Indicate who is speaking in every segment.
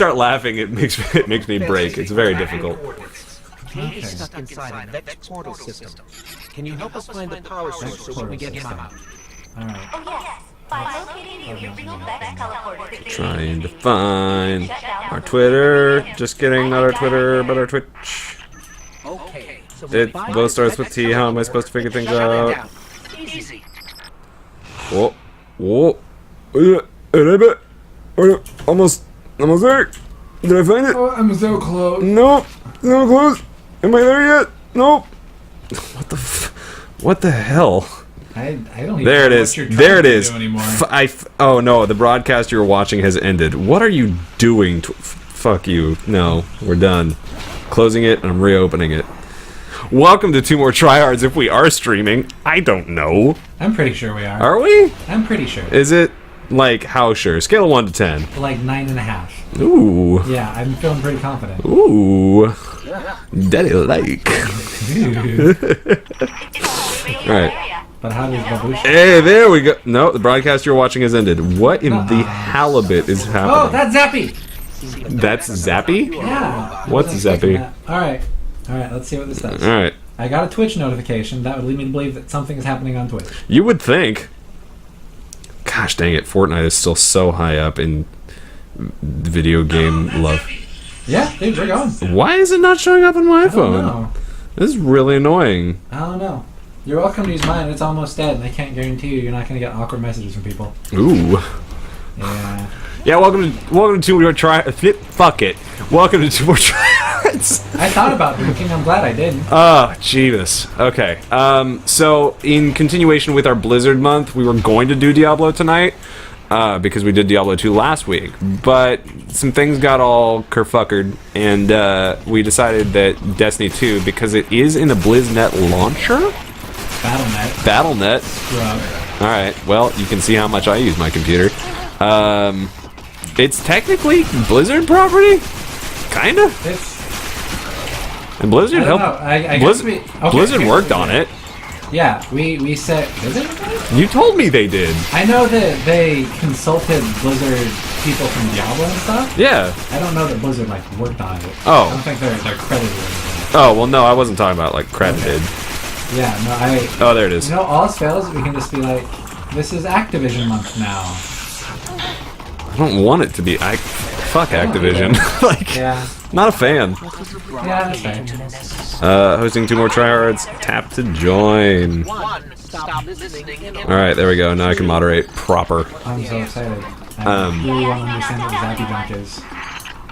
Speaker 1: start laughing, it makes me break. It's very difficult.
Speaker 2: Kane is stuck inside a Vex portal system. Can you help us find the power source so we can get him out?
Speaker 3: Alright.
Speaker 4: Oh yes, by locating the original Vex teleporter.
Speaker 1: Trying to find our Twitter. Just kidding, not our Twitter, but our Twitch.
Speaker 2: Okay. So
Speaker 1: It both starts with T. How am I supposed to figure things out?
Speaker 2: Easy.
Speaker 1: Whoa. Whoa. Almost there. Did I find it?
Speaker 3: Oh, I'm so close.
Speaker 1: Nope. So close. Am I there yet? Nope. What the hell?
Speaker 3: I don't even
Speaker 1: There it
Speaker 3: know
Speaker 1: is.
Speaker 3: what you're trying
Speaker 1: There it
Speaker 3: to
Speaker 1: is.
Speaker 3: do anymore.
Speaker 1: Oh no, the broadcast you were watching has ended. What are you doing? Fuck you. No, we're done. Closing it and I'm reopening it. Welcome to 2 More Tryhards if we are streaming. I don't know.
Speaker 3: I'm pretty sure we are.
Speaker 1: Are we?
Speaker 3: I'm pretty sure.
Speaker 1: Is it? Like, how sure? Scale of 1 to 10.
Speaker 3: Like 9.5.
Speaker 1: Ooh.
Speaker 3: Yeah, I'm feeling pretty confident.
Speaker 1: Ooh. Daddy like. Alright.
Speaker 3: But how does Baboosh...
Speaker 1: Hey, there we go. No, the broadcast you're watching has ended. What in the halibut is happening?
Speaker 3: Oh, that's Zappy!
Speaker 1: That's Zappy?
Speaker 3: Yeah.
Speaker 1: What's Zappy?
Speaker 3: Alright. Alright, let's see what this does.
Speaker 1: Alright.
Speaker 3: I got a Twitch notification. That would lead me to believe that something is happening on Twitch.
Speaker 1: You would think. Gosh dang it, Fortnite is still so high up in video game love.
Speaker 3: Yeah, dude, we're going.
Speaker 1: Why is it not showing up on my
Speaker 3: I don't
Speaker 1: phone?
Speaker 3: know.
Speaker 1: This is really annoying.
Speaker 3: I don't know. You're welcome to use mine. It's almost dead, and I can't guarantee you're not going to get awkward messages from people.
Speaker 1: Ooh.
Speaker 3: Yeah.
Speaker 1: Yeah, welcome to 2 More Fuck it. Welcome to 2 More Tryhards.
Speaker 3: I thought about drinking. I'm glad I didn't.
Speaker 1: Oh, Jeebus. Okay. So in continuation with our Blizzard month, we were going to do Diablo tonight, because we did Diablo 2 last week, but some things got all kerfuckered, and we decided that Destiny 2, because it is in a BlizzNet launcher?
Speaker 3: Battle.net.
Speaker 1: Battle.net. Alright, well, you can see how much I use my computer. It's technically Blizzard property? Kinda? And Blizzard helped. Blizzard worked on it.
Speaker 3: Yeah, we said. Did they?
Speaker 1: You told me they did.
Speaker 3: I know that they consulted Blizzard people from Diablo and stuff.
Speaker 1: Yeah.
Speaker 3: I don't know that Blizzard like worked on it.
Speaker 1: Oh.
Speaker 3: I don't think they're credited. Or anything.
Speaker 1: Oh well, no, I wasn't talking about like credited.
Speaker 3: Okay. Yeah, no, I.
Speaker 1: Oh, there it is.
Speaker 3: You know, all else fails, we can just be like, this is Activision month now.
Speaker 1: I don't want it to be. Fuck Activision. Like,
Speaker 3: yeah.
Speaker 1: Not a fan.
Speaker 3: Yeah, that's fair.
Speaker 1: Hosting 2 More Tryhards. Tap to join. Alright, there we go. Now I can moderate proper.
Speaker 3: I'm so excited. I really want to understand what Zappy Junk is.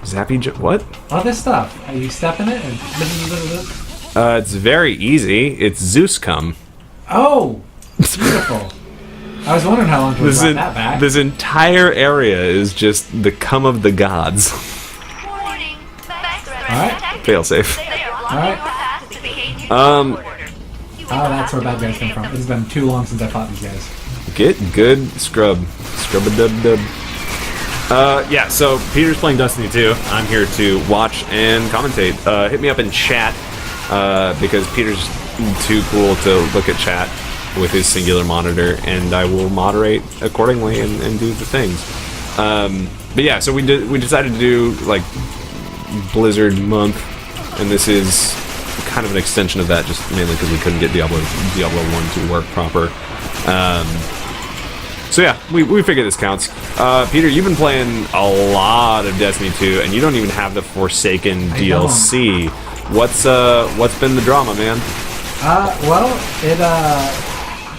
Speaker 1: Zappy Junk? What?
Speaker 3: All this stuff. You step in it and...
Speaker 1: it's very easy. It's Zeus cum.
Speaker 3: Oh! Beautiful. I was wondering how long to brought that back.
Speaker 1: This entire area is just the cum of the gods.
Speaker 3: Alright.
Speaker 1: Fail safe.
Speaker 3: Alright. Oh, that's where bad guys come from. It's been too long since I fought these guys.
Speaker 1: Get good, scrub. Scrub-a-dub-dub. Yeah, so Peter's playing Destiny 2. I'm here to watch and commentate. Hit me up in chat, because Peter's too cool to look at chat with his singular monitor, and I will moderate accordingly and do the things. But yeah, so we decided to do like Blizzard month, and this is kind of an extension of that, just mainly because we couldn't get Diablo 1 to work proper. So yeah, we figure this counts. Peter, you've been playing a lot of Destiny 2, and you don't even have the Forsaken DLC. What's been the drama, man?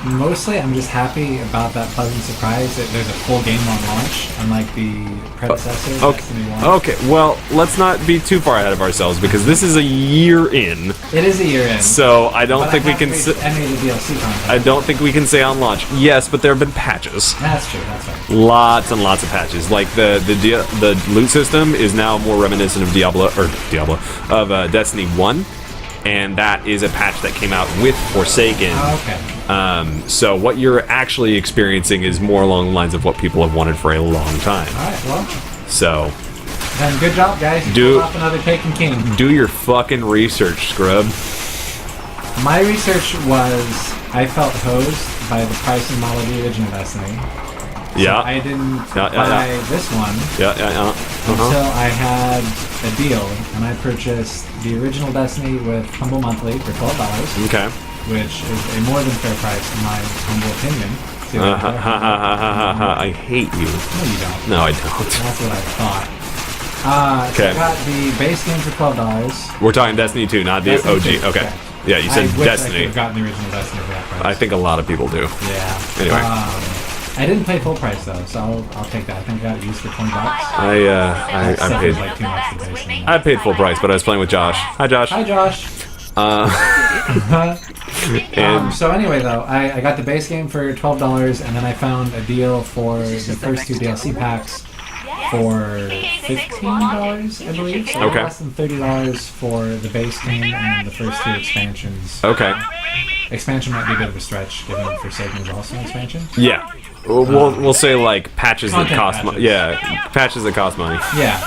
Speaker 3: Mostly I'm just happy about that pleasant surprise that there's a full game on launch, unlike the predecessor, Destiny 1.
Speaker 1: Okay, well, let's not be too far ahead of ourselves, because this is a year in.
Speaker 3: It is a year in.
Speaker 1: So I don't think we can
Speaker 3: any of the DLC content.
Speaker 1: I don't think we can say on launch. Yes, but there have been patches.
Speaker 3: That's true, that's right.
Speaker 1: Lots and lots of patches. Like the loot system is now more reminiscent of Destiny 1. And that is a patch that came out with Forsaken.
Speaker 3: Oh, okay.
Speaker 1: So what you're actually experiencing is more along the lines of what people have wanted for a long time.
Speaker 3: Alright, well.
Speaker 1: So.
Speaker 3: Then good job, guys.
Speaker 1: Do
Speaker 3: off another Taken King.
Speaker 1: Do your fucking research, scrub.
Speaker 3: My research was, I felt hosed by the price and model of the original Destiny.
Speaker 1: Yeah.
Speaker 3: I didn't
Speaker 1: Yeah,
Speaker 3: buy
Speaker 1: yeah.
Speaker 3: this one until I had a deal, and I purchased the original Destiny with Humble Monthly for $12,
Speaker 1: Okay.
Speaker 3: which is a more than fair price in my humble opinion. See what I'm doing?
Speaker 1: I hate you.
Speaker 3: No, you don't.
Speaker 1: No, I don't.
Speaker 3: That's what I thought. So
Speaker 1: Okay.
Speaker 3: I got the base game for $12.
Speaker 1: We're talking Destiny 2, not the
Speaker 3: Destiny
Speaker 1: OG.
Speaker 3: 2,
Speaker 1: Okay.
Speaker 3: correct.
Speaker 1: Yeah, you said
Speaker 3: I wish I
Speaker 1: Destiny.
Speaker 3: could have gotten the original Destiny for that price.
Speaker 1: I think a lot of people do.
Speaker 3: Yeah.
Speaker 1: Anyway.
Speaker 3: I didn't pay full price though, so I'll take that. I think I got it used for $20.
Speaker 1: I
Speaker 3: Except
Speaker 1: paid.
Speaker 3: it's like too much for base game.
Speaker 1: I paid full price, but I was playing with Josh. Hi, Josh.
Speaker 3: Hi, Josh.
Speaker 1: And
Speaker 3: So anyway, though, I got the base game for $12, and then I found a deal for the first 2 DLC packs for $15, I believe. So
Speaker 1: Okay.
Speaker 3: less than $30 for the base game and the first 2 expansions.
Speaker 1: okay.
Speaker 3: Expansion might be a bit of a stretch, given Forsaken is also an expansion.
Speaker 1: Yeah. We'll say like patches that
Speaker 3: Content
Speaker 1: cost money.
Speaker 3: patches.
Speaker 1: Yeah, patches that cost money.
Speaker 3: Yeah.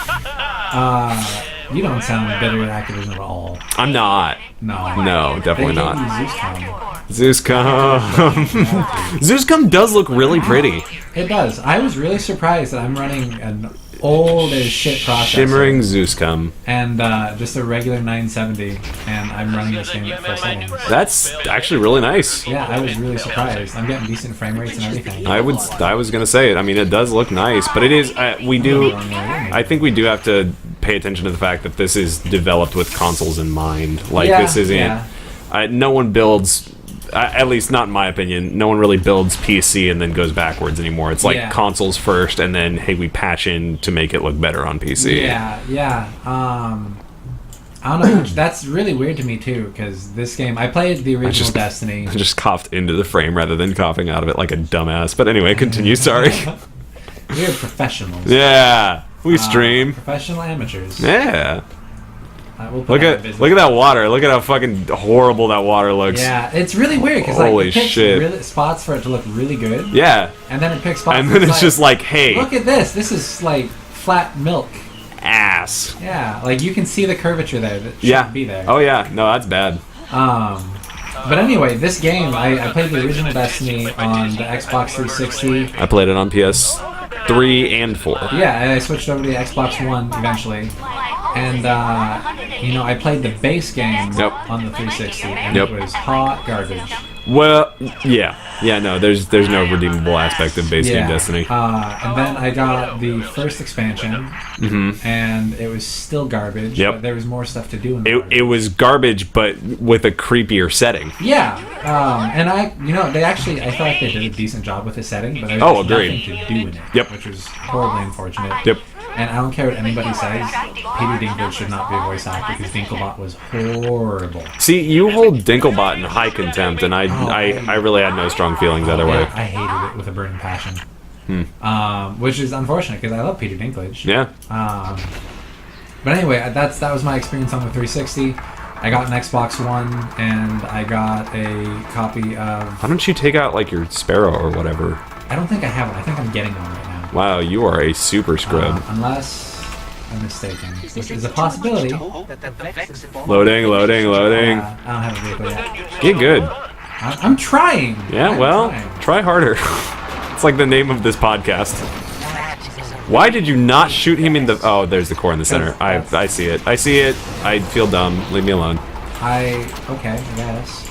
Speaker 3: You don't sound bitter at Activision at all.
Speaker 1: I'm not.
Speaker 3: No.
Speaker 1: No, definitely
Speaker 3: They
Speaker 1: not.
Speaker 3: gave you Zeuscom.
Speaker 1: Zeuscom. Zeuscom does look really pretty.
Speaker 3: It does. I was really surprised that I'm running an old as shit processor.
Speaker 1: Shimmering Zeuscom.
Speaker 3: And just a regular 970, and I'm running this game at full settings.
Speaker 1: That's actually really nice.
Speaker 3: Yeah, I was really surprised. I'm getting decent frame rates and everything.
Speaker 1: I was gonna say it. I mean, it does look nice, but it is. I think we do have to pay attention to the fact that this is developed with consoles in mind. Like
Speaker 3: Yeah,
Speaker 1: this isn't.
Speaker 3: yeah.
Speaker 1: No one builds. At least not in my opinion. No one really builds PC and then goes backwards anymore. It's like
Speaker 3: Yeah.
Speaker 1: consoles first, and then hey, we patch in to make it look better on PC.
Speaker 3: Yeah. I don't know. That's really weird to me too, because this game I played the original Destiny.
Speaker 1: I just coughed into the frame rather than coughing out of it like a dumbass. But anyway, continue. Sorry.
Speaker 3: We're professionals.
Speaker 1: Yeah, we stream.
Speaker 3: Professional amateurs.
Speaker 1: Yeah.
Speaker 3: We'll put
Speaker 1: Look
Speaker 3: that
Speaker 1: at
Speaker 3: in business.
Speaker 1: that water. Look at how fucking horrible that water looks.
Speaker 3: Yeah, it's really weird because
Speaker 1: Holy
Speaker 3: like it picks
Speaker 1: shit.
Speaker 3: really, spots for it to look really good.
Speaker 1: Yeah.
Speaker 3: And then it picks spots.
Speaker 1: And then
Speaker 3: that's
Speaker 1: it's just like, hey,
Speaker 3: look at this. This is like flat milk.
Speaker 1: ass.
Speaker 3: Yeah, like you can see the curvature there that shouldn't
Speaker 1: Yeah.
Speaker 3: be there.
Speaker 1: Oh yeah. No, that's bad.
Speaker 3: But anyway, this game I played the original Destiny on the Xbox 360.
Speaker 1: I played it on PS3 and 4.
Speaker 3: Yeah, and I switched over to the Xbox One eventually. And I played the base game
Speaker 1: Yep.
Speaker 3: on the 360, and
Speaker 1: Yep.
Speaker 3: it was hot garbage.
Speaker 1: Well, yeah. No. There's no redeemable aspect of base game Destiny.
Speaker 3: And then I got the first expansion, and it was still garbage.
Speaker 1: Yep.
Speaker 3: But there was more stuff to do in the
Speaker 1: It was garbage, but with a creepier setting.
Speaker 3: Yeah, and I felt like they did a decent job with the setting, but there was just
Speaker 1: agreed.
Speaker 3: nothing to do in it,
Speaker 1: Yep.
Speaker 3: which was horribly unfortunate.
Speaker 1: Yep.
Speaker 3: And I don't care what anybody says, Peter Dinklage should not be a voice actor because Dinklebot was horrible.
Speaker 1: See, you hold Dinklebot in high contempt, and I really had no strong feelings either way.
Speaker 3: I hated it with a burning passion. Which is unfortunate because I love Peter Dinklage.
Speaker 1: Yeah.
Speaker 3: But anyway, that was my experience on the 360. I got an Xbox One, and I got a copy of...
Speaker 1: Why don't you take out like your Sparrow or whatever?
Speaker 3: I don't think I have one. I think I'm getting one right now.
Speaker 1: Wow, you are a super scrub.
Speaker 3: Unless I'm mistaken. Which is a possibility.
Speaker 1: Loading.
Speaker 3: I don't have a vehicle yet.
Speaker 1: Get good.
Speaker 3: I'm trying!
Speaker 1: Yeah,
Speaker 3: I'm
Speaker 1: well,
Speaker 3: trying.
Speaker 1: try harder. It's like the name of this podcast. Why did you not shoot him in the... Oh, there's the core in the center. I see it. I feel dumb. Leave me alone.
Speaker 3: Okay, I guess.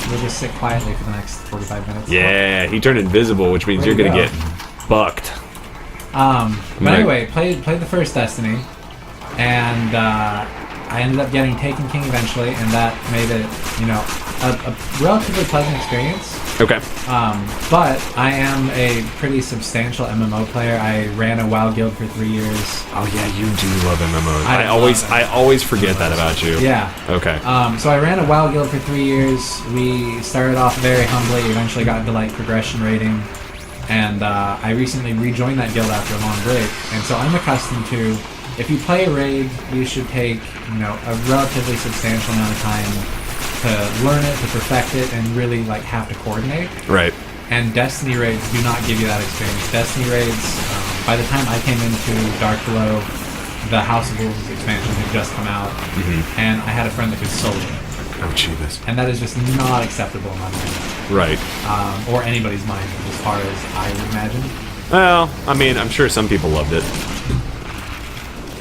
Speaker 3: We'll just sit quietly for the next 45 minutes.
Speaker 1: Yeah, he turned invisible, which means
Speaker 3: Way
Speaker 1: you're
Speaker 3: to
Speaker 1: gonna
Speaker 3: go.
Speaker 1: get bucked.
Speaker 3: But anyway, played the first Destiny, and I ended up getting Taken King eventually, and that made it, a relatively pleasant experience.
Speaker 1: Okay.
Speaker 3: But I am a pretty substantial MMO player. I ran a WoW guild for 3 years.
Speaker 1: Oh yeah, you do love MMOs.
Speaker 3: I
Speaker 1: I always forget that about you.
Speaker 3: Yeah.
Speaker 1: Okay.
Speaker 3: So I ran a WoW guild for 3 years. We started off very humbly, eventually got into like progression rating, and I recently rejoined that guild after a long break. And so I'm accustomed to, if you play a raid, you should take a relatively substantial amount of time to learn it, to perfect it, and really like have to coordinate.
Speaker 1: Right.
Speaker 3: And Destiny raids do not give you that experience. Destiny raids, by the time I came into Dark Below, the House of Wolves expansion had just come out, and I had a friend that could solo it.
Speaker 1: Oh, Jesus.
Speaker 3: And that is just not acceptable in my mind.
Speaker 1: Right.
Speaker 3: or anybody's mind as far as I would imagine.
Speaker 1: Well, I mean, I'm sure some people loved it.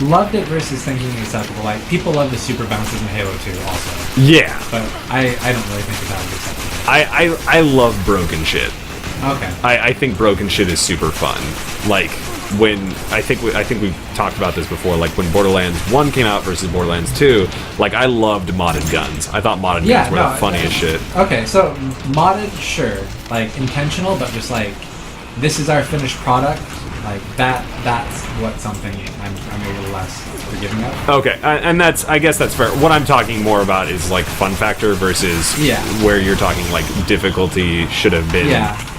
Speaker 3: Loved it versus thinking acceptable. Like, people love the super bounces in Halo 2 also.
Speaker 1: Yeah.
Speaker 3: But I don't really think that was acceptable.
Speaker 1: I love broken shit.
Speaker 3: Okay.
Speaker 1: I think broken shit is super fun. Like, when I think we've talked about this before. Like when Borderlands 1 came out versus Borderlands 2, like I loved modded guns. I thought modded guns were the funniest shit.
Speaker 3: Okay, so modded, sure, like intentional, but just like this is our finished product. Like that's what something I'm a little less forgiving of.
Speaker 1: Okay, and I guess that's fair. What I'm talking more about is like fun factor versus where you're talking like difficulty should have been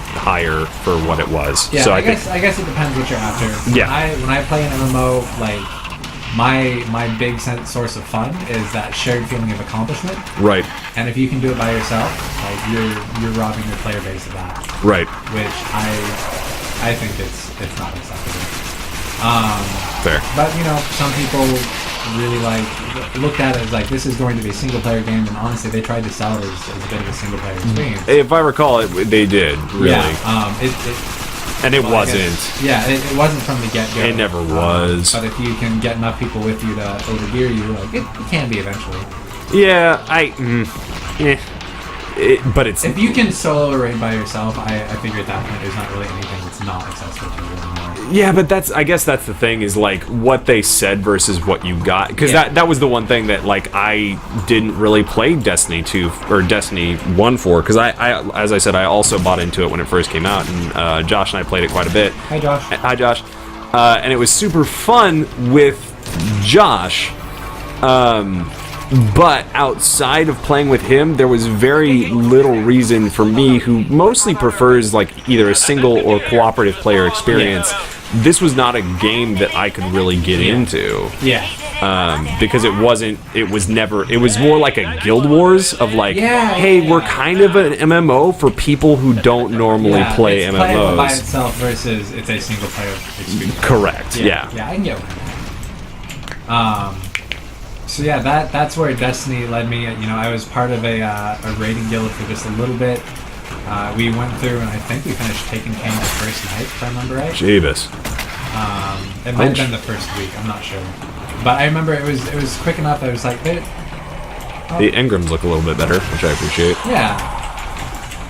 Speaker 1: higher for what it was.
Speaker 3: Yeah,
Speaker 1: so
Speaker 3: I guess it depends what you're after.
Speaker 1: Yeah.
Speaker 3: When I play an MMO, like my big source of fun is that shared feeling of accomplishment.
Speaker 1: Right.
Speaker 3: And if you can do it by yourself, like you're robbing your player base of that.
Speaker 1: Right.
Speaker 3: Which I think it's not acceptable.
Speaker 1: Fair.
Speaker 3: But some people really looked at it as like this is going to be a single player game, and honestly they tried to sell it as a bit of a single player experience.
Speaker 1: If I recall it, they did, really.
Speaker 3: Yeah.
Speaker 1: And it wasn't.
Speaker 3: It wasn't from the get-go.
Speaker 1: It never was.
Speaker 3: But if you can get enough people with you to overgear you, like it can be eventually.
Speaker 1: Yeah, but it's...
Speaker 3: If you can solo a raid by yourself, I figure at that point there's not really anything that's not accessible to you anymore.
Speaker 1: Yeah, but I guess that's the thing, is like what they said versus what you got. Because that was the one thing that like I didn't really play Destiny 2 or Destiny 1 for. Because I as I said, I also bought into it when it first came out, and Josh and I played it quite a bit.
Speaker 3: Hi, Josh.
Speaker 1: Hi, Josh. And it was super fun with Josh. But outside of playing with him, there was very little reason for me, who mostly prefers like either a single or cooperative player experience. This was not a game that I could really get into. Because it was more like a Guild Wars of like, hey, we're kind of an MMO for people who don't normally play
Speaker 3: it's
Speaker 1: MMOs.
Speaker 3: Playable by itself versus it's a single player experience.
Speaker 1: Correct. Yeah,
Speaker 3: I can get one. So yeah, that's where Destiny led me. I was part of a raiding guild for just a little bit. We went through, and I think we finished Taken King the first night, if I remember right.
Speaker 1: Jeebus.
Speaker 3: It might have been the first week. I'm not sure, but I remember it was quick enough. I was like,
Speaker 1: the engrams look a little bit better, which I appreciate.
Speaker 3: Yeah.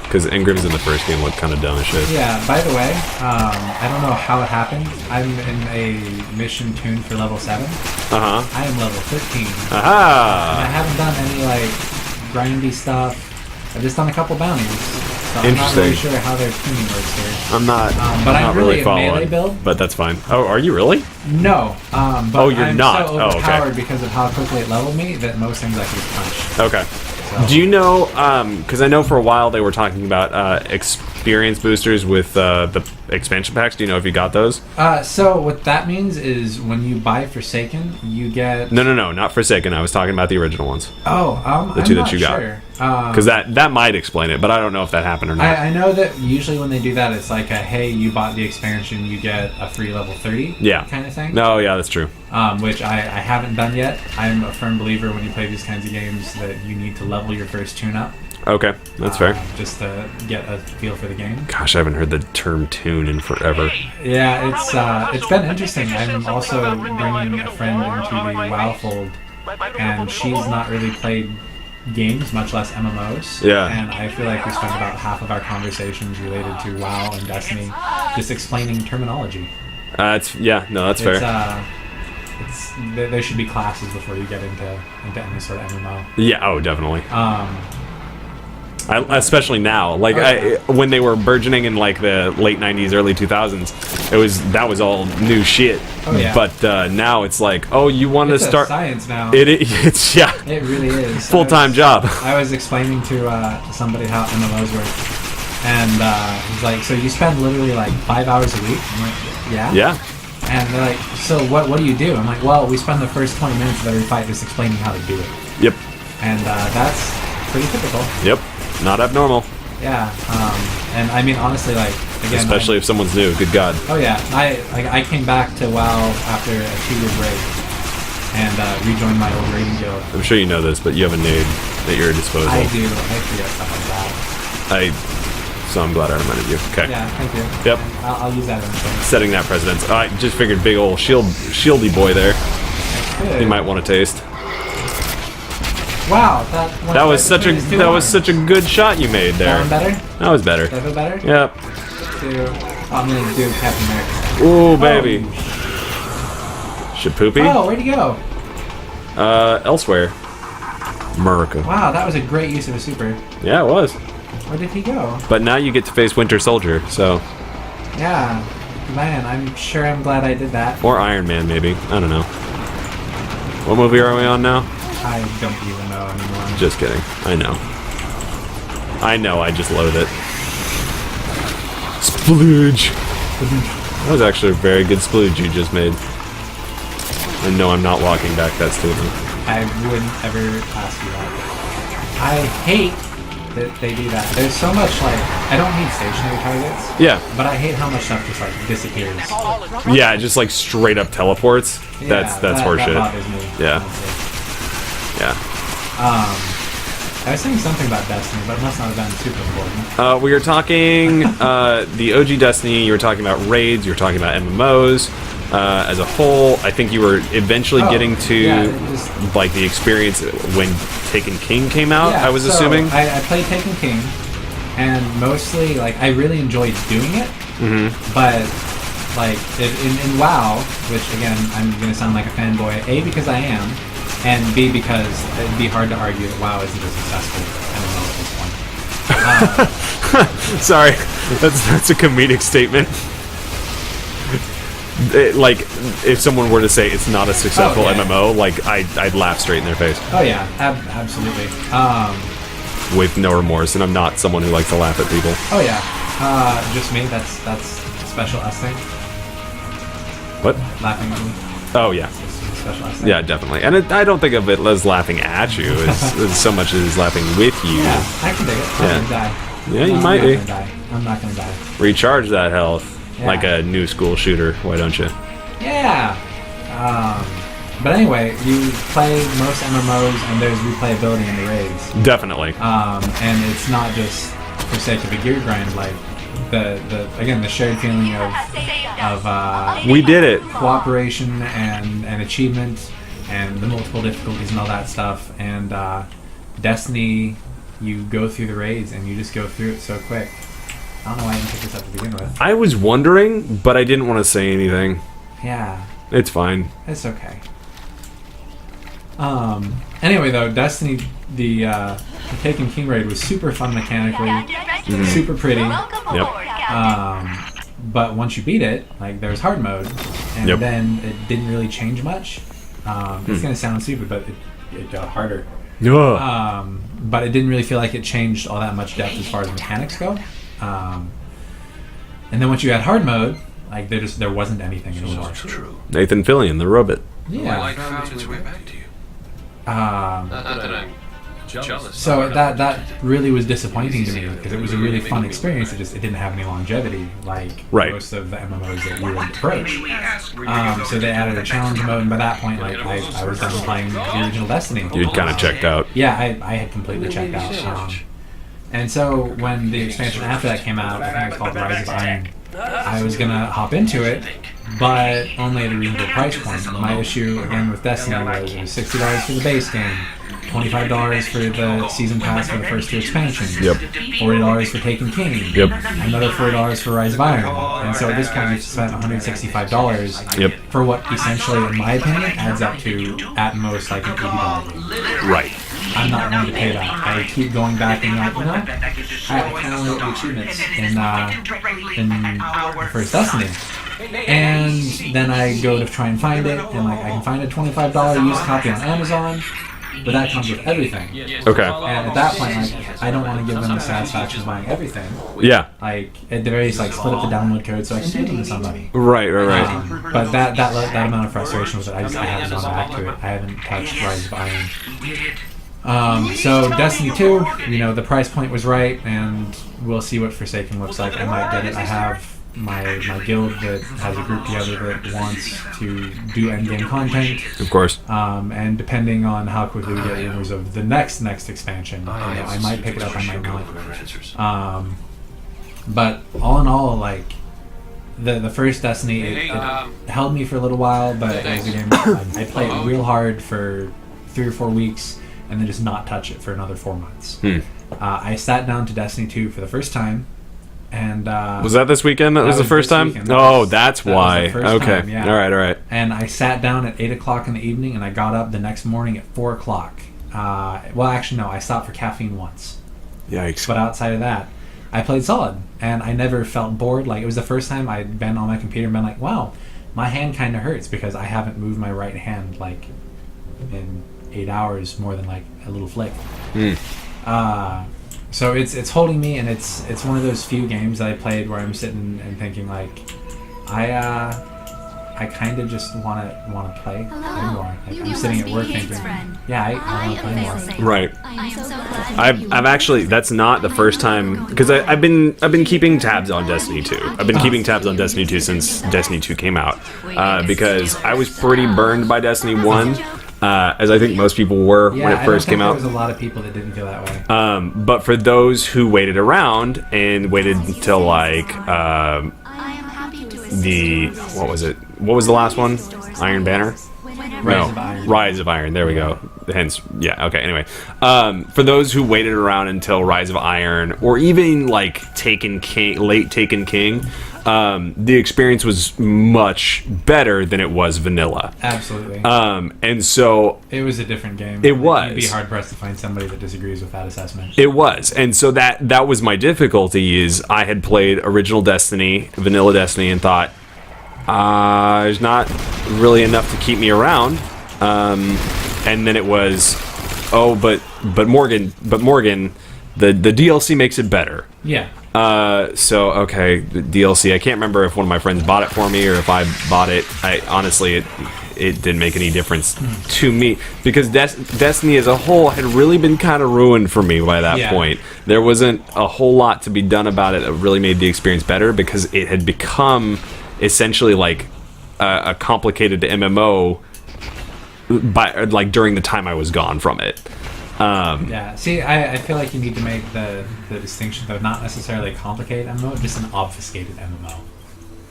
Speaker 1: Because engrams in the first game look kind of dumb as shit.
Speaker 3: Yeah, by the way, I don't know how it happened. I'm in a mission tuned for level 7.
Speaker 1: Uh-huh.
Speaker 3: I am level 13.
Speaker 1: Aha!
Speaker 3: And I haven't done any, grindy stuff. I've just done a couple bounties. So I'm not really sure how their tuning works here.
Speaker 1: I'm not,
Speaker 3: but I'm really
Speaker 1: following.
Speaker 3: A melee build.
Speaker 1: But that's fine. Oh, are you really?
Speaker 3: No. But
Speaker 1: you're
Speaker 3: I'm
Speaker 1: not.
Speaker 3: so overpowered because of how quickly it leveled me that most things I can just punch.
Speaker 1: Okay.
Speaker 3: So.
Speaker 1: Do you know, because I know for a while they were talking about experience boosters with the expansion packs. Do you know if you got those?
Speaker 3: So what that means is when you buy Forsaken, you get...
Speaker 1: No, not Forsaken. I was talking about the original ones.
Speaker 3: Oh,
Speaker 1: the two
Speaker 3: I'm
Speaker 1: that you
Speaker 3: not sure.
Speaker 1: Because that might explain it, but I don't know if that happened or not.
Speaker 3: I know that usually when they do that, it's like hey, you bought the expansion, you get a free level 30 kind of thing.
Speaker 1: No, yeah, that's true.
Speaker 3: Which I haven't done yet. I'm a firm believer when you play these kinds of games that you need to level your first tune-up.
Speaker 1: Okay, that's fair.
Speaker 3: Just to get a feel for the game.
Speaker 1: Gosh, I haven't heard the term tune in forever.
Speaker 3: Yeah, it's been interesting. I'm also bringing a friend into the WoW fold, and she's not really played games, much less MMOs.
Speaker 1: Yeah.
Speaker 3: And I feel like we spend about half of our conversations related to WoW and Destiny just explaining terminology.
Speaker 1: That's fair.
Speaker 3: There should be classes before you get into any sort of MMO.
Speaker 1: Yeah, oh, definitely. Especially now, when they were burgeoning in like the late '90s, early 2000s, that was all new shit.
Speaker 3: Oh, yeah.
Speaker 1: But now it's like, you want to start
Speaker 3: science now.
Speaker 1: It's
Speaker 3: It really is.
Speaker 1: Full-time job.
Speaker 3: I was explaining to somebody how MMOs work, and he's like, "So you spend literally 5 hours a week?" I'm like, "Yeah."
Speaker 1: Yeah.
Speaker 3: And they're like, "So what do you do?" I'm like, "Well, we spend the first 20 minutes of every fight just explaining how to do it."
Speaker 1: Yep.
Speaker 3: And that's pretty typical.
Speaker 1: Yep. Not abnormal.
Speaker 3: Yeah. And I mean, honestly, again,
Speaker 1: especially if someone's new. Good God.
Speaker 3: Oh yeah. I came back to WoW after a 2-year break and rejoined my old raiding guild.
Speaker 1: I'm sure you know this, but you have a nade at your disposal.
Speaker 3: I do. I forget stuff like that.
Speaker 1: So I'm glad I reminded you. Okay.
Speaker 3: Yeah, thank you.
Speaker 1: Yep.
Speaker 3: I'll use that eventually.
Speaker 1: Setting that precedence. I just figured big old shieldy boy there.
Speaker 3: Good.
Speaker 1: You might want to taste.
Speaker 3: Wow,
Speaker 1: That was such a good shot you made there.
Speaker 3: That one better?
Speaker 1: That was better.
Speaker 3: That feel better?
Speaker 1: Yep.
Speaker 3: I'm gonna do Captain America.
Speaker 1: Ooh, baby. Shapoopy?
Speaker 3: Oh, where'd he go?
Speaker 1: Elsewhere. America.
Speaker 3: Wow, that was a great use of a super.
Speaker 1: Yeah, it was.
Speaker 3: Where did he go?
Speaker 1: But now you get to face Winter Soldier, so.
Speaker 3: Yeah, man, I'm sure I'm glad I did that.
Speaker 1: Or Iron Man, maybe. I don't know. What movie are we on now?
Speaker 3: I don't even know anymore.
Speaker 1: Just kidding. I know, I just loathe it. Splooge! That was actually a very good splooge you just made. And no, I'm not walking back that statement.
Speaker 3: I wouldn't ever ask you that. I hate that they do that. There's so much, like, I don't need stationary targets.
Speaker 1: Yeah.
Speaker 3: But I hate how much stuff just, like, disappears.
Speaker 1: Yeah, just like straight up teleports.
Speaker 3: Yeah,
Speaker 1: That's
Speaker 3: that
Speaker 1: horseshit.
Speaker 3: bothers me.
Speaker 1: Yeah. Yeah.
Speaker 3: I was saying something about Destiny, but it must not have been super important.
Speaker 1: We were talking the OG Destiny. You were talking about raids. You were talking about MMOs as a whole. I think you were eventually getting to like the experience when Taken King came out.
Speaker 3: Yeah,
Speaker 1: I was
Speaker 3: so
Speaker 1: assuming.
Speaker 3: I played Taken King, and mostly like I really enjoyed doing it.
Speaker 1: Mm-hmm.
Speaker 3: But like in WoW, which again I'm gonna sound like a fanboy, A, because I am. And B, because it'd be hard to argue that WoW isn't a successful MMO at this point.
Speaker 1: Sorry, that's a comedic statement. Like, if someone were to say it's not a successful MMO, like I'd laugh straight in their face.
Speaker 3: Oh yeah, absolutely.
Speaker 1: With no remorse, and I'm not someone who likes to laugh at people.
Speaker 3: Oh yeah, just me. That's a special us thing.
Speaker 1: What?
Speaker 3: Laughing at me.
Speaker 1: Oh yeah. Yeah, definitely. And I don't think of it as laughing at you as so much as laughing with you.
Speaker 3: Yeah, I can dig it. I'm gonna die.
Speaker 1: Yeah, you might be.
Speaker 3: I'm not gonna die.
Speaker 1: Recharge that health like
Speaker 3: Yeah.
Speaker 1: a new school shooter. Why don't you?
Speaker 3: Yeah. But anyway, you play most MMOs, and there's replayability in the raids.
Speaker 1: Definitely.
Speaker 3: And it's not just for sake of a gear grind. Like the shared feeling of
Speaker 1: we did it.
Speaker 3: cooperation and achievement and the multiple difficulties and all that stuff. And Destiny, you go through the raids and you just go through it so quick. I don't know why I didn't pick this up to begin with.
Speaker 1: I was wondering, but I didn't want to say anything.
Speaker 3: Yeah,
Speaker 1: It's fine.
Speaker 3: it's okay. Anyway, though, Destiny, the Taken King raid was super fun mechanically, super pretty.
Speaker 1: Yep.
Speaker 3: But once you beat it, like there was hard mode, and then it didn't really change much. It's gonna sound stupid, but it got harder.
Speaker 1: Yeah.
Speaker 3: But it didn't really feel like it changed all that much depth as far as mechanics go. And then once you had hard mode, like there wasn't anything anymore.
Speaker 1: Nathan Fillion, the robot.
Speaker 3: Yeah.
Speaker 5: found its way back to you.
Speaker 3: Um,
Speaker 5: Not that I'm jealous.
Speaker 3: So that really was disappointing to me because it was a really fun experience. It didn't have any longevity like most of the MMOs that you would approach. So they added a challenge mode, and by that point, like I was done playing the original Destiny.
Speaker 1: You'd kind of checked out.
Speaker 3: Yeah, I had completely checked out. And so when the expansion after that came out, I think it was called Rise of Iron, I was gonna hop into it, but only at a reasonable price point. My issue again with Destiny was it was $60 for the base game, $25 for the season pass for the first two expansions, $40 for Taken King, another $40 for Rise of Iron, and so at this point you spent $165 for what essentially, in my opinion, adds up to at most like an $80 game.
Speaker 1: Right.
Speaker 3: I'm not willing to pay that. I keep going back and like, I kind of want the achievements in the first Destiny. And then I go to try and find it, and like I can find a $25 used copy on Amazon, but that comes with everything.
Speaker 1: Okay.
Speaker 3: And at that point, like, I don't want to give them the satisfaction of buying everything.
Speaker 1: Yeah.
Speaker 3: Like at the very least, like split up the download code so I can give them to somebody.
Speaker 1: Right.
Speaker 3: But that amount of frustration with it, I haven't gone back to it. I haven't touched Rise of Iron. So Destiny 2, the price point was right, and we'll see what Forsaken looks like. I might get it. I have my guild that has a group together that wants to do endgame content.
Speaker 1: Of course.
Speaker 3: And depending on how quickly we get rumors of the next expansion, I might pick it up, I might not. But all in all, like the first Destiny, it held me for a little while, but it was a game I played real hard for 3 or 4 weeks, and then just not touch it for another 4 months. I sat down to Destiny 2 for the first time. And
Speaker 1: was that this weekend? That was the first time? Oh, that's why. Okay.
Speaker 3: Time, yeah.
Speaker 1: All right.
Speaker 3: And I sat down at 8 o'clock in the evening, and I got up the next morning at 4 o'clock. Well, actually, no. I stopped for caffeine once.
Speaker 1: Yikes.
Speaker 3: But outside of that, I played solid. And I never felt bored. Like, it was the first time I'd been on my computer and been like, wow, my hand kind of hurts because I haven't moved my right hand, like, in 8 hours more than, like, a little flick. So it's holding me, and it's one of those few games that I played where I'm sitting and thinking like, I kind of just want to play more. Like, I'm sitting at work thinking, yeah, I want to play more.
Speaker 1: Right.
Speaker 4: I am so glad.
Speaker 1: I've actually, that's not the first time, because I've been keeping tabs on Destiny 2. I've been keeping tabs on Destiny 2 since Destiny 2 came out, because I was pretty burned by Destiny 1. As I think most people were when it first came out.
Speaker 3: There was a lot of people that didn't feel that way.
Speaker 1: But for those who waited around and waited until like
Speaker 4: I am happy to
Speaker 1: what was it? What was the last one? Iron Banner?
Speaker 3: Rise of Iron.
Speaker 1: Rise of Iron. There we go. Hence, yeah. Okay. Anyway, for those who waited around until Rise of Iron, or even like late Taken King, the experience was much better than it was vanilla.
Speaker 3: Absolutely.
Speaker 1: And so
Speaker 3: it was a different game.
Speaker 1: It was.
Speaker 3: You'd be hard pressed to find somebody that disagrees with that assessment.
Speaker 1: It was, and so that was my difficulty. Is I had played original Destiny, vanilla Destiny, and thought there's not really enough to keep me around. And then it was, but Morgan, the DLC makes it better.
Speaker 3: Yeah.
Speaker 1: So okay, the DLC. I can't remember if one of my friends bought it for me or if I bought it. I honestly, it didn't make any difference to me because Destiny as a whole had really been kind of ruined for me by that point. There wasn't a whole lot to be done about it that really made the experience better because it had become essentially like a complicated MMO during the time I was gone from it.
Speaker 3: See, I feel like you need to make the distinction, though, not necessarily a complicated MMO, just an obfuscated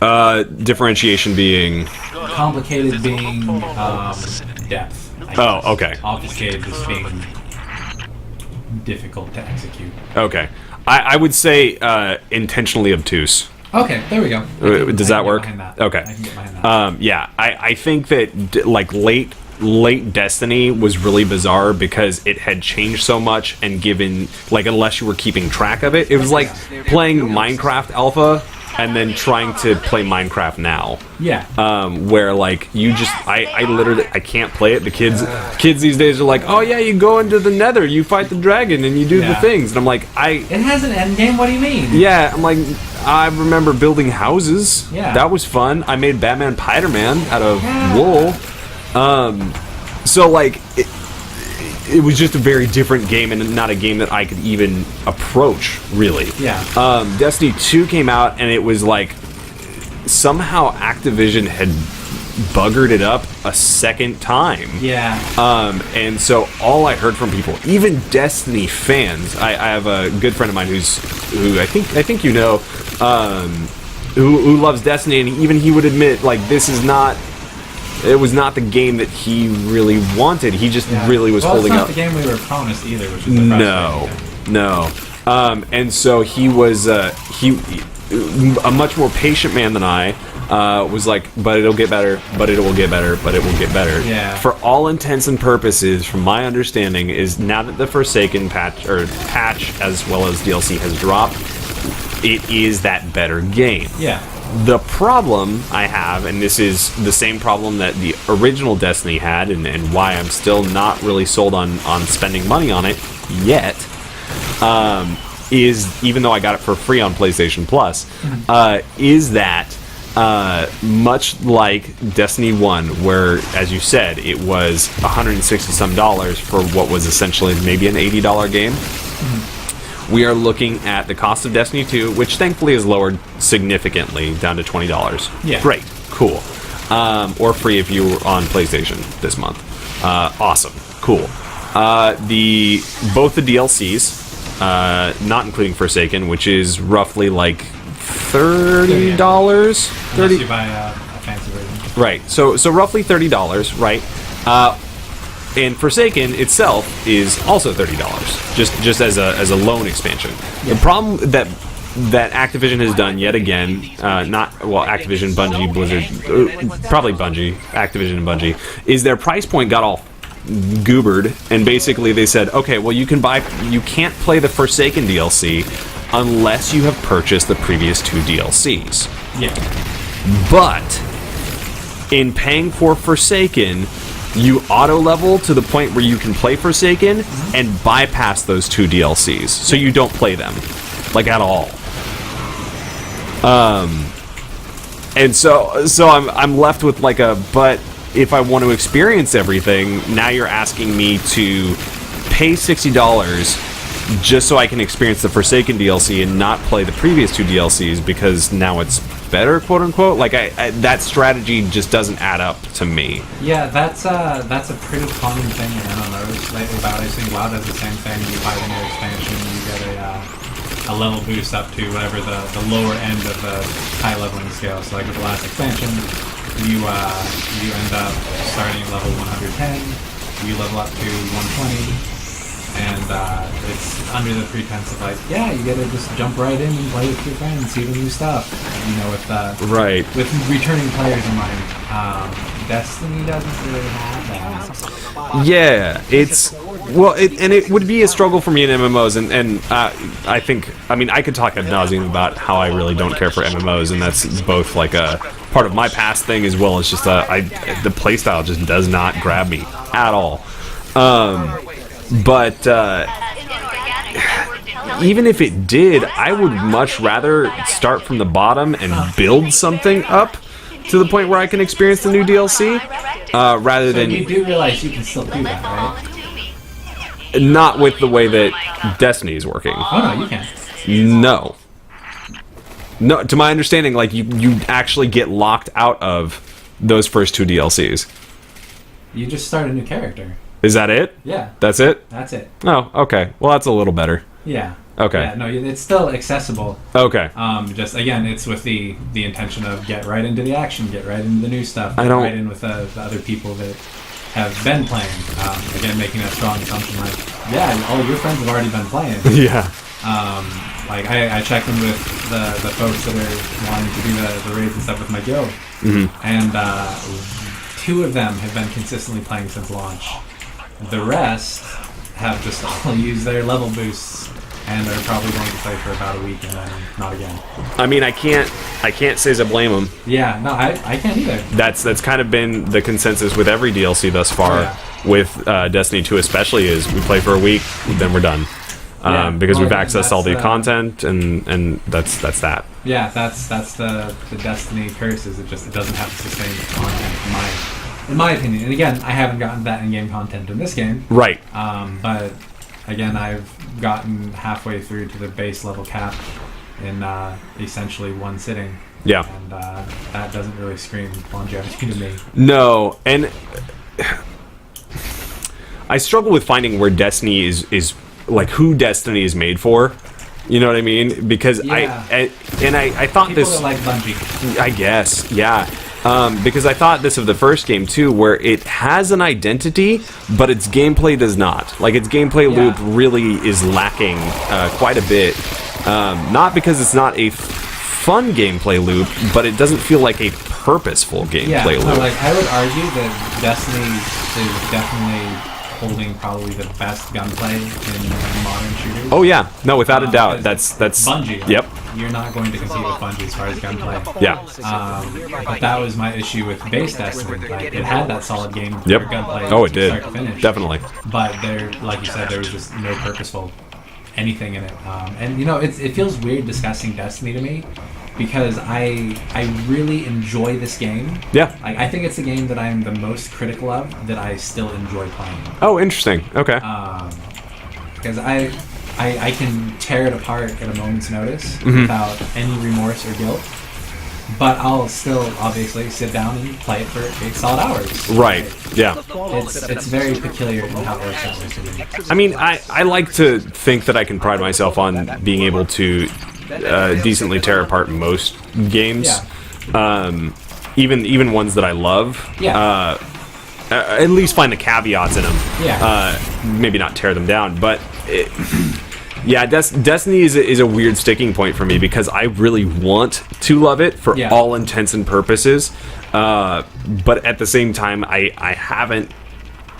Speaker 3: MMO.
Speaker 1: Differentiation being...
Speaker 3: Complicated being depth.
Speaker 1: Oh, okay.
Speaker 3: Obfuscated just being difficult to execute.
Speaker 1: Okay. I would say intentionally obtuse.
Speaker 3: Okay, there we go.
Speaker 1: Does that work? Okay.
Speaker 3: I can get behind that.
Speaker 1: Yeah, I think that like late Destiny was really bizarre because it had changed so much and given like unless you were keeping track of it, it was like playing Minecraft Alpha and then trying to play Minecraft now.
Speaker 3: Yeah.
Speaker 1: Where like you just I literally I can't play it. The kids these days are like, oh yeah, you go into the Nether, you fight the dragon, and you do the things, and I'm like,
Speaker 3: it has an end game. What do you mean?
Speaker 1: Yeah, I'm like, I remember building houses.
Speaker 3: Yeah.
Speaker 1: That was fun. I made Batman Spider-Man out of wool. So like it was just a very different game and not a game that I could even approach really.
Speaker 3: Yeah.
Speaker 1: Destiny 2 came out and it was like somehow Activision had buggered it up a second time.
Speaker 3: Yeah.
Speaker 1: And so all I heard from people, even Destiny fans, I have a good friend of mine who I think you know, who loves Destiny, and even he would admit like it was not the game that he really wanted. He just really was holding up.
Speaker 3: It's not the game we were promised either, which is the
Speaker 1: No. And so he was a much more patient man than I. Was like, but it'll get better, but it will get better, but it will get better.
Speaker 3: Yeah.
Speaker 1: For all intents and purposes, from my understanding, is now that the Forsaken patch as well as DLC has dropped, it is that better game.
Speaker 3: Yeah.
Speaker 1: The problem I have, and this is the same problem that the original Destiny had, and why I'm still not really sold on spending money on it yet, is, even though I got it for free on PlayStation Plus, is that much like Destiny 1, where, as you said, it was $160 some for what was essentially maybe an $80 game. we are looking at the cost of Destiny 2, which thankfully is lowered significantly down to $20.
Speaker 3: Yeah.
Speaker 1: Great. Cool. Or free if you're on PlayStation this month. Awesome. Cool. Both the DLCs, not including Forsaken, which is roughly like $30.
Speaker 3: Unless you buy a fancy version.
Speaker 1: Right. So roughly $30, right? And Forsaken itself is also $30, just as a lone expansion.
Speaker 3: Yeah.
Speaker 1: The problem that Activision has done yet again, Activision, Bungie, Blizzard, probably Bungie, Activision and Bungie, is their price point got all goobered, and basically they said, okay, well you can't play the Forsaken DLC unless you have purchased the previous 2 DLCs.
Speaker 3: Yeah.
Speaker 1: But in paying for Forsaken, you auto level to the point where you can play Forsaken and bypass those 2 DLCs, so you don't play them, like at all. And so I'm left with like but if I want to experience everything, now you're asking me to pay $60 just so I can experience the Forsaken DLC and not play the previous 2 DLCs because now it's better, quote unquote. Like that strategy just doesn't add up to me.
Speaker 3: Yeah, that's a pretty common thing in MMOs lately. About I think WoW does the same thing. You buy the new expansion, you get a level boost up to whatever the lower end of the high leveling scale. So like with the last expansion, you end up starting at level 110, you level up to 120, and it's under the pretense of like, yeah, you gotta just jump right in and play with your friends, see the new stuff. You know, with with returning players in mind. Destiny doesn't really have that.
Speaker 1: Yeah, it's and it would be a struggle for me in MMOs, and I think, I mean, I could talk ad nauseum about how I really don't care for MMOs, and that's both like a part of my past thing as well as just the playstyle just does not grab me at all. But even if it did, I would much rather start from the bottom and build something up to the point where I can experience the new DLC, rather than...
Speaker 3: You do realize you can still do that, right?
Speaker 1: Not with the way that Destiny is working.
Speaker 3: Oh no, you can.
Speaker 1: No, to my understanding, like you actually get locked out of those first 2 DLCs.
Speaker 3: You just start a new character.
Speaker 1: Is that it?
Speaker 3: Yeah.
Speaker 1: That's it?
Speaker 3: That's it.
Speaker 1: Oh, okay. Well, that's a little better.
Speaker 3: Yeah.
Speaker 1: Okay.
Speaker 3: Yeah, no, it's still accessible.
Speaker 1: Okay.
Speaker 3: Just again, it's with the intention of get right into the action, get right into the new stuff,
Speaker 1: I
Speaker 3: get
Speaker 1: don't...
Speaker 3: right in with the other people that have been playing. Again, making that strong assumption like, yeah, all your friends have already been playing.
Speaker 1: Yeah.
Speaker 3: Like I checked in with the folks that are wanting to do the raids and stuff with my guild, and 2 of them have been consistently playing since launch. The rest have just all used their level boosts and are probably going to play for about a week and then not again.
Speaker 1: I mean, I can't say as I blame them.
Speaker 3: Yeah, no, I can't either.
Speaker 1: That's kind of been the consensus with every DLC thus far.
Speaker 3: Oh, yeah.
Speaker 1: With Destiny 2 especially, is we play for a week, then we're done. Because we've accessed all the content, and that's that.
Speaker 3: Yeah, that's the Destiny curse, is it doesn't have sustained content in my opinion. And again, I haven't gotten that in-game content in this game.
Speaker 1: Right.
Speaker 3: But again, I've gotten halfway through to the base level cap in essentially one sitting.
Speaker 1: Yeah.
Speaker 3: And that doesn't really scream longevity to me.
Speaker 1: No, and I struggle with finding where Destiny is like who Destiny is made for. You know what I mean? Because
Speaker 3: yeah.
Speaker 1: I thought
Speaker 3: People
Speaker 1: this...
Speaker 3: that like Bungie.
Speaker 1: I guess, yeah. Because I thought this of the first game too, where it has an identity, but its gameplay does not. Like, its gameplay loop really is lacking quite a bit. Not because it's not a fun gameplay loop, but it doesn't feel like a purposeful gameplay loop.
Speaker 3: No, like, I would argue that Destiny is definitely holding probably the best gunplay in modern shooters.
Speaker 1: Oh yeah, no, without a doubt. That's
Speaker 3: Bungie. Like,
Speaker 1: yep.
Speaker 3: You're not going to compete with Bungie as far as gunplay.
Speaker 1: Yeah.
Speaker 3: But that was my issue with base Destiny. Like, it had that solid game
Speaker 1: Yep.
Speaker 3: gunplay.
Speaker 1: Oh, it
Speaker 3: from
Speaker 1: did.
Speaker 3: start to finish.
Speaker 1: Definitely.
Speaker 3: But there, like you said, there was just no purposeful anything in it. And you know, it feels weird discussing Destiny to me, because I really enjoy this game.
Speaker 1: Yeah.
Speaker 3: Like, I think it's the game that I'm the most critical of that I still enjoy playing.
Speaker 1: Oh, interesting. Okay.
Speaker 3: Because I I can tear it apart at a moment's notice
Speaker 1: Mm-hmm.
Speaker 3: without any remorse or guilt. But I'll still obviously sit down and play it for 8 solid hours.
Speaker 1: Right. Yeah.
Speaker 3: It's very peculiar in how it works out with me.
Speaker 1: I mean, I like to think that I can pride myself on being able to decently tear apart most games. Even ones that I love.
Speaker 3: Yeah.
Speaker 1: At least find the caveats in them.
Speaker 3: Yeah.
Speaker 1: Maybe not tear them down, but Destiny is a weird sticking point for me because I really want to love it for all intents and purposes, but at the same time, I haven't.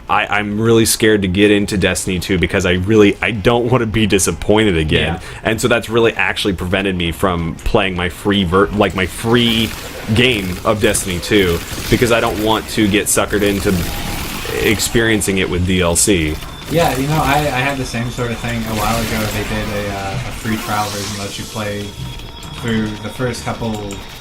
Speaker 1: I'm really scared to get into Destiny 2 because I don't want to be disappointed again, and so that's really actually prevented me from playing my free game of Destiny 2 because I don't want to get suckered into experiencing it with DLC.
Speaker 3: Yeah, you know, I had the same sort of thing a while ago. They did a free trial version that lets you play through the first couple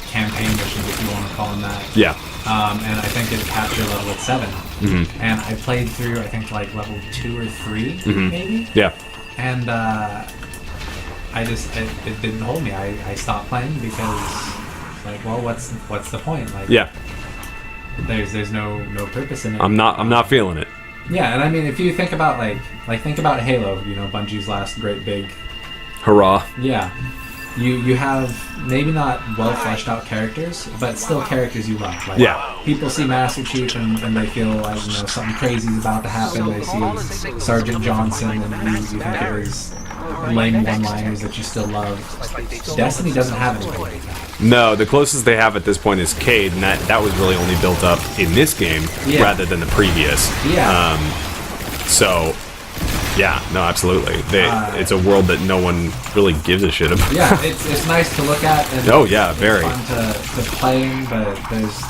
Speaker 3: campaign missions, if you want to call them that.
Speaker 1: Yeah.
Speaker 3: And I think it capped your level at 7.
Speaker 1: Mm-hmm.
Speaker 3: And I played through, I think, like level 2 or 3, maybe?
Speaker 1: Yeah.
Speaker 3: And it didn't hold me. I stopped playing because, like, well, what's the point? Like, there's no purpose in it.
Speaker 1: I'm not feeling it.
Speaker 3: Yeah, and I mean, if you think about think about Halo, you know, Bungie's last great big
Speaker 1: Hurrah.
Speaker 3: Yeah. You have maybe not well fleshed out characters, but still characters you love. Like, people see Master Chief and they feel like, you know, something crazy is about to happen. They see Sergeant Johnson and you think of his lame one-liners that you still love. Destiny doesn't have anything like that.
Speaker 1: No, the closest they have at this point is Cade, and that was really only built up in this game rather than the previous.
Speaker 3: Yeah.
Speaker 1: No, absolutely. It's a world that no one really gives a shit about.
Speaker 3: Yeah, it's nice to look at. And
Speaker 1: very.
Speaker 3: It's fun to play in, but there's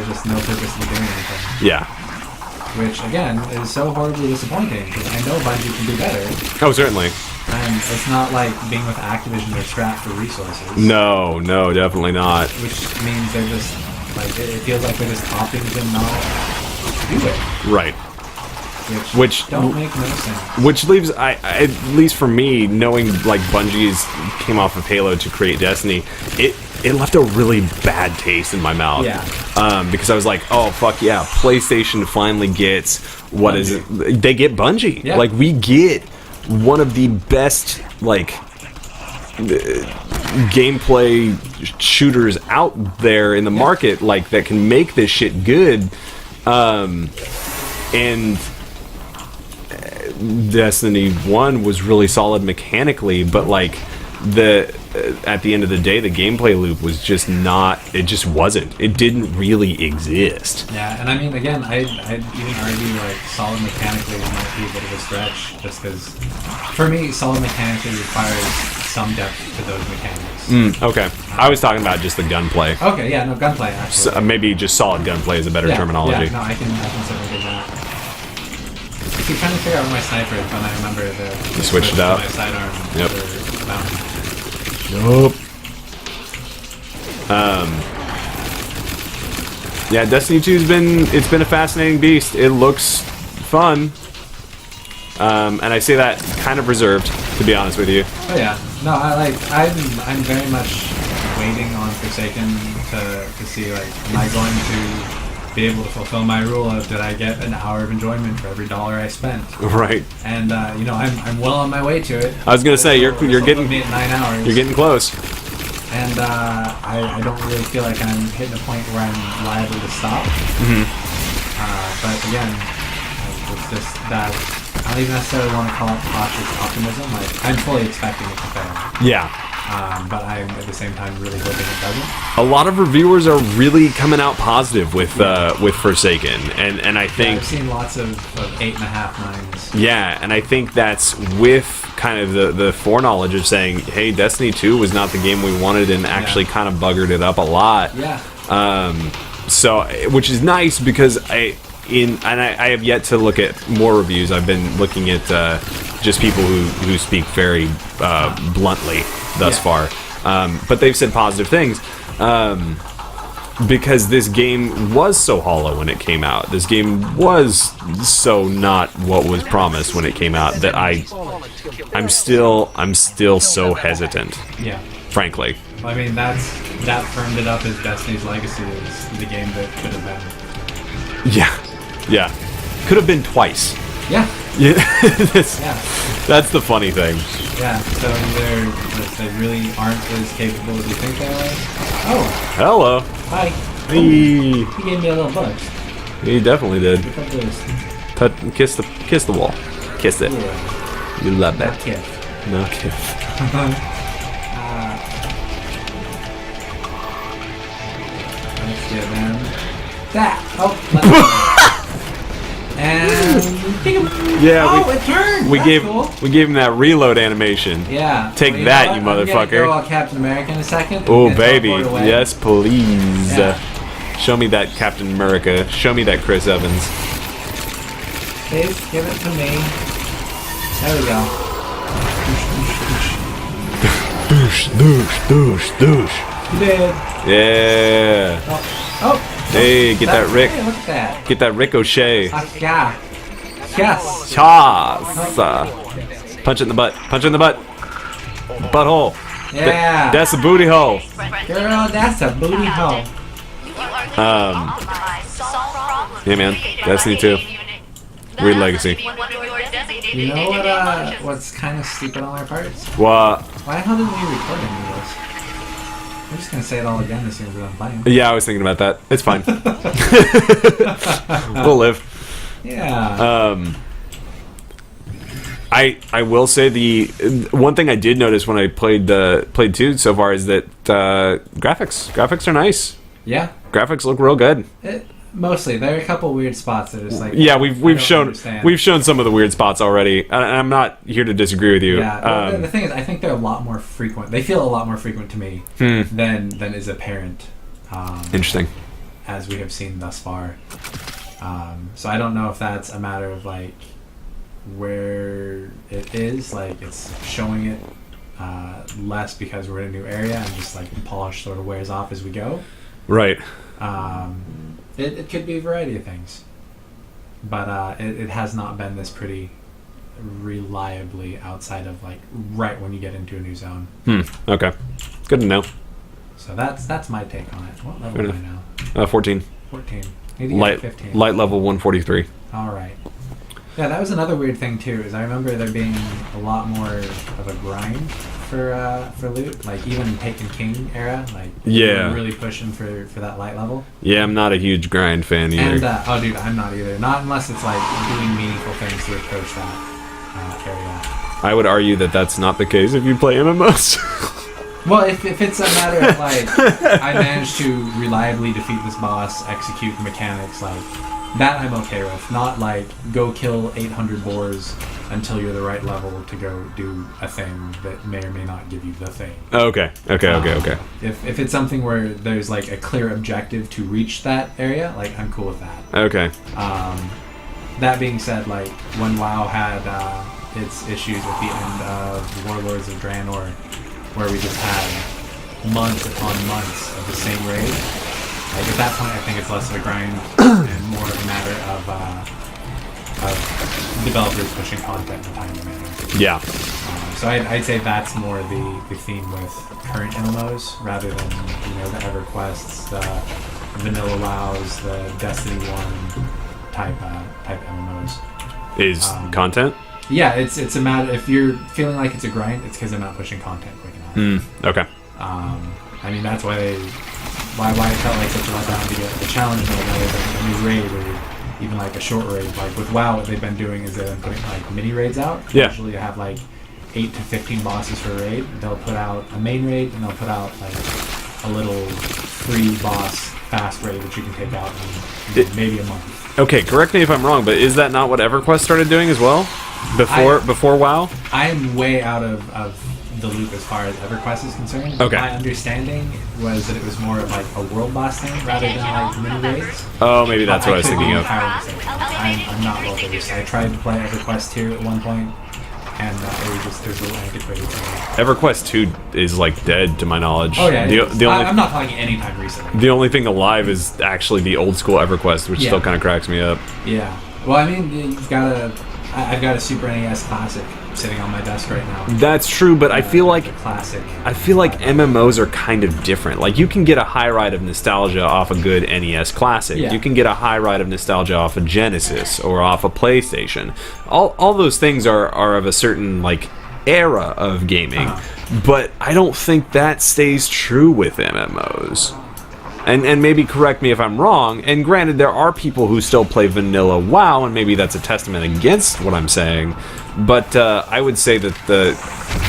Speaker 3: just no purpose in doing anything.
Speaker 1: Yeah.
Speaker 3: Which, again, is so horribly disappointing, because I know Bungie can do better.
Speaker 1: Oh, certainly.
Speaker 3: And it's not like being with Activision, they're strapped for resources.
Speaker 1: No, definitely not.
Speaker 3: Which means they're just, like, it feels like they're just opting to not do it.
Speaker 1: Right.
Speaker 3: Which don't make no sense.
Speaker 1: Which leaves, at least for me, knowing, like, Bungie's came off of Halo to create Destiny, it left a really bad taste in my mouth.
Speaker 3: Yeah.
Speaker 1: Because I was like, oh, fuck yeah, PlayStation finally gets, what Bungie. Is it? They get Bungie.
Speaker 3: Yeah.
Speaker 1: Like, we get one of the best, like, gameplay shooters out there in the market, like, that can make this shit good. And Destiny 1 was really solid mechanically, but, like, at the end of the day, the gameplay loop was just not. It just wasn't. It didn't really exist.
Speaker 3: Yeah, and I mean, again, I'd even argue like solid mechanically might be a bit of a stretch, just because for me, solid mechanically requires some depth to those mechanics.
Speaker 1: Okay, I was talking about just the gunplay.
Speaker 3: Okay, yeah, no gunplay actually.
Speaker 1: So, maybe just solid gunplay is a better terminology.
Speaker 3: Yeah, no, I can certainly do that. I keep trying to figure out where my sniper is, but I remember
Speaker 1: you switched it out.
Speaker 3: My sidearm.
Speaker 1: Yep.
Speaker 3: Nope.
Speaker 1: Yeah, Destiny 2's been a fascinating beast. It looks fun. And I say that kind of reserved, to be honest with you.
Speaker 3: Oh yeah. No, I'm very much waiting on Forsaken to see, like, am I going to be able to fulfill my rule of did I get an hour of enjoyment for every dollar I spent?
Speaker 1: Right.
Speaker 3: And you know, I'm well on my way to it.
Speaker 1: I was gonna say you're getting
Speaker 3: me at 9 hours.
Speaker 1: You're getting close.
Speaker 3: And I don't really feel like I'm hitting a point where I'm liable to stop. But again, it's just that I don't even necessarily want to call it cautious optimism. Like, I'm fully expecting it to fail.
Speaker 1: Yeah.
Speaker 3: But I'm at the same time really hoping it doesn't.
Speaker 1: A lot of reviewers are really coming out positive with Forsaken, and I think
Speaker 3: I've seen lots of 8.5 9s.
Speaker 1: Yeah, and I think that's with kind of the foreknowledge of saying, hey, Destiny 2 was not the game we wanted, and actually kind of buggered it up a lot.
Speaker 3: Yeah.
Speaker 1: So, which is nice because I have yet to look at more reviews. I've been looking at just people who speak very bluntly thus far, but they've said positive things. because this game was so hollow when it came out. This game was so not what was promised when it came out that I'm still so hesitant,
Speaker 3: Yeah.
Speaker 1: frankly.
Speaker 3: I mean, that firmed it up as Destiny's legacy as the game that could have been.
Speaker 1: Yeah. Could have been twice.
Speaker 3: Yeah.
Speaker 1: Yeah.
Speaker 3: Yeah.
Speaker 1: That's the funny thing.
Speaker 3: Yeah. So they really aren't as capable as you think they are. Oh.
Speaker 1: Hello.
Speaker 3: Hi.
Speaker 1: Hey.
Speaker 3: He gave me a little buzz.
Speaker 1: He definitely did.
Speaker 3: Look at this.
Speaker 1: Kiss the wall. Kiss it.
Speaker 3: Yeah.
Speaker 1: You love
Speaker 3: Not
Speaker 1: that.
Speaker 3: kiss.
Speaker 1: No kiss.
Speaker 3: Let's get them. That. Oh. And.
Speaker 1: Yeah.
Speaker 3: Oh, it turned.
Speaker 1: We
Speaker 3: That's
Speaker 1: gave
Speaker 3: cool.
Speaker 1: we gave him that reload animation.
Speaker 3: Yeah.
Speaker 1: Take
Speaker 3: Well,
Speaker 1: that,
Speaker 3: know
Speaker 1: you
Speaker 3: what? I'm gonna
Speaker 1: motherfucker.
Speaker 3: go all Captain America in a second.
Speaker 1: Oh
Speaker 3: and
Speaker 1: baby,
Speaker 3: teleport away.
Speaker 1: yes please.
Speaker 3: Yeah.
Speaker 1: Show me that Captain America. Show me that Chris Evans.
Speaker 3: Please give it to me. There we go.
Speaker 1: Douche.
Speaker 3: You did.
Speaker 1: Yeah.
Speaker 3: Oh.
Speaker 1: Hey, get that Rick.
Speaker 3: Hey, look at that.
Speaker 1: Get that ricochet.
Speaker 3: Yeah. Yes.
Speaker 1: Chas. Punch it in the butt. Punch it in the butt. Butthole.
Speaker 3: Yeah.
Speaker 1: That's a booty hole.
Speaker 3: Girl, that's a booty hole.
Speaker 1: Yeah, man. Destiny 2. Weird Legacy.
Speaker 3: You know what's kind of stupid on our parts?
Speaker 1: What?
Speaker 3: Why the hell didn't we record any of this? I'm just gonna say it all again as soon as we're done playing.
Speaker 1: Yeah, I was thinking about that. It's fine. We'll live.
Speaker 3: Yeah.
Speaker 1: I will say the one thing I did notice when I played 2 so far is that graphics are nice.
Speaker 3: Yeah.
Speaker 1: Graphics look real good.
Speaker 3: Mostly, there are a couple weird spots that are just like.
Speaker 1: Yeah,
Speaker 3: I
Speaker 1: we've
Speaker 3: don't
Speaker 1: shown
Speaker 3: understand.
Speaker 1: some of the weird spots already, and I'm not here to disagree with you.
Speaker 3: Yeah, well, the thing is, I think they're a lot more frequent. They feel a lot more frequent to me than is apparent.
Speaker 1: Interesting.
Speaker 3: As we have seen thus far. So I don't know if that's a matter of like where it is, like it's showing it less because we're in a new area and just like the polish sort of wears off as we go.
Speaker 1: Right.
Speaker 3: It could be a variety of things, but it has not been this pretty reliably outside of like right when you get into a new zone.
Speaker 1: Okay. Good to know.
Speaker 3: So that's my take on it. What level am I now?
Speaker 1: 14.
Speaker 3: 14. Need to get to 15.
Speaker 1: Light level 143.
Speaker 3: All right. Yeah, that was another weird thing too. Is I remember there being a lot more of a grind for loot, like even Taken King era. Like we were really pushing for that light level.
Speaker 1: Yeah, I'm not a huge grind fan either.
Speaker 3: And oh, dude, I'm not either. Not unless it's like doing meaningful things to approach that area.
Speaker 1: I would argue that that's not the case if you play MMOs.
Speaker 3: Well, if it's a matter of like I managed to reliably defeat this boss, execute the mechanics, like that I'm okay with. Not like go kill 800 boars until you're the right level to go do a thing that may or may not give you the thing.
Speaker 1: Okay.
Speaker 3: If it's something where there's like a clear objective to reach that area, like I'm cool with that.
Speaker 1: Okay.
Speaker 3: That being said, like when WoW had its issues at the end of Warlords of Draenor, where we just had months upon months of the same raid. Like at that point, I think it's less of a grind and more of a matter of developers pushing content in a timely manner.
Speaker 1: Yeah.
Speaker 3: So I'd say that's more the theme with current MMOs rather than the EverQuests, the vanilla WoWs, the Destiny 1 type MMOs.
Speaker 1: Is content?
Speaker 3: Yeah, it's a matter. If you're feeling like it's a grind, it's because they're not pushing content quick enough.
Speaker 1: Okay.
Speaker 3: I mean that's why it felt like such a letdown to get a challenge mode rather than a new raid or even like a short raid. Like with WoW, what they've been doing is they've been putting like mini raids out.
Speaker 1: Yeah.
Speaker 3: Usually you have like 8 to 15 bosses for a raid. They'll put out a main raid and they'll put out like a little free boss fast raid that you can take out in maybe a month.
Speaker 1: Okay, correct me if I'm wrong, but is that not what EverQuest started doing as well? Before WoW?
Speaker 3: I'm way out of the loop as far as EverQuest is concerned.
Speaker 1: Okay.
Speaker 3: My understanding was that it was more of like a world boss thing rather than like mini raids.
Speaker 1: Oh, maybe that's what I was
Speaker 3: could be
Speaker 1: thinking of.
Speaker 3: entirely mistaken. I'm not well versed. I tried to play EverQuest 2 at one point, and it was a little antiquated to me.
Speaker 1: EverQuest 2 is like dead to my knowledge.
Speaker 3: Oh yeah,
Speaker 1: I'm
Speaker 3: I'm not talking anytime recently.
Speaker 1: The only thing alive is actually the old school EverQuest, which still kind of cracks me up.
Speaker 3: Yeah. Well, I mean, I've got a Super NES Classic sitting on my desk right now.
Speaker 1: That's true, but I feel like
Speaker 3: classic.
Speaker 1: I feel like MMOs are kind of different. Like you can get a high ride of nostalgia off a good NES Classic.
Speaker 3: Yeah.
Speaker 1: You can get a high ride of nostalgia off a Genesis or off a PlayStation. All those things are of a certain like era of gaming, but I don't think that stays true with MMOs. And maybe correct me if I'm wrong, and granted there are people who still play vanilla WoW, and maybe that's a testament against what I'm saying, but I would say that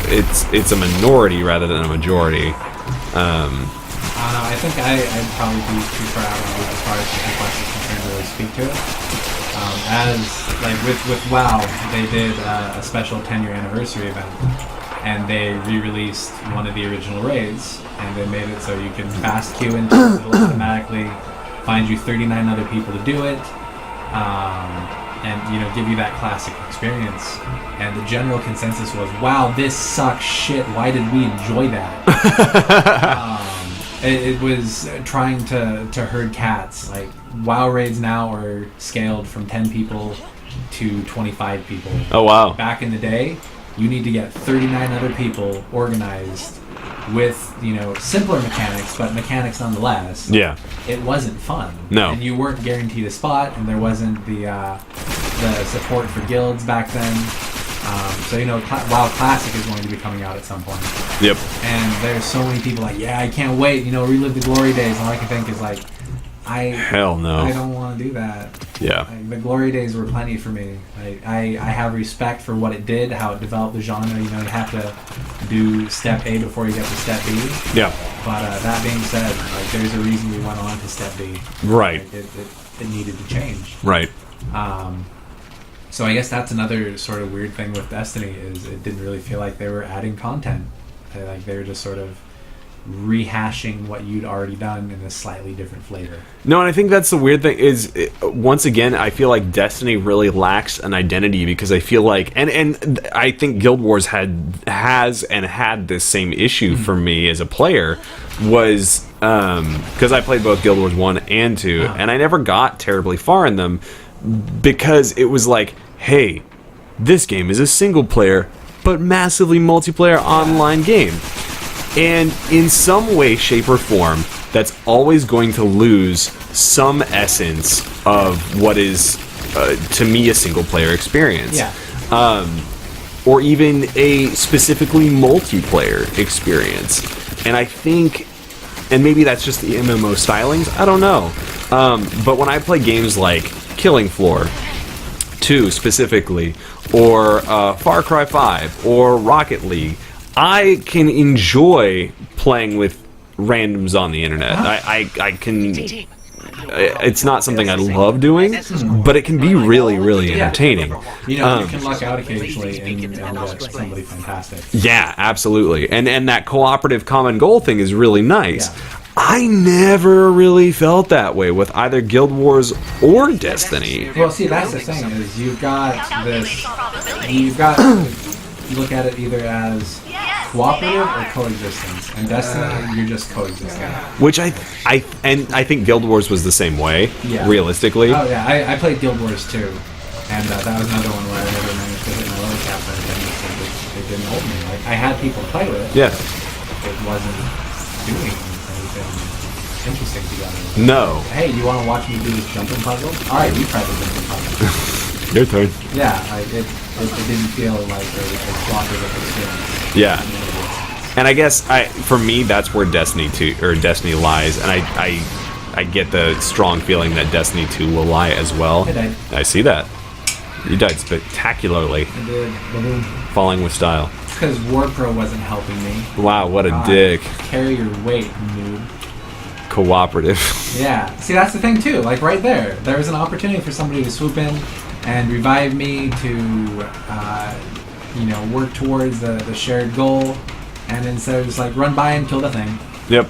Speaker 1: it's a minority rather than a majority.
Speaker 3: I don't know, I think I'd probably be too far out of it as far as the Quest is concerned to really speak to it. As, like, with WoW, they did a special 10-year anniversary event, and they re-released one of the original raids, and they made it so you can fast queue into it. It'll automatically find you 39 other people to do it, and give you that classic experience. And the general consensus was, wow, this sucks shit, why did we enjoy that? It was trying to herd cats. Like, WoW raids now are scaled from 10 people to 25 people.
Speaker 1: Oh wow.
Speaker 3: Back in the day, you need to get 39 other people organized with, simpler mechanics, but mechanics nonetheless.
Speaker 1: Yeah.
Speaker 3: It wasn't fun.
Speaker 1: No.
Speaker 3: And you weren't guaranteed a spot, and there wasn't the support for guilds back then. WoW Classic is going to be coming out at some point.
Speaker 1: Yep.
Speaker 3: And there's so many people like, yeah, I can't wait, relive the glory days. And all I can think is like,
Speaker 1: hell no.
Speaker 3: I don't want to do that.
Speaker 1: Yeah.
Speaker 3: Like, the glory days were plenty for me. I have respect for what it did, how it developed the genre. You have to do step A before you get to step B.
Speaker 1: Yeah.
Speaker 3: But that being said, like, there's a reason we went on to step B.
Speaker 1: Right.
Speaker 3: Like, it needed to change.
Speaker 1: Right.
Speaker 3: So I guess that's another sort of weird thing with Destiny is it didn't really feel like they were adding content. They were just sort of rehashing what you'd already done in a slightly different flavor.
Speaker 1: No, and I think that's the weird thing is, once again, I feel like Destiny really lacks an identity because I feel like, and I think Guild Wars has had this same issue for me as a player, was because I played both Guild Wars 1 and 2, and I never got terribly far in them because it was like, hey, this game is a single player but massively multiplayer online game. And in some way, shape, or form, that's always going to lose some essence of what is, to me, a single-player experience.
Speaker 3: Yeah.
Speaker 1: Or even a specifically multiplayer experience. And I think, and maybe that's just the MMO stylings, I don't know. But when I play games like Killing Floor 2 specifically, or Far Cry 5, or Rocket League, I can enjoy playing with randoms on the internet. I can. It's not something I love doing, but it can be really, really entertaining.
Speaker 3: You can luck out occasionally and get somebody fantastic.
Speaker 1: Yeah, absolutely. And that cooperative common goal thing is really nice. Yeah. I never really felt that way with either Guild Wars or Destiny.
Speaker 3: Well, see, that's the thing is you've got to look at it either as cooperative or coexistence. And Destiny, you're just coexisting.
Speaker 1: Which I think Guild Wars was the same way, realistically.
Speaker 3: Oh yeah, I played Guild Wars too, and that was another one where I never managed to hit my lower cap, and it didn't hold me. Like, I had people play with it.
Speaker 1: Yeah.
Speaker 3: It wasn't doing anything interesting together.
Speaker 1: No.
Speaker 3: Hey, you want to watch me do this jumping puzzle? All right, you try the jumping puzzle.
Speaker 1: Your turn.
Speaker 3: Yeah, it didn't feel like a cooperative experience.
Speaker 1: Yeah. And I guess for me that's where Destiny 2 or Destiny lies, and I get the strong feeling that Destiny 2 will lie as well.
Speaker 3: I died.
Speaker 1: I see that. You died spectacularly.
Speaker 3: I did. Ba-boom.
Speaker 1: Falling with style.
Speaker 3: Because WarPro wasn't helping me.
Speaker 1: Wow, what a dick.
Speaker 3: Carry your weight, noob.
Speaker 1: Cooperative.
Speaker 3: Yeah. See, that's the thing too. Like right there was an opportunity for somebody to swoop in and revive me to, work towards the shared goal, and instead of just like run by and kill the thing.
Speaker 1: Yep.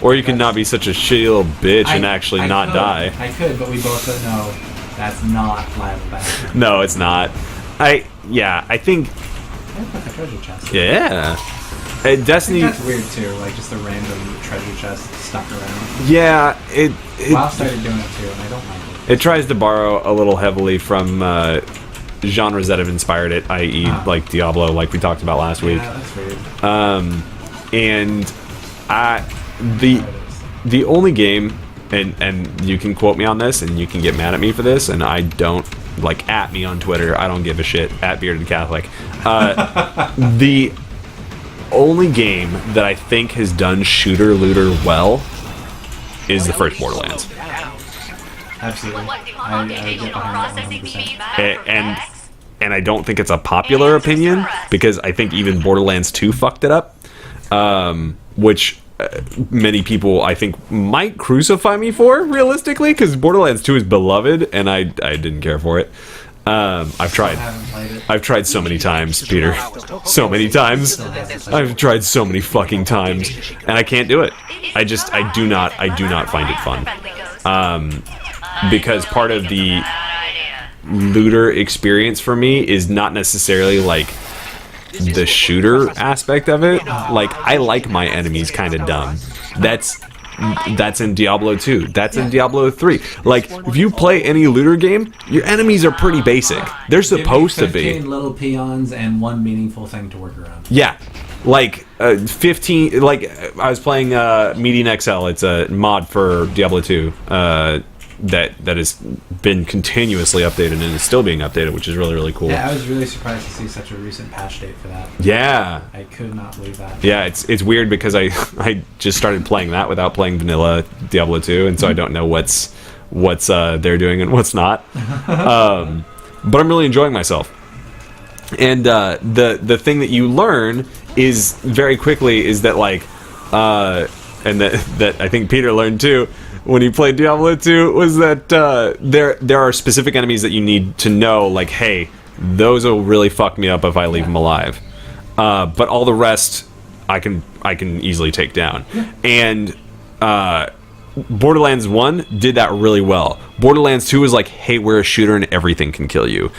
Speaker 1: Or you can not be such a shitty little bitch and actually not die.
Speaker 3: I could, but we both said no. That's not viable.
Speaker 1: No, it's not. I think
Speaker 3: put the treasure chest.
Speaker 1: Yeah. Destiny.
Speaker 3: That's weird too, like just a random treasure chest stuck around.
Speaker 1: Yeah, it
Speaker 3: WoW started doing it too, and I don't like it.
Speaker 1: it tries to borrow a little heavily from genres that have inspired it, i.e., like Diablo, like we talked about last week.
Speaker 3: Yeah, that's weird.
Speaker 1: And the only game, and you can quote me on this, and you can get mad at me for this, and I don't, like, at me on Twitter, I don't give a shit, at Bearded Catholic. The only game that I think has done shooter looter well is the first Borderlands.
Speaker 3: Absolutely. I get behind that 100%.
Speaker 1: And I don't think it's a popular opinion, because I think even Borderlands 2 fucked it up, which many people, I think, might crucify me for, realistically, because Borderlands 2 is beloved, and I didn't care for it. I've tried so many times, Peter. So many times. I've tried so many fucking times, and I can't do it. I do not find it fun. Because part of the looter experience for me is not necessarily like the shooter aspect of it. Like, I like my enemies kind of dumb. That's in Diablo 2. That's in Diablo 3. Like, if you play any looter game, your enemies are pretty basic. They're supposed to be.
Speaker 3: 15 little peons and one meaningful thing to work around.
Speaker 1: Yeah. Like, 15... Like, I was playing Median XL. It's a mod for Diablo 2. That has been continuously updated and is still being updated, which is really, really cool.
Speaker 3: Yeah, I was really surprised to see such a recent patch date for that.
Speaker 1: Yeah.
Speaker 3: I could not believe that.
Speaker 1: Yeah, it's weird because I just started playing that without playing vanilla Diablo 2, and so I don't know what's they're doing and what's not. But I'm really enjoying myself. And the thing that you learn is very quickly is that, like, and that I think Peter learned too when he played Diablo 2, was that there are specific enemies that you need to know, like, hey, those will really fuck me up if I leave them alive. But all the rest, I can easily take down. And Borderlands 1 did that really well. Borderlands 2 was like, hey, we're a shooter and everything can kill you.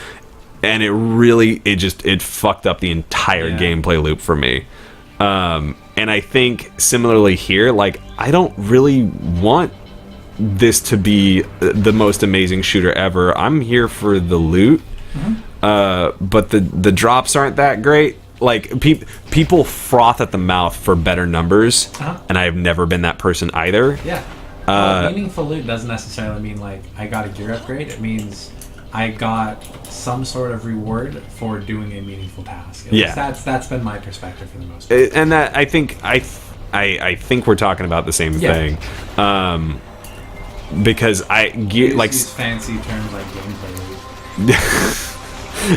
Speaker 1: And it fucked up the entire gameplay loop for me. And I think similarly here, like, I don't really want this to be the most amazing shooter ever. I'm here for the loot, but the drops aren't that great. Like, people froth at the mouth for better numbers, and I have never been that person either.
Speaker 3: Yeah. Meaningful loot doesn't necessarily mean, like, I got a gear upgrade. It means I got some sort of reward for doing a meaningful task. At least that's been my perspective for the most part.
Speaker 1: And that I think we're talking about the same thing. Because
Speaker 3: use fancy terms like gameplay.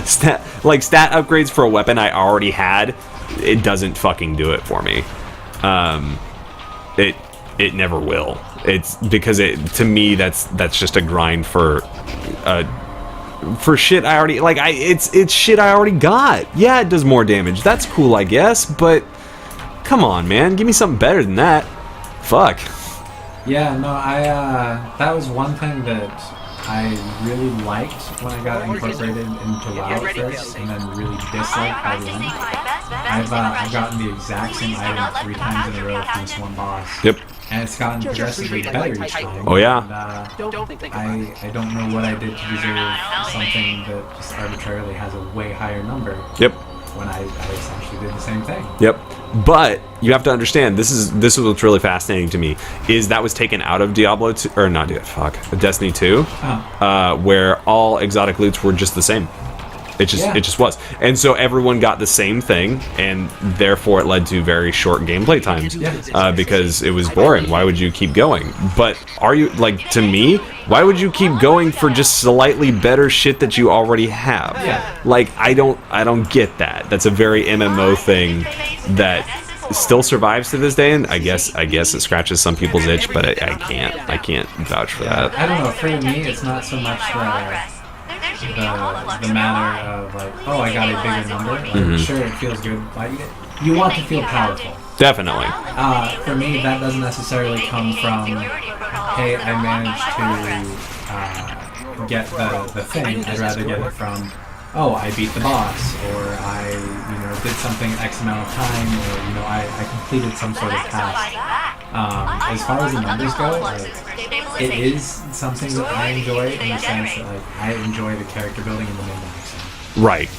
Speaker 1: stat upgrades for a weapon I already had, it doesn't fucking do it for me. It never will. It's because to me that's just a grind for shit I already like. It's shit I already got. Yeah, it does more damage. That's cool, I guess, but come on, man, give me something better than that. Fuck.
Speaker 3: Yeah, no, that was one thing that I really liked when I got incorporated into WoW at first, and then really disliked by the end. I've gotten the exact same item 3 times in a row from this one boss.
Speaker 1: Yep.
Speaker 3: And it's gotten progressively better each time.
Speaker 1: Oh yeah.
Speaker 3: And, I don't know what I did to deserve something that just arbitrarily has a way higher number.
Speaker 1: Yep.
Speaker 3: When I essentially did the same thing.
Speaker 1: Yep. But you have to understand, this is what's really fascinating to me, is that was taken out of Diablo 2, or not Destiny 2, where all exotic loots were just the same. It just was. And so everyone got the same thing, and therefore it led to very short gameplay times, because it was boring. Why would you keep going? But to me, why would you keep going for just slightly better shit that you already have?
Speaker 3: Yeah.
Speaker 1: Like, I don't get that. That's a very MMO thing that still survives to this day, and I guess it scratches some people's itch, but I can't vouch for that.
Speaker 3: I don't know. For me, it's not so much the matter of, like, oh, I got a bigger number. Like, sure, it feels good. Like, you want to feel powerful.
Speaker 1: Definitely.
Speaker 3: For me, that doesn't necessarily come from, hey, I managed to get the thing. I'd rather get it from, oh, I beat the boss, or I, did something X amount of time, or, I completed some sort of task. As far as the numbers go, it is something that I enjoy in the sense that, I enjoy the character building and the min-maxing.
Speaker 1: Right.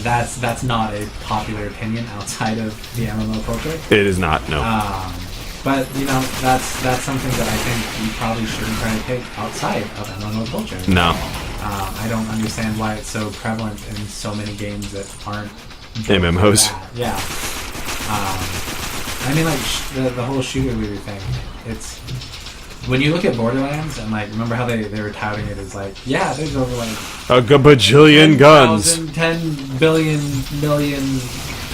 Speaker 3: That's not a popular opinion outside of the MMO culture.
Speaker 1: It is not, no.
Speaker 3: But that's something that I think you probably shouldn't try to take outside of MMO culture.
Speaker 1: No.
Speaker 3: I don't understand why it's so prevalent in so many games that aren't
Speaker 1: MMOs.
Speaker 3: Yeah. I mean, the whole shooter looter thing. It's when you look at Borderlands and remember how they were touting it as there's over
Speaker 1: a bajillion guns,
Speaker 3: 10 billion million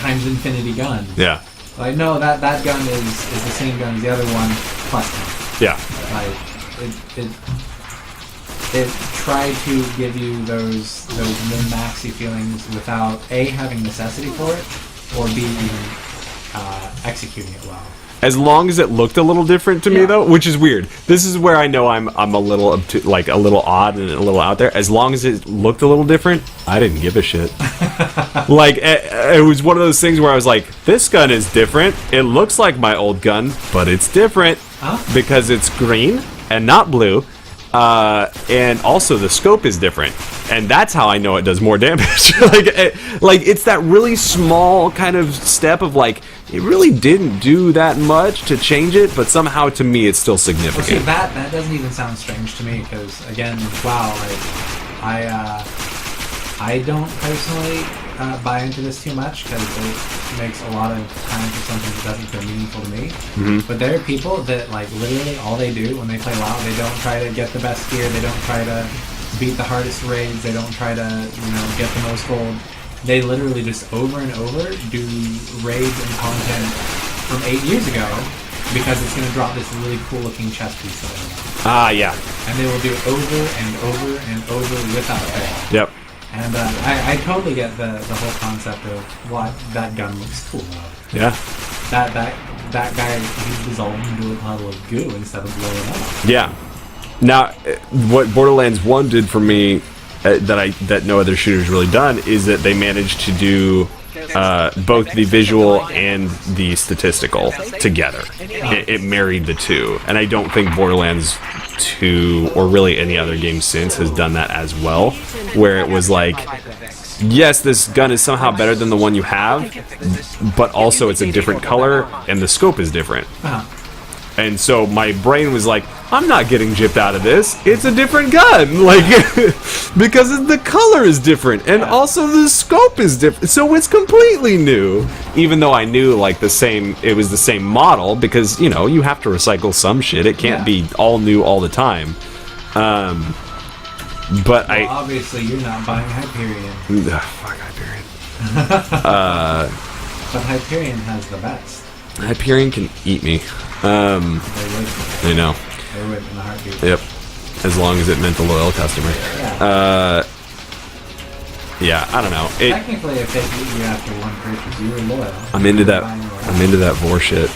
Speaker 3: times infinity guns.
Speaker 1: Yeah.
Speaker 3: No, that gun is the same gun as the other one plus 10.
Speaker 1: Yeah.
Speaker 3: It tried to give you those min-maxy feelings without A, having necessity for it, or B, even executing it well.
Speaker 1: As long as it looked a little different to me, though, which is weird. This is where I know I'm a little a little odd and a little out there. As long as it looked a little different, I didn't give a shit. It was one of those things where I was like, this gun is different. It looks like my old gun, but it's different because it's green and not blue. And also the scope is different, and that's how I know it does more damage. It's that really small kind of step of it really didn't do that much to change it, but somehow to me it's still significant.
Speaker 3: Well, see, that doesn't even sound strange to me because again, WoW, I don't personally buy into this too much because it makes a lot of time for something that doesn't feel meaningful to me.
Speaker 1: Mm-hmm.
Speaker 3: But there are people that literally all they do when they play WoW, they don't try to get the best gear, they don't try to beat the hardest raids, they don't try to get the most gold. They literally just over and over do raids and content from 8 years ago because it's going to drop this really cool looking chest piece that they want.
Speaker 1: Yeah.
Speaker 3: And they will do it over and over and over without fail.
Speaker 1: Yep.
Speaker 3: And I totally get the whole concept of why that gun looks cool though.
Speaker 1: Yeah.
Speaker 3: That guy, he dissolved into a puddle of goo instead of blowing up.
Speaker 1: Yeah. Now, what Borderlands 1 did for me that no other shooter's really done is that they managed to do both the visual and the statistical together. It married the two, and I don't think Borderlands 2 or really any other game since has done that as well, where it was yes, this gun is somehow better than the one you have, but also it's a different color and the scope is different. And so my brain was I'm not getting gypped out of this. It's a different gun, because the color is different, and also the scope is different. So it's completely new. Even though I knew it was the same model, because you have to recycle some shit. It can't be all new all the time. But
Speaker 3: obviously you're not buying Hyperion.
Speaker 1: Fuck Hyperion.
Speaker 3: But Hyperion has the best.
Speaker 1: Hyperion can eat me.
Speaker 3: They would.
Speaker 1: I know.
Speaker 3: They would in a heartbeat.
Speaker 1: Yep. As long as it meant a loyal customer.
Speaker 3: Yeah.
Speaker 1: I don't know.
Speaker 3: Technically, if they beat you after one purchase, you were loyal.
Speaker 1: I'm into that vor shit.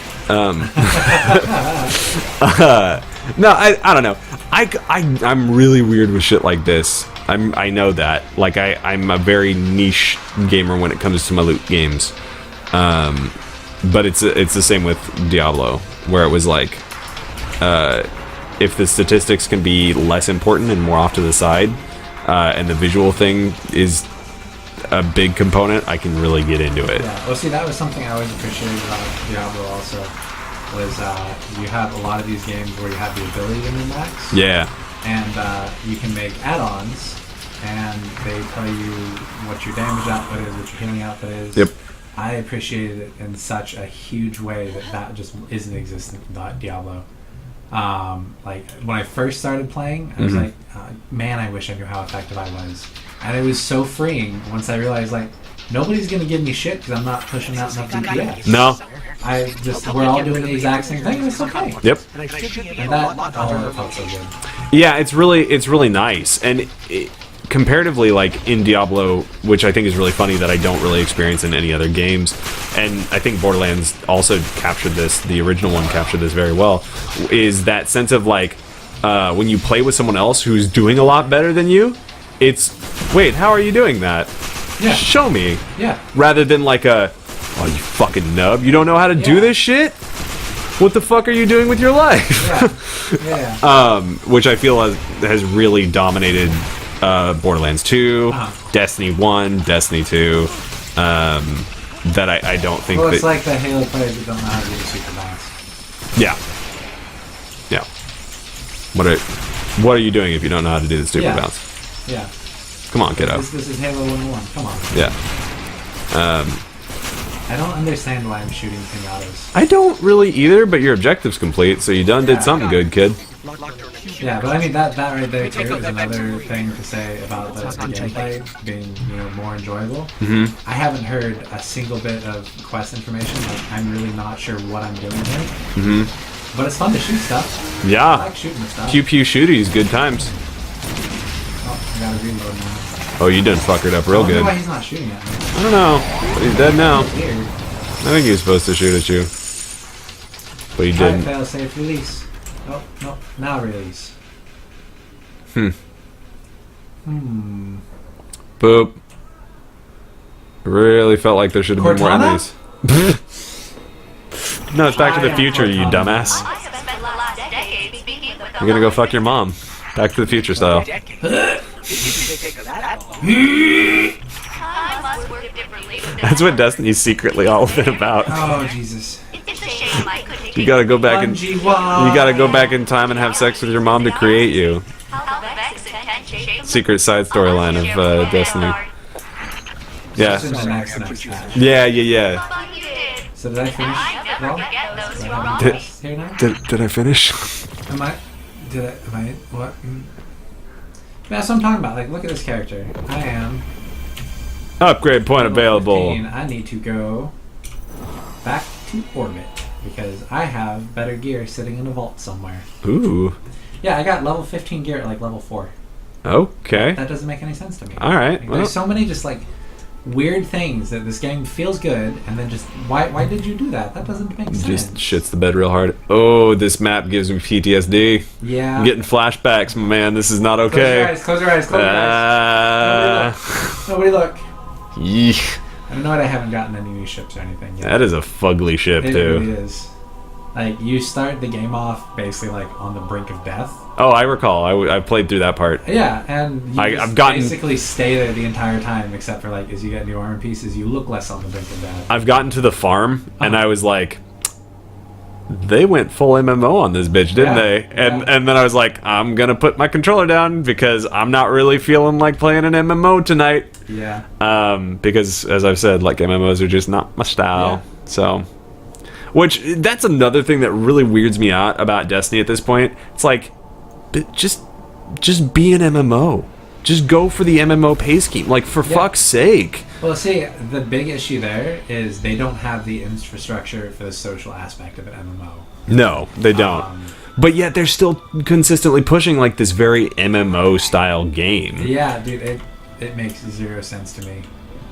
Speaker 1: No, I don't know. I'm really weird with shit like this. I know that. I'm a very niche gamer when it comes to my loot games. But it's the same with Diablo, where it was if the statistics can be less important and more off to the side, and the visual thing is a big component, I can really get into it.
Speaker 3: Yeah. Well, see, that was something I always appreciated about Diablo also, was you have a lot of these games where you have the ability to min-max.
Speaker 1: Yeah.
Speaker 3: And you can make add-ons, and they tell you what your damage output is, what your healing output is.
Speaker 1: Yep.
Speaker 3: I appreciated it in such a huge way that just isn't existent in Diablo. When I first started playing, I was man, I wish I knew how effective I was. And it was so freeing once I realized, nobody's going to give me shit because I'm not pushing out enough DPS.
Speaker 1: No.
Speaker 3: We're all doing the exact same thing, and it's okay.
Speaker 1: Yep.
Speaker 3: And that felt so good.
Speaker 1: Yeah, it's really nice. And comparatively, in Diablo, which I think is really funny that I don't really experience in any other games, and I think Borderlands also captured this, the original one captured this very well, is that sense of when you play with someone else who's doing a lot better than you, it's wait, how are you doing that?
Speaker 3: Yeah.
Speaker 1: Show me.
Speaker 3: Yeah.
Speaker 1: Rather than like oh, you fucking nub, you don't know how to do
Speaker 3: Yeah.
Speaker 1: this shit? What the fuck are you doing with your life?
Speaker 3: Yeah.
Speaker 1: Which I feel has really dominated Borderlands 2, Destiny 1, Destiny 2. That I don't think
Speaker 3: Well,
Speaker 1: that...
Speaker 3: it's like the Halo players that don't know how to do the super bounce.
Speaker 1: Yeah. Yeah. What are you doing if you don't know how to do the super bounce?
Speaker 3: Yeah.
Speaker 1: Come on, kiddo.
Speaker 3: This is Halo 101. Come on.
Speaker 1: Yeah.
Speaker 3: I don't understand why I'm shooting pinatas.
Speaker 1: I don't really either, but your objective's complete, so you done did something good, kid.
Speaker 3: Yeah, but I mean that right there too is another thing to say about the gameplay being more enjoyable.
Speaker 1: Mm-hmm.
Speaker 3: I haven't heard a single bit of quest information. Like I'm really not sure what I'm doing here.
Speaker 1: Mm-hmm.
Speaker 3: But it's fun to shoot stuff. I
Speaker 1: Yeah.
Speaker 3: like shooting the stuff.
Speaker 1: Pew pew shooties, good times.
Speaker 3: Oh, I gotta reload now.
Speaker 1: Oh, you done fuckered up real
Speaker 3: I wonder
Speaker 1: good.
Speaker 3: why he's not shooting at me.
Speaker 1: I don't know. But he's dead now.
Speaker 3: Weird.
Speaker 1: I think he was supposed to shoot at you. But he
Speaker 3: Alright,
Speaker 1: didn't.
Speaker 3: fail safe release. Oh, no, now release.
Speaker 1: Boop. Really felt like there should have been more
Speaker 3: Cortana?
Speaker 1: enemies. No, it's Back to the Future, you dumbass.
Speaker 4: I have spent the last decade speaking with
Speaker 1: You're gonna go fuck your mom. Back to the Future style.
Speaker 4: I must work differently with
Speaker 1: That's what Destiny's secretly all been about.
Speaker 3: Oh, Jesus.
Speaker 4: It's a shame I couldn't
Speaker 1: You gotta go back and
Speaker 3: Bungie, why?
Speaker 1: you gotta go back in time and have sex with your mom to create you. Secret side storyline of Destiny. Yeah.
Speaker 3: What's in the next patch?
Speaker 1: Yeah.
Speaker 3: So did I finish? Well,
Speaker 4: those
Speaker 3: do I
Speaker 4: wrong.
Speaker 3: have any quests here now?
Speaker 1: Did I finish?
Speaker 3: Am I what? That's what I'm talking about. Like, look at this character. I am
Speaker 1: Upgrade point
Speaker 3: level
Speaker 1: available.
Speaker 3: 15. I need to go back to orbit because I have better gear sitting in a vault somewhere.
Speaker 1: Ooh.
Speaker 3: Yeah, I got level 15 gear at like level 4.
Speaker 1: Okay.
Speaker 3: That doesn't make any sense to me.
Speaker 1: All right.
Speaker 3: Like,
Speaker 1: Well,
Speaker 3: there's so many just like weird things that this game feels good, and then just why did you do that? That doesn't make sense.
Speaker 1: just shits the bed real hard. Oh, this map gives me PTSD.
Speaker 3: Yeah.
Speaker 1: I'm getting flashbacks, my man. This is not okay.
Speaker 3: Close your eyes. Close your eyes. Nobody look.
Speaker 1: Yeesh.
Speaker 3: I know I haven't gotten any new ships or anything yet.
Speaker 1: That is a fugly ship,
Speaker 3: It
Speaker 1: too.
Speaker 3: really is. Like, you start the game off basically like on the brink of death.
Speaker 1: Oh, I recall. I played through that part.
Speaker 3: Yeah, and you
Speaker 1: I've gotten-
Speaker 3: basically stay there the entire time, except for like as you get new armor pieces, you look less on the brink of death.
Speaker 1: I've gotten to the farm, and I was like, they went full MMO on this bitch, didn't
Speaker 3: Yeah,
Speaker 1: they? And
Speaker 3: yeah.
Speaker 1: and then I was like, I'm gonna put my controller down because I'm not really feeling like playing an MMO tonight.
Speaker 3: Yeah.
Speaker 1: Because as I've said, like MMOs are just not my style.
Speaker 3: Yeah.
Speaker 1: So, which that's another thing that really weirds me out about Destiny at this point. It's like, just be an MMO. Just go for the MMO pay scheme. Like, for fuck's sake.
Speaker 3: Well, see, the big issue there is they don't have the infrastructure for the social aspect of an MMO.
Speaker 1: No, they don't. But yet they're still consistently pushing like this very MMO style game.
Speaker 3: Yeah, dude, it makes zero sense to me.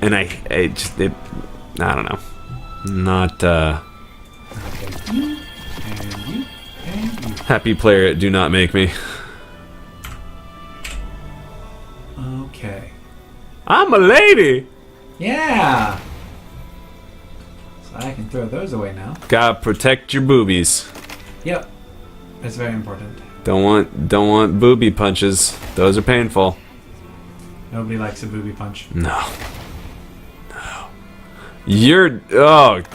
Speaker 1: And I don't know. Not
Speaker 3: And you, and you.
Speaker 1: happy player. Do not make me.
Speaker 3: Okay.
Speaker 1: I'm a lady.
Speaker 3: Yeah. So I can throw those away now.
Speaker 1: Gotta protect your boobies.
Speaker 3: Yep. That's very important.
Speaker 1: Don't want booby punches. Those are painful.
Speaker 3: Nobody likes a booby punch.
Speaker 1: No. You're
Speaker 3: That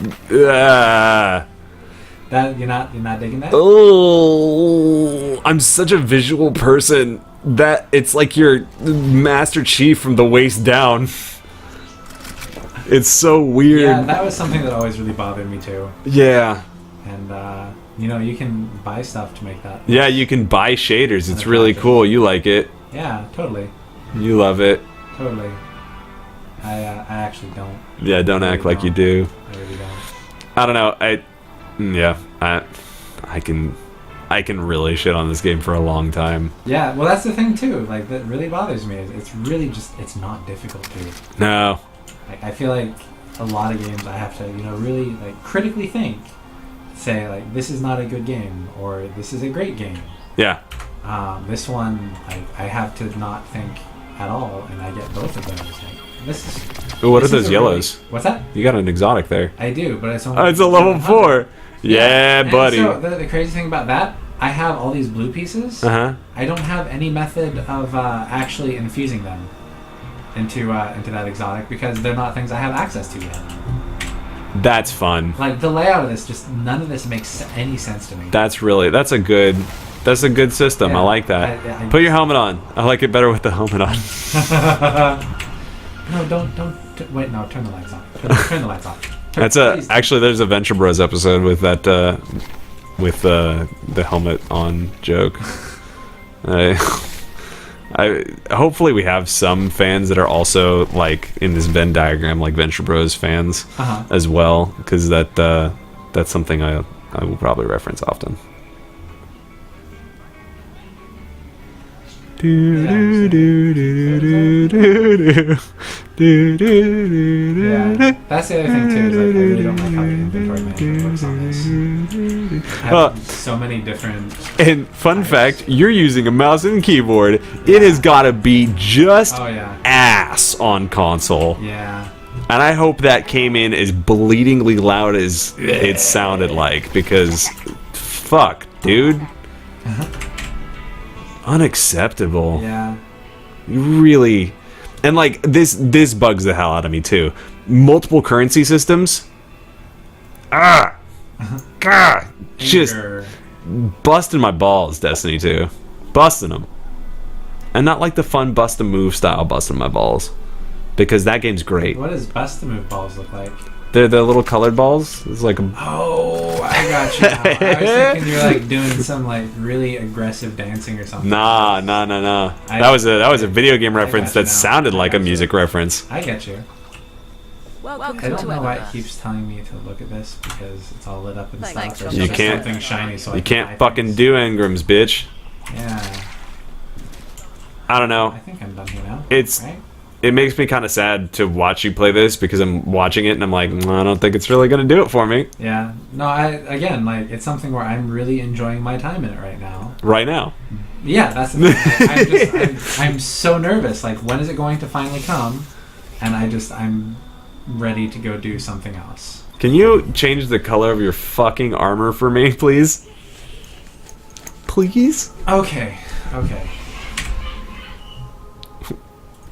Speaker 3: you're not digging that?
Speaker 1: oh, I'm such a visual person that it's like you're Master Chief from the waist down. It's so weird.
Speaker 3: Yeah, that was something that always really bothered me too.
Speaker 1: Yeah.
Speaker 3: And you can buy stuff to make that.
Speaker 1: Yeah, you can buy shaders. It's really cool. You like it.
Speaker 3: Yeah, totally.
Speaker 1: You love it.
Speaker 3: Totally. I actually don't.
Speaker 1: Yeah, don't
Speaker 3: I
Speaker 1: act
Speaker 3: really
Speaker 1: like you
Speaker 3: don't.
Speaker 1: do.
Speaker 3: I really don't.
Speaker 1: I don't know. I can really shit on this game for a long time.
Speaker 3: Yeah, well, that's the thing too. Like, that really bothers me. It's really just, it's not difficult to.
Speaker 1: No.
Speaker 3: I feel like a lot of games I have to, really like critically think, say like this is not a good game or this is a great game.
Speaker 1: Yeah.
Speaker 3: This one I have to not think at all, and I get both of those. Like, this is.
Speaker 1: Ooh, what are
Speaker 3: this is
Speaker 1: those
Speaker 3: a
Speaker 1: yellows?
Speaker 3: Really, what's that?
Speaker 1: You got an exotic there.
Speaker 3: I do, but it's only.
Speaker 1: Oh, it's a level 4. Yeah,
Speaker 3: And
Speaker 1: buddy.
Speaker 3: So the crazy thing about that, I have all these blue pieces.
Speaker 1: Uh-huh.
Speaker 3: I don't have any method of actually infusing them into that exotic because they're not things I have access to yet.
Speaker 1: That's fun.
Speaker 3: Like the layout of this, just none of this makes any sense to me.
Speaker 1: That's a good system.
Speaker 3: Yeah,
Speaker 1: I like that.
Speaker 3: I
Speaker 1: Put your helmet on. I like it better with the helmet on.
Speaker 3: No, don't. Wait, no. Turn the lights off. Turn the lights off.
Speaker 1: Actually, there's a Venture Bros episode with that with the helmet on joke. I hopefully we have some fans that are also like in this Venn diagram, like Venture Bros fans as well, because that's something I will probably reference often.
Speaker 3: Yeah, that's the other thing too. Is like, I really don't like how the inventory management works on this. I have so many different.
Speaker 1: And fun fact, you're using a mouse and keyboard. It has got to be just ass on console.
Speaker 3: Yeah.
Speaker 1: And I hope that came in as bleedingly loud as it sounded like, because fuck, dude. Unacceptable.
Speaker 3: Yeah.
Speaker 1: Really. And like this bugs the hell out of me too. Multiple currency systems. God, just busting my balls. Destiny 2, busting them, and not like the fun bust a move style busting my balls, because that game's great.
Speaker 3: What does bust a move balls look like?
Speaker 1: They're the little colored balls. It's like
Speaker 3: Oh, I got you now. I was thinking you were like doing some like really aggressive dancing or something.
Speaker 1: Nah. That was a video game reference that sounded like a music reference.
Speaker 3: I get you.
Speaker 4: Welcome
Speaker 3: I don't
Speaker 4: to
Speaker 3: know why it
Speaker 4: Everest.
Speaker 3: keeps telling me to look at this because it's all lit up and
Speaker 4: Like
Speaker 3: stuff.
Speaker 1: You can't-
Speaker 3: something shiny, so I
Speaker 1: You
Speaker 3: can
Speaker 1: can't
Speaker 3: buy
Speaker 1: fucking
Speaker 3: things.
Speaker 1: do engrams, bitch.
Speaker 3: Yeah,
Speaker 1: I don't know.
Speaker 3: I think I'm done here now.
Speaker 1: It's-
Speaker 3: right?
Speaker 1: It makes me kind of sad to watch you play this, because I'm watching it and I'm like, I don't think it's really gonna do it for me
Speaker 3: Yeah. No, like it's something where I'm really enjoying my time in it right now.
Speaker 1: right now.
Speaker 3: Yeah, that's the thing. I'm so nervous. Like, when is it going to finally come? And I'm ready to go do something else.
Speaker 1: Can you change the color of your fucking armor for me, please? Please?
Speaker 3: Okay.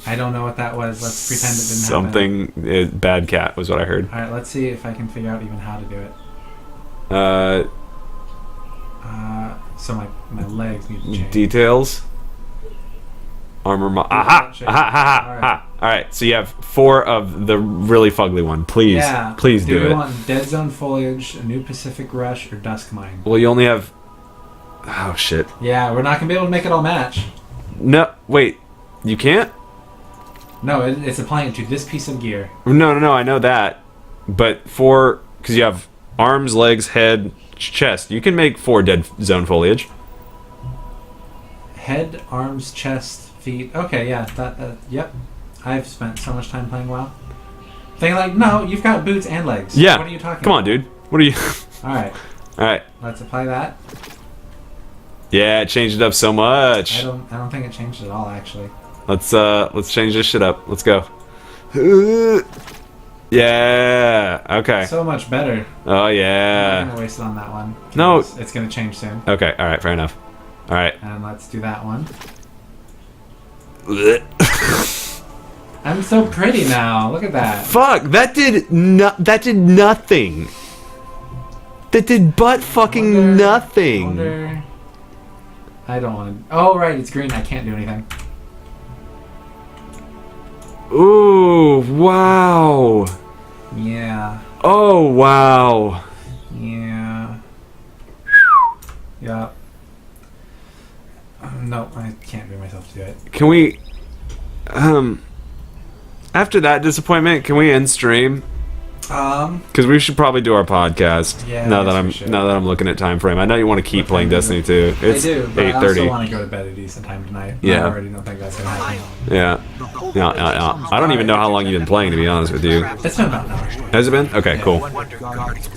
Speaker 3: I don't know what that was. Let's pretend it didn't happen.
Speaker 1: Something bad cat was what I heard.
Speaker 3: All right, let's see if I can figure out even how to do it. So my legs need to change.
Speaker 1: Details. Armor aha. All right, so you have 4 of the really fugly one. Please, please do
Speaker 3: we
Speaker 1: it.
Speaker 3: want Dead Zone Foliage, a New Pacific Rush, or Dusk Mine?
Speaker 1: Well, you only have. Oh shit.
Speaker 3: Yeah, we're not gonna be able to make it all match.
Speaker 1: No, wait. You can't.
Speaker 3: No, it's applying it to this piece of gear.
Speaker 1: No, I know that. But because you have arms, legs, head, chest, you can make 4 Dead Zone Foliage.
Speaker 3: Head, arms, chest, feet. Okay, yeah, yep. I've spent so much time playing WoW. Thinking like, no, you've got boots and legs.
Speaker 1: Yeah.
Speaker 3: What are you talking about?
Speaker 1: Come on, dude. What are you?
Speaker 3: All right.
Speaker 1: Let's
Speaker 3: apply that.
Speaker 1: Yeah, it changed it up so much.
Speaker 3: I don't think it changed at all, actually.
Speaker 1: Let's change this shit up. Let's go. Yeah. Okay.
Speaker 3: So much better.
Speaker 1: Oh
Speaker 3: I'm
Speaker 1: yeah.
Speaker 3: not gonna waste it on that one.
Speaker 1: No.
Speaker 3: It's gonna change soon.
Speaker 1: Okay. All right. Fair enough. All right.
Speaker 3: And let's do that one. I'm so pretty now. Look at that.
Speaker 1: Fuck. That did nothing. That did butt fucking nothing.
Speaker 3: I don't want to. Oh right, it's green. I can't do anything.
Speaker 1: Ooh. Wow.
Speaker 3: Yeah.
Speaker 1: Oh wow.
Speaker 3: Yeah. Yeah. No, I can't bring myself to do it.
Speaker 1: Can we? After that disappointment, can we end stream? Because we should probably do our podcast.
Speaker 3: Yeah,
Speaker 1: Now
Speaker 3: I
Speaker 1: that
Speaker 3: guess
Speaker 1: I'm
Speaker 3: we should.
Speaker 1: now that I'm looking at time frame, I know you want to keep
Speaker 3: What
Speaker 1: playing
Speaker 3: time is
Speaker 1: Destiny
Speaker 3: it?
Speaker 1: 2. It's
Speaker 3: I do, but I also
Speaker 1: 8:30.
Speaker 3: want to go to bed at a decent time tonight.
Speaker 1: Yeah.
Speaker 3: I already don't think that's gonna happen.
Speaker 1: Yeah. I don't even know how long you've been playing, to be honest with you.
Speaker 3: It's been about an hour.
Speaker 1: Has it been? Okay, cool.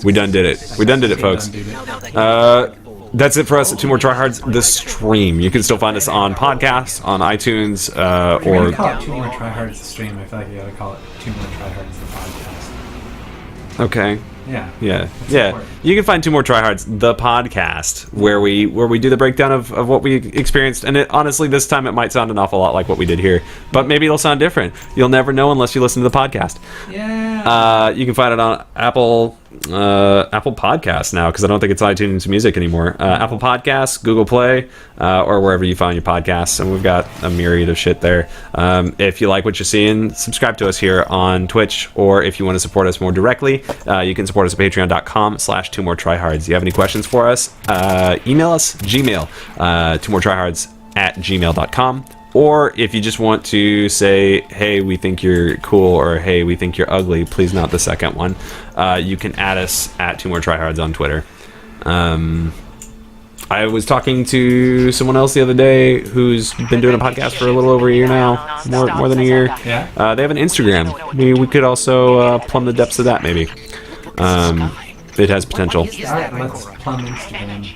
Speaker 1: We done did it. We done did it, folks.
Speaker 3: Done, dude.
Speaker 1: That's it for us at Two More Tryhards, the stream. You can still find us on podcasts, on iTunes,
Speaker 3: Or
Speaker 1: or...
Speaker 3: you call it Two More Tryhards the stream. I feel like you gotta call it Two More Tryhards the podcast.
Speaker 1: Okay.
Speaker 3: Yeah.
Speaker 1: Yeah.
Speaker 3: That's
Speaker 1: Yeah.
Speaker 3: important.
Speaker 1: You can find Two More Tryhards, the podcast, where we do the breakdown of what we experienced. And honestly, this time it might sound an awful lot like what we did here, but maybe it'll sound different. You'll never know unless you listen to the podcast.
Speaker 3: Yeah.
Speaker 1: You can find it on Apple Podcasts now, because I don't think it's iTunes Music anymore. Apple Podcasts, Google Play, or wherever you find your podcasts, and we've got a myriad of shit there. If you like what you're seeing, subscribe to us here on Twitch, or if you want to support us more directly, you can support us at patreon.com/2moretryhards. You have any questions for us, email us, Gmail, 2moretryhards@gmail.com. Or if you just want to say, hey, we think you're cool, or hey, we think you're ugly, please not the second one, you can add us at 2moretryhards on Twitter. I was talking to someone else the other day who's been doing a podcast for a little over a year now, more than a year.
Speaker 3: Yeah.
Speaker 1: They have an Instagram. We could also plumb the depths of that, maybe. It has potential.
Speaker 3: Alright, let's plumb Instagram.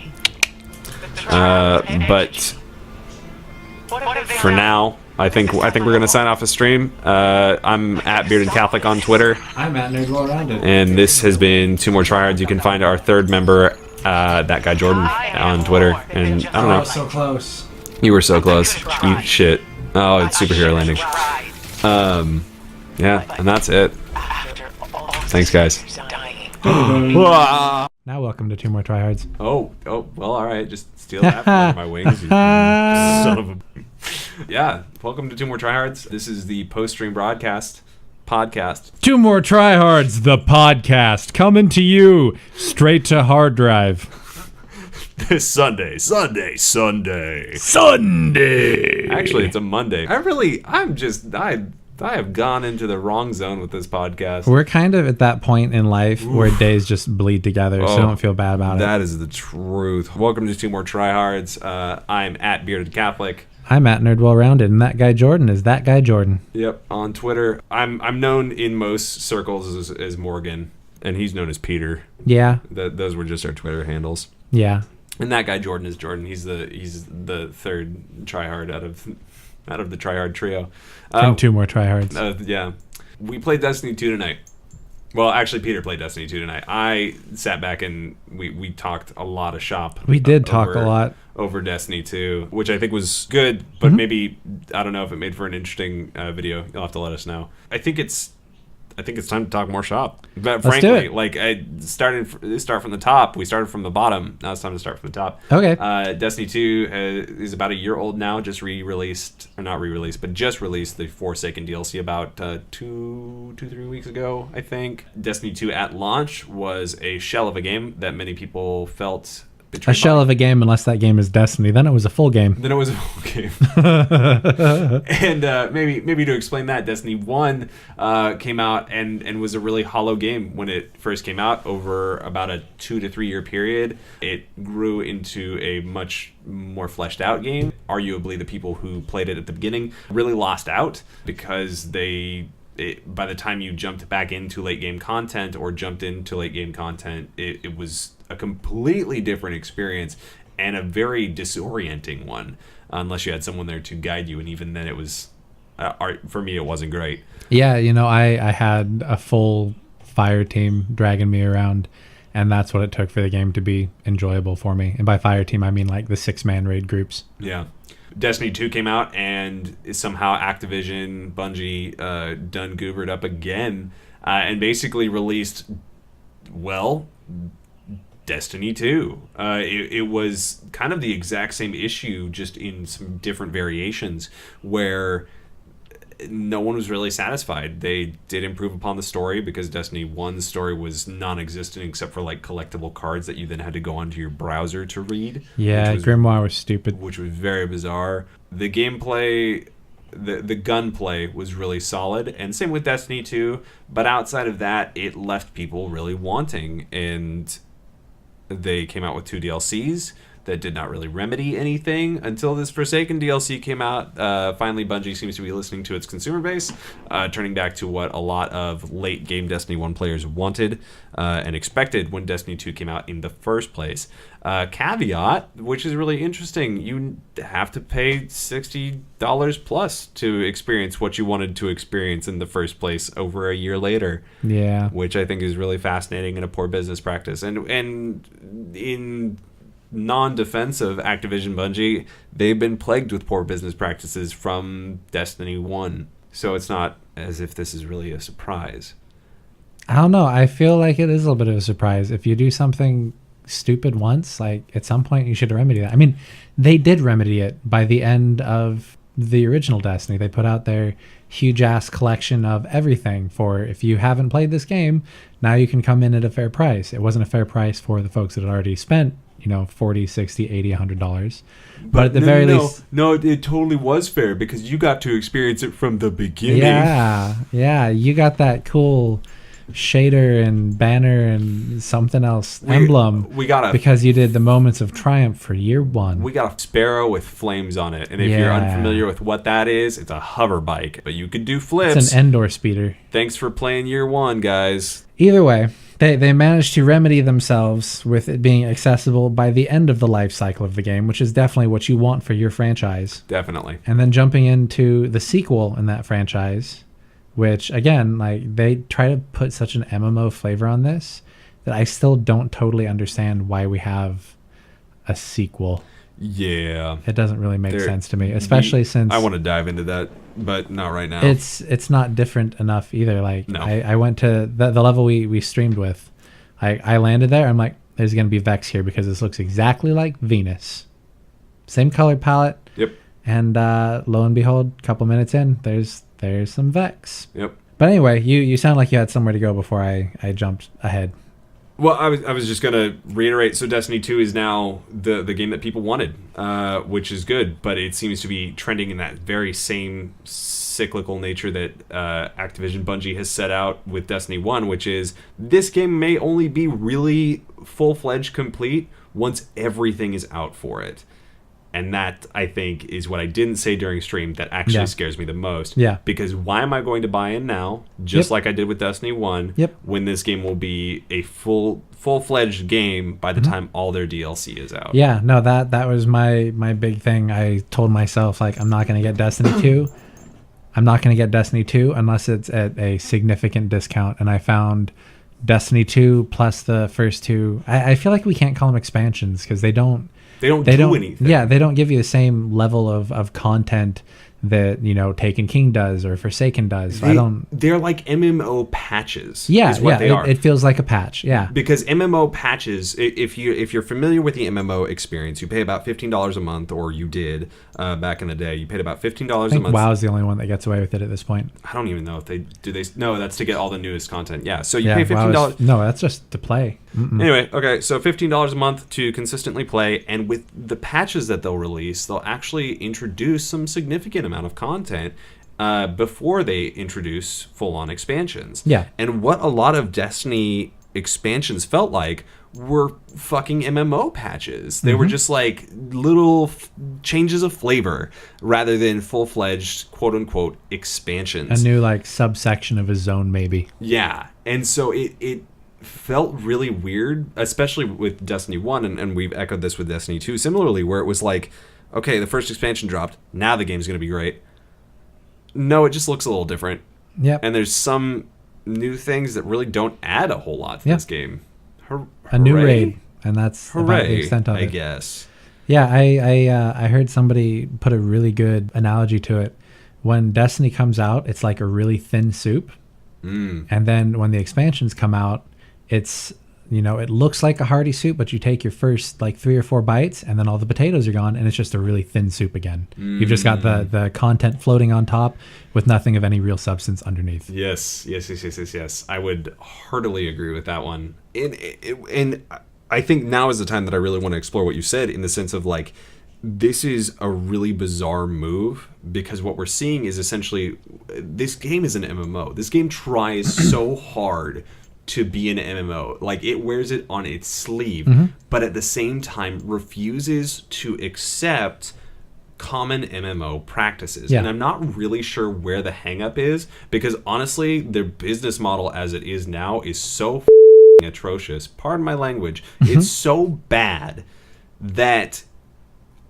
Speaker 1: But for now, I think we're gonna sign off the stream. I'm at Bearded Catholic on Twitter,
Speaker 3: I'm at Nerd Well Rounded.
Speaker 1: and this has been Two More Tryhards. You can find our third member, that guy Jordan, on Twitter. And I don't know,
Speaker 3: So close.
Speaker 1: you were so close. Eat shit. Oh, it's superhero landing. Yeah, and that's it. Thanks, guys.
Speaker 3: Now welcome to Two More Tryhards.
Speaker 1: Oh, well, all right. Just steal that from under my wings, you son of a... Yeah, welcome to Two More Tryhards. This is the post-stream podcast.
Speaker 6: Two More Tryhards, the podcast, coming to you straight to hard drive.
Speaker 1: This Sunday. Actually, it's a Monday. I have gone into the wrong zone with this podcast.
Speaker 6: We're kind of at that point in life where days just bleed together, so don't feel bad about it.
Speaker 1: That is the truth. Welcome to Two More Tryhards. I'm at Bearded Catholic.
Speaker 6: I'm at Nerd Well Rounded, and that guy Jordan is that guy Jordan.
Speaker 1: Yep, on Twitter. I'm known in most circles as Morgan, and he's known as Peter.
Speaker 6: Yeah,
Speaker 1: Those were just our Twitter handles.
Speaker 6: yeah.
Speaker 1: And that guy Jordan is Jordan. He's the third tryhard out of the tryhard trio.
Speaker 6: From Two More Tryhards.
Speaker 1: Yeah, we played Destiny 2 tonight. Well, actually, Peter played Destiny 2 tonight. I sat back and we talked a lot of shop.
Speaker 6: We did talk a lot
Speaker 1: over Destiny 2, which I think was good, but maybe I don't know if it made for an interesting video. You'll have to let us know. I think it's time to talk more shop. But
Speaker 6: Let's do
Speaker 1: frankly,
Speaker 6: it.
Speaker 1: like start from the top. We started from the bottom. Now it's time to start from the top.
Speaker 6: Okay.
Speaker 1: Destiny 2 is about a year old now. Just released the Forsaken DLC about 2-3 weeks ago, I think. Destiny 2 at launch was a shell of a game that many people felt
Speaker 6: A shell of a game, unless that game is Destiny. Then it was a full game.
Speaker 1: Then it was a full game. And maybe to explain that, Destiny 1 came out and was a really hollow game when it first came out. Over about a 2 to 3 year period, it grew into a much more fleshed out game. Arguably, the people who played it at the beginning really lost out because by the time you jumped back into late game content or jumped into late game content, it was a completely different experience and a very disorienting one unless you had someone there to guide you, and even then it was for me it wasn't great.
Speaker 6: Yeah, I had a full fire team dragging me around, and that's what it took for the game to be enjoyable for me. And by fire team I mean like the 6-man raid groups.
Speaker 1: Yeah. Destiny 2 came out, and somehow Activision, Bungie, done goobered up again, and basically released, Destiny 2. It was kind of the exact same issue, just in some different variations, where no one was really satisfied. They did improve upon the story because Destiny 1's story was non-existent except for like collectible cards that you then had to go onto your browser to read.
Speaker 6: Yeah, Grimoire was stupid.
Speaker 1: Which was very bizarre. The gameplay, the gunplay was really solid, and same with Destiny 2, but outside of that, it left people really wanting, and they came out with 2 DLCs. that did not really remedy anything until this Forsaken DLC came out. Finally, Bungie seems to be listening to its consumer base, turning back to what a lot of late game Destiny 1 players wanted and expected when Destiny 2 came out in the first place. Caveat, which is really interesting, you have to pay $60 plus to experience what you wanted to experience in the first place over a year later.
Speaker 6: Yeah.
Speaker 1: Which I think is really fascinating and a poor business practice. And in non-defense of Activision Bungie, they've been plagued with poor business practices from Destiny 1. So it's not as if this is really a surprise.
Speaker 6: I don't know. I feel like it is a little bit of a surprise. If you do something stupid once, like at some point you should remedy that. I mean, they did remedy it by the end of the original Destiny. They put out their huge ass collection of everything for, if you haven't played this game, now you can come in at a fair price. It wasn't a fair price for the folks that had already spent, $40, $60, $80, $100. But at the very least...
Speaker 1: No, it totally was fair because you got to experience it from the beginning.
Speaker 6: Yeah. You got that cool shader and banner and something else emblem.
Speaker 1: We got
Speaker 6: because you did the Moments of Triumph for year 1.
Speaker 1: We got a sparrow with flames on it, and if you're unfamiliar with what that is, it's a hover bike, but you can do flips.
Speaker 6: It's an Endor speeder.
Speaker 1: Thanks for playing year 1, guys.
Speaker 6: Either way, they managed to remedy themselves with it being accessible by the end of the life cycle of the game, which is definitely what you want for your franchise.
Speaker 1: Definitely.
Speaker 6: And then jumping into the sequel in that franchise, which again, like, they try to put such an MMO flavor on this that I still don't totally understand why we have a sequel.
Speaker 1: Yeah,
Speaker 6: it doesn't really make sense to me, especially since
Speaker 1: I want to dive into that, but not right now.
Speaker 6: It's not different enough either. Like,
Speaker 1: no.
Speaker 6: I went to the level we streamed with. I landed there. I'm like, there's gonna be Vex here because this looks exactly like Venus, same color palette.
Speaker 1: Yep.
Speaker 6: And lo and behold, a couple minutes in, there's some Vex.
Speaker 1: Yep.
Speaker 6: But anyway, you sound like you had somewhere to go before I jumped ahead.
Speaker 1: Well, I was just going to reiterate, so Destiny 2 is now the game that people wanted, which is good, but it seems to be trending in that very same cyclical nature that Activision Bungie has set out with Destiny 1, which is this game may only be really full-fledged complete once everything is out for it. And that, I think, is what I didn't say during stream that actually scares me the most.
Speaker 6: Yeah.
Speaker 1: Because why am I going to buy in now, just like I did with Destiny 1, when this game will be a full-fledged game by the time all their DLC is out?
Speaker 6: Yeah, no, that was my big thing. I told myself, like, I'm not going to get Destiny 2. I'm not going to get Destiny 2 unless it's at a significant discount. And I found Destiny 2 plus the first two. I feel like we can't call them expansions because they don't do anything. Yeah, they don't give you the same level of content that, Taken King does or Forsaken does.
Speaker 1: They're like MMO patches.
Speaker 6: Yeah,
Speaker 1: is what they are.
Speaker 6: It feels like a patch. Yeah,
Speaker 1: because MMO patches, if you're familiar with the MMO experience, you pay about $15 a month, or you did back in the day. You paid about $15 a month.
Speaker 6: WoW is the only one that gets away with it at this point.
Speaker 1: I don't even know if they do. No, that's to get all the newest content. Yeah, so you pay $15.
Speaker 6: No, that's just to play.
Speaker 1: Anyway, okay, so $15 a month to consistently play, and with the patches that they'll release, they'll actually introduce some significant amount of content before they introduce full-on expansions.
Speaker 6: Yeah.
Speaker 1: And what a lot of Destiny expansions felt like were fucking MMO patches. They were just like little changes of flavor rather than full-fledged quote-unquote expansions.
Speaker 6: A new like subsection of a zone, maybe.
Speaker 1: Yeah. And so it felt really weird, especially with Destiny 1, and we've echoed this with Destiny 2 similarly, where it was like, okay, the first expansion dropped, now the game's going to be great. No, it just looks a little different.
Speaker 6: Yep.
Speaker 1: And there's some new things that really don't add a whole lot to this game.
Speaker 6: A new raid, and that's about the extent of it.
Speaker 1: I guess.
Speaker 6: Yeah, I heard somebody put a really good analogy to it. When Destiny comes out, it's like a really thin soup. And then when the expansions come out, it's, it looks like a hearty soup, but you take your first like 3 or 4 bites and then all the potatoes are gone and it's just a really thin soup again. You've just got the content floating on top with nothing of any real substance underneath.
Speaker 1: Yes. I would heartily agree with that one. And I think now is the time that I really want to explore what you said, in the sense of like, this is a really bizarre move, because what we're seeing is essentially, this game is an MMO. This game tries so hard to be an MMO. Like, it wears it on its sleeve, but at the same time refuses to accept common MMO practices.
Speaker 6: Yeah.
Speaker 1: And I'm not really sure where the hang-up is, because honestly, their business model as it is now is so atrocious. Pardon my language. It's so bad that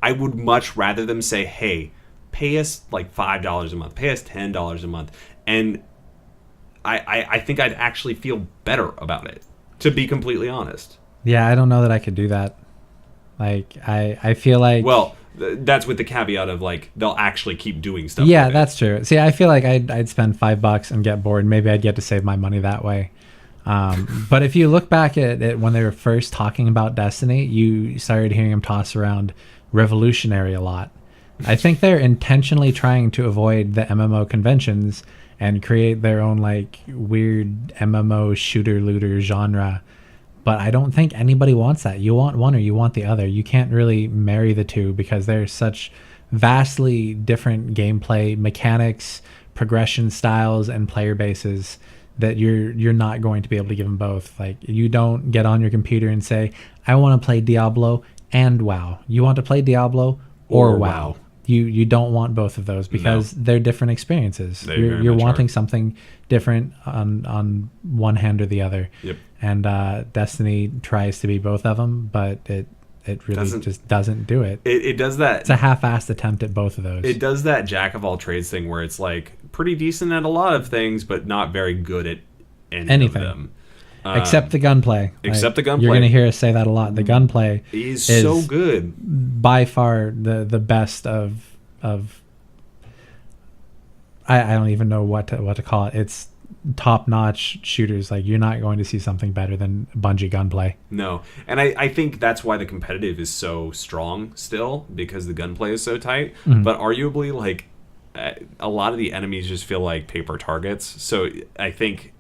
Speaker 1: I would much rather them say, hey, pay us like $5 a month, pay us $10 a month, and I think I'd actually feel better about it, to be completely honest.
Speaker 6: Yeah, I don't know that I could do that. Like, I feel like...
Speaker 1: Well, that's with the caveat of, like, they'll actually keep doing stuff.
Speaker 6: Yeah,
Speaker 1: with it.
Speaker 6: that's true. See, I feel like I'd spend $5 and get bored. Maybe I'd get to save my money that way. But if you look back at it when they were first talking about Destiny, you started hearing them toss around revolutionary a lot. I think they're intentionally trying to avoid the MMO conventions and create their own like weird MMO shooter looter genre. But I don't think anybody wants that. You want one or you want the other. You can't really marry the two because they're such vastly different gameplay mechanics, progression styles, and player bases that you're not going to be able to give them both. Like, you don't get on your computer and say, I want to play Diablo and WoW. You want to play Diablo or WoW. You don't want both of those because they're different experiences. You're wanting something different on one hand or the other.
Speaker 1: Yep.
Speaker 6: And Destiny tries to be both of them, but it really just doesn't do it.
Speaker 1: It does that.
Speaker 6: It's a half-assed attempt at both of those.
Speaker 1: It does that jack of all trades thing where it's like pretty decent at a lot of things, but not very good at anything. Of them.
Speaker 6: Except the gunplay.
Speaker 1: Except the gunplay.
Speaker 6: You're going to hear us say that a lot. The gunplay
Speaker 1: is so good.
Speaker 6: By far the best of I don't even know what to call it. It's top-notch shooters. Like, you're not going to see something better than Bungie gunplay.
Speaker 1: No. And I think that's why the competitive is so strong still, because the gunplay is so tight. But arguably, like, a lot of the enemies just feel like paper targets. So I think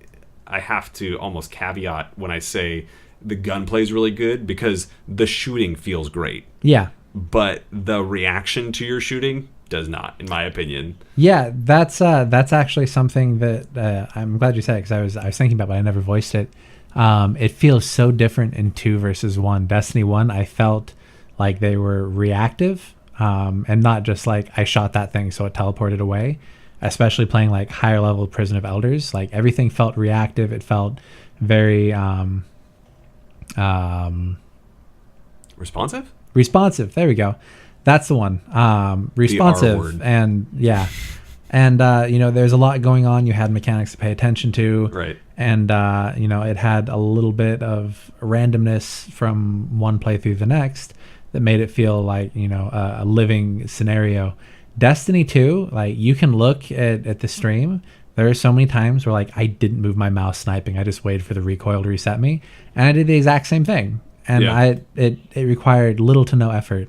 Speaker 1: I have to almost caveat when I say the gunplay is really good, because the shooting feels great.
Speaker 6: Yeah.
Speaker 1: But the reaction to your shooting does not, in my opinion.
Speaker 6: Yeah, that's actually something that I'm glad you said it, because I was thinking about it, but I never voiced it. It feels so different in 2 versus 1. Destiny 1, I felt like they were reactive, and not just like I shot that thing so it teleported away. Especially playing like higher level Prison of Elders, like everything felt reactive. It felt very
Speaker 1: responsive.
Speaker 6: Responsive. There we go. That's the one. Responsive.
Speaker 1: The R word.
Speaker 6: And yeah. And, there's a lot going on. You had mechanics to pay attention to.
Speaker 1: Right.
Speaker 6: And, it had a little bit of randomness from one playthrough to the next that made it feel like, a living scenario. Destiny 2, like, you can look at the stream. There are so many times where, like, I didn't move my mouse sniping. I just waited for the recoil to reset me. And I did the exact same thing. And
Speaker 1: yeah.
Speaker 6: It required little to no effort.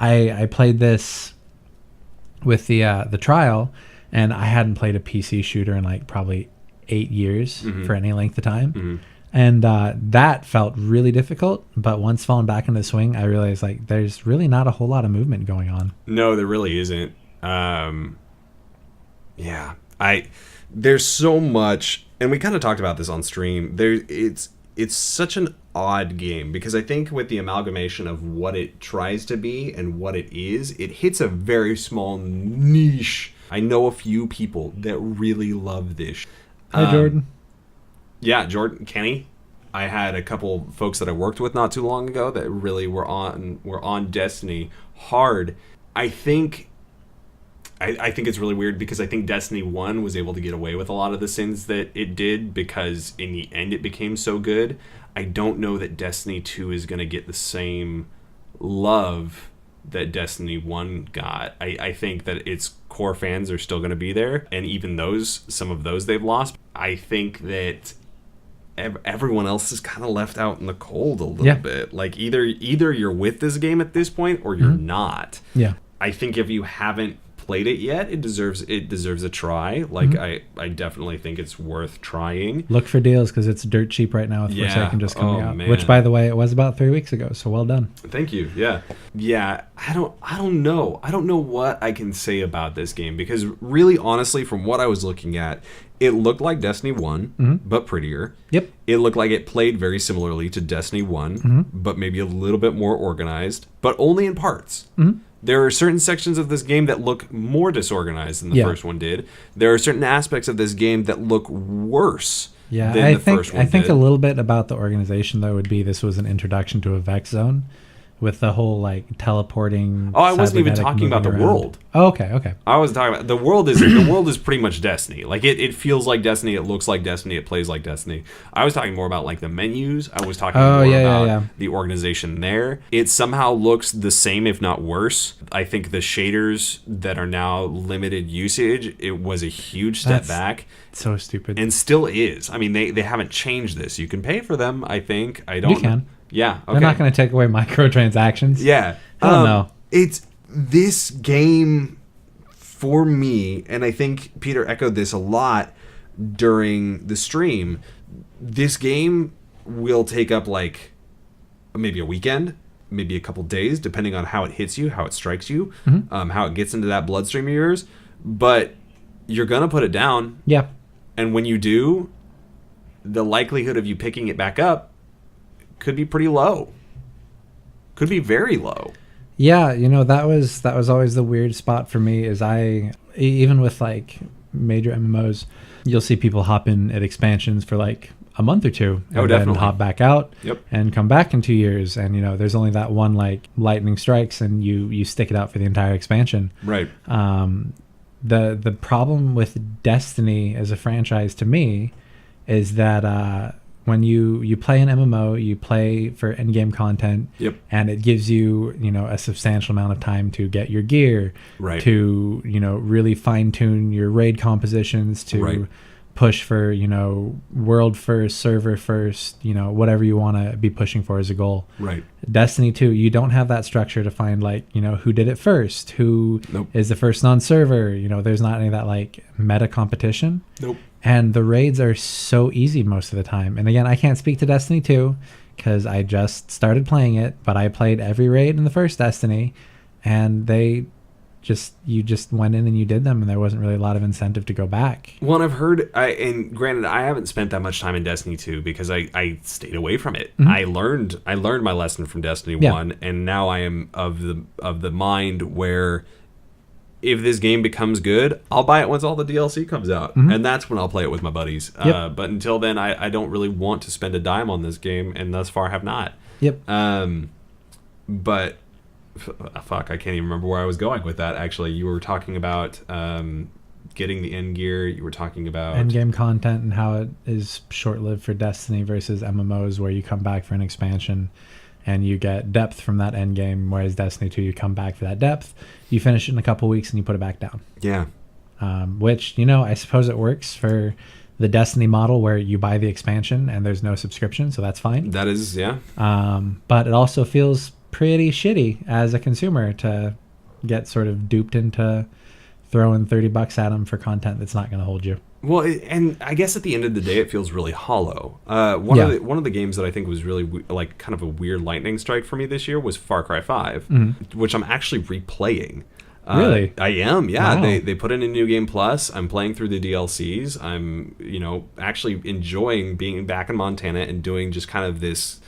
Speaker 6: I played this with the trial, and I hadn't played a PC shooter in like probably 8 years for any length of time. And that felt really difficult, but once falling back into the swing, I realized like there's really not a whole lot of movement going on.
Speaker 1: No, there really isn't. There's so much, and we kind of talked about this on stream. It's such an odd game, because I think with the amalgamation of what it tries to be and what it is, it hits a very small niche. I know a few people that really love this.
Speaker 6: Hi, Jordan.
Speaker 1: Yeah, Jordan, Kenny. I had a couple folks that I worked with not too long ago that really were on Destiny hard. I think it's really weird, because I think Destiny 1 was able to get away with a lot of the sins that it did, because in the end it became so good. I don't know that Destiny 2 is going to get the same love that Destiny 1 got. I think that its core fans are still going to be there, and even some of those they've lost. I think that everyone else is kind of left out in the cold a little bit. Like, either you're with this game at this point or you're not.
Speaker 6: Yeah.
Speaker 1: I think if you haven't played it yet, it deserves a try. Like I definitely think it's worth trying.
Speaker 6: Look for deals because it's dirt cheap right now with Forsaken just coming out.
Speaker 1: Man.
Speaker 6: Which, by the way, it was about 3 weeks ago. So well done.
Speaker 1: Thank you. Yeah. I don't know. I don't know what I can say about this game because really, honestly, from what I was looking at, it looked like Destiny 1, but prettier.
Speaker 6: Yep.
Speaker 1: It looked like it played very similarly to Destiny 1, but maybe a little bit more organized, but only in parts. There are certain sections of this game that look more disorganized than the first one did. There are certain aspects of this game that look worse than the first one
Speaker 6: I think
Speaker 1: did.
Speaker 6: a little bit about the organization, though, would be this was an introduction to a Vex zone with the whole, like, teleporting...
Speaker 1: Oh, I wasn't even
Speaker 6: cybernetic
Speaker 1: talking about the
Speaker 6: moving around.
Speaker 1: world.
Speaker 6: Oh, okay.
Speaker 1: I was talking about the world is pretty much Destiny. Like it feels like Destiny, it looks like Destiny, it plays like Destiny. I was talking more about like the menus. I was talking more about the organization there. It somehow looks the same, if not worse. I think the shaders that are now limited usage, it was a huge step back.
Speaker 6: So stupid.
Speaker 1: And still is. I mean, they haven't changed this. You can pay for them, I think. I don't
Speaker 6: You can.
Speaker 1: Yeah. Okay.
Speaker 6: They're not going to take away microtransactions.
Speaker 1: Yeah.
Speaker 6: I don't know.
Speaker 1: It's this game for me, and I think Peter echoed this a lot during the stream. This game will take up like maybe a weekend, maybe a couple days, depending on how it hits you, how it strikes you, how it gets into that bloodstream of yours. But you're going to put it down.
Speaker 6: Yeah.
Speaker 1: And when you do, the likelihood of you picking it back up could be pretty low. Could be very low.
Speaker 6: Yeah, that was always the weird spot for me is even with like major MMOs, you'll see people hop in at expansions for like a month or two and then hop back out and come back in 2 years, and there's only that one like lightning strikes and you stick it out for the entire expansion.
Speaker 1: Right.
Speaker 6: The problem with Destiny as a franchise to me is that when you play an MMO, you play for in-game content, and it gives you a substantial amount of time to get your gear, to really fine-tune your raid compositions, to push for world first, server first, whatever you want to be pushing for as a goal. Right. Destiny 2, you don't have that structure to find like who did it first, who is the first non-server. There's not any of that like meta competition. And the raids are so easy most of the time. And again, I can't speak to Destiny 2 because I just started playing it, but I played every raid in the first Destiny, and you just went in and you did them, and there wasn't really a lot of incentive to go back.
Speaker 1: Well, and I've heard, and granted, I haven't spent that much time in Destiny 2 because I stayed away from it. I learned my lesson from Destiny 1, and now I am of the mind where if this game becomes good, I'll buy it once all the DLC comes out, and that's when I'll play it with my buddies. But until then, I don't really want to spend a dime on this game, and thus far have not. But fuck, I can't even remember where I was going with that. Actually, you were talking about getting the end gear. You were talking about
Speaker 6: end game content and how it is short-lived for Destiny versus MMOs, where you come back for an expansion and you get depth from that end game, whereas Destiny 2, you come back for that depth, you finish it in a couple weeks, and you put it back down.
Speaker 1: Yeah.
Speaker 6: Which, I suppose it works for the Destiny model where you buy the expansion and there's no subscription, so that's fine.
Speaker 1: That is, yeah.
Speaker 6: But it also feels pretty shitty as a consumer to get sort of duped into throwing $30 at them for content that's not going to hold you.
Speaker 1: Well, and I guess at the end of the day, it feels really hollow. One of the games that I think was really like kind of a weird lightning strike for me this year was Far Cry 5, which I'm actually replaying.
Speaker 6: Really?
Speaker 1: I am, yeah.
Speaker 6: Wow.
Speaker 1: They put in a New Game Plus. I'm playing through the DLCs. I'm, actually enjoying being back in Montana and doing just kind of this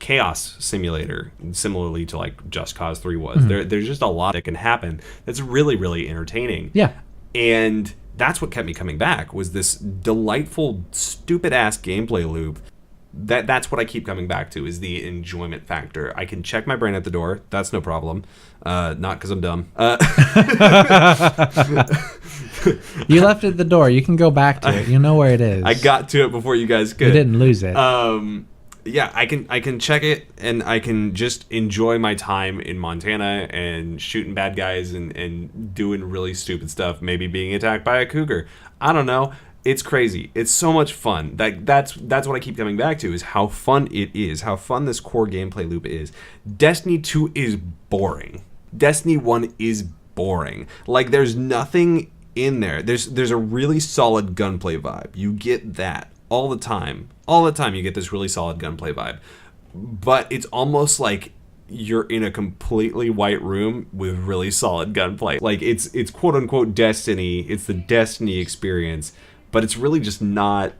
Speaker 1: chaos simulator, similarly to like Just Cause 3 was. There's just a lot that can happen that's really, really entertaining.
Speaker 6: Yeah.
Speaker 1: And that's what kept me coming back, was this delightful, stupid-ass gameplay loop. That's what I keep coming back to, is the enjoyment factor. I can check my brain at the door. That's no problem. Not because I'm dumb.
Speaker 6: You left it at the door. You can go back to it. You know where it is.
Speaker 1: I got to it before you guys could.
Speaker 6: You didn't lose it.
Speaker 1: Yeah, I can check it, and I can just enjoy my time in Montana and shooting bad guys and doing really stupid stuff, maybe being attacked by a cougar. I don't know. It's crazy. It's so much fun. That's what I keep coming back to, is how fun it is, how fun this core gameplay loop is. Destiny 2 is boring. Destiny 1 is boring. Like, there's nothing in there. There's a really solid gunplay vibe. You get that all the time. All the time you get this really solid gunplay vibe. But it's almost like you're in a completely white room with really solid gunplay. Like, it's quote unquote Destiny. It's the Destiny experience, but it's really just not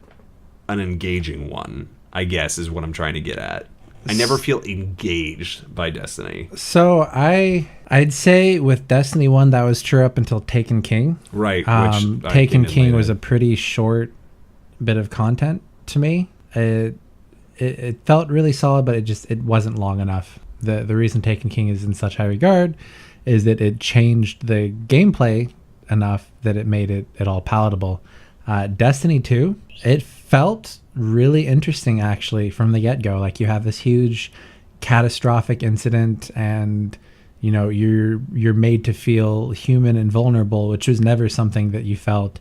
Speaker 1: an engaging one, I guess, is what I'm trying to get at. I never feel engaged by Destiny.
Speaker 6: So I'd say with Destiny 1 that was true up until Taken King.
Speaker 1: Right.
Speaker 6: Which Taken King was a pretty short bit of content to me. It felt really solid, but it wasn't long enough. The reason Taken King is in such high regard is that it changed the gameplay enough that it made it all palatable. Destiny 2, it felt really interesting actually from the get-go. Like, you have this huge catastrophic incident and you're made to feel human and vulnerable, which was never something that you felt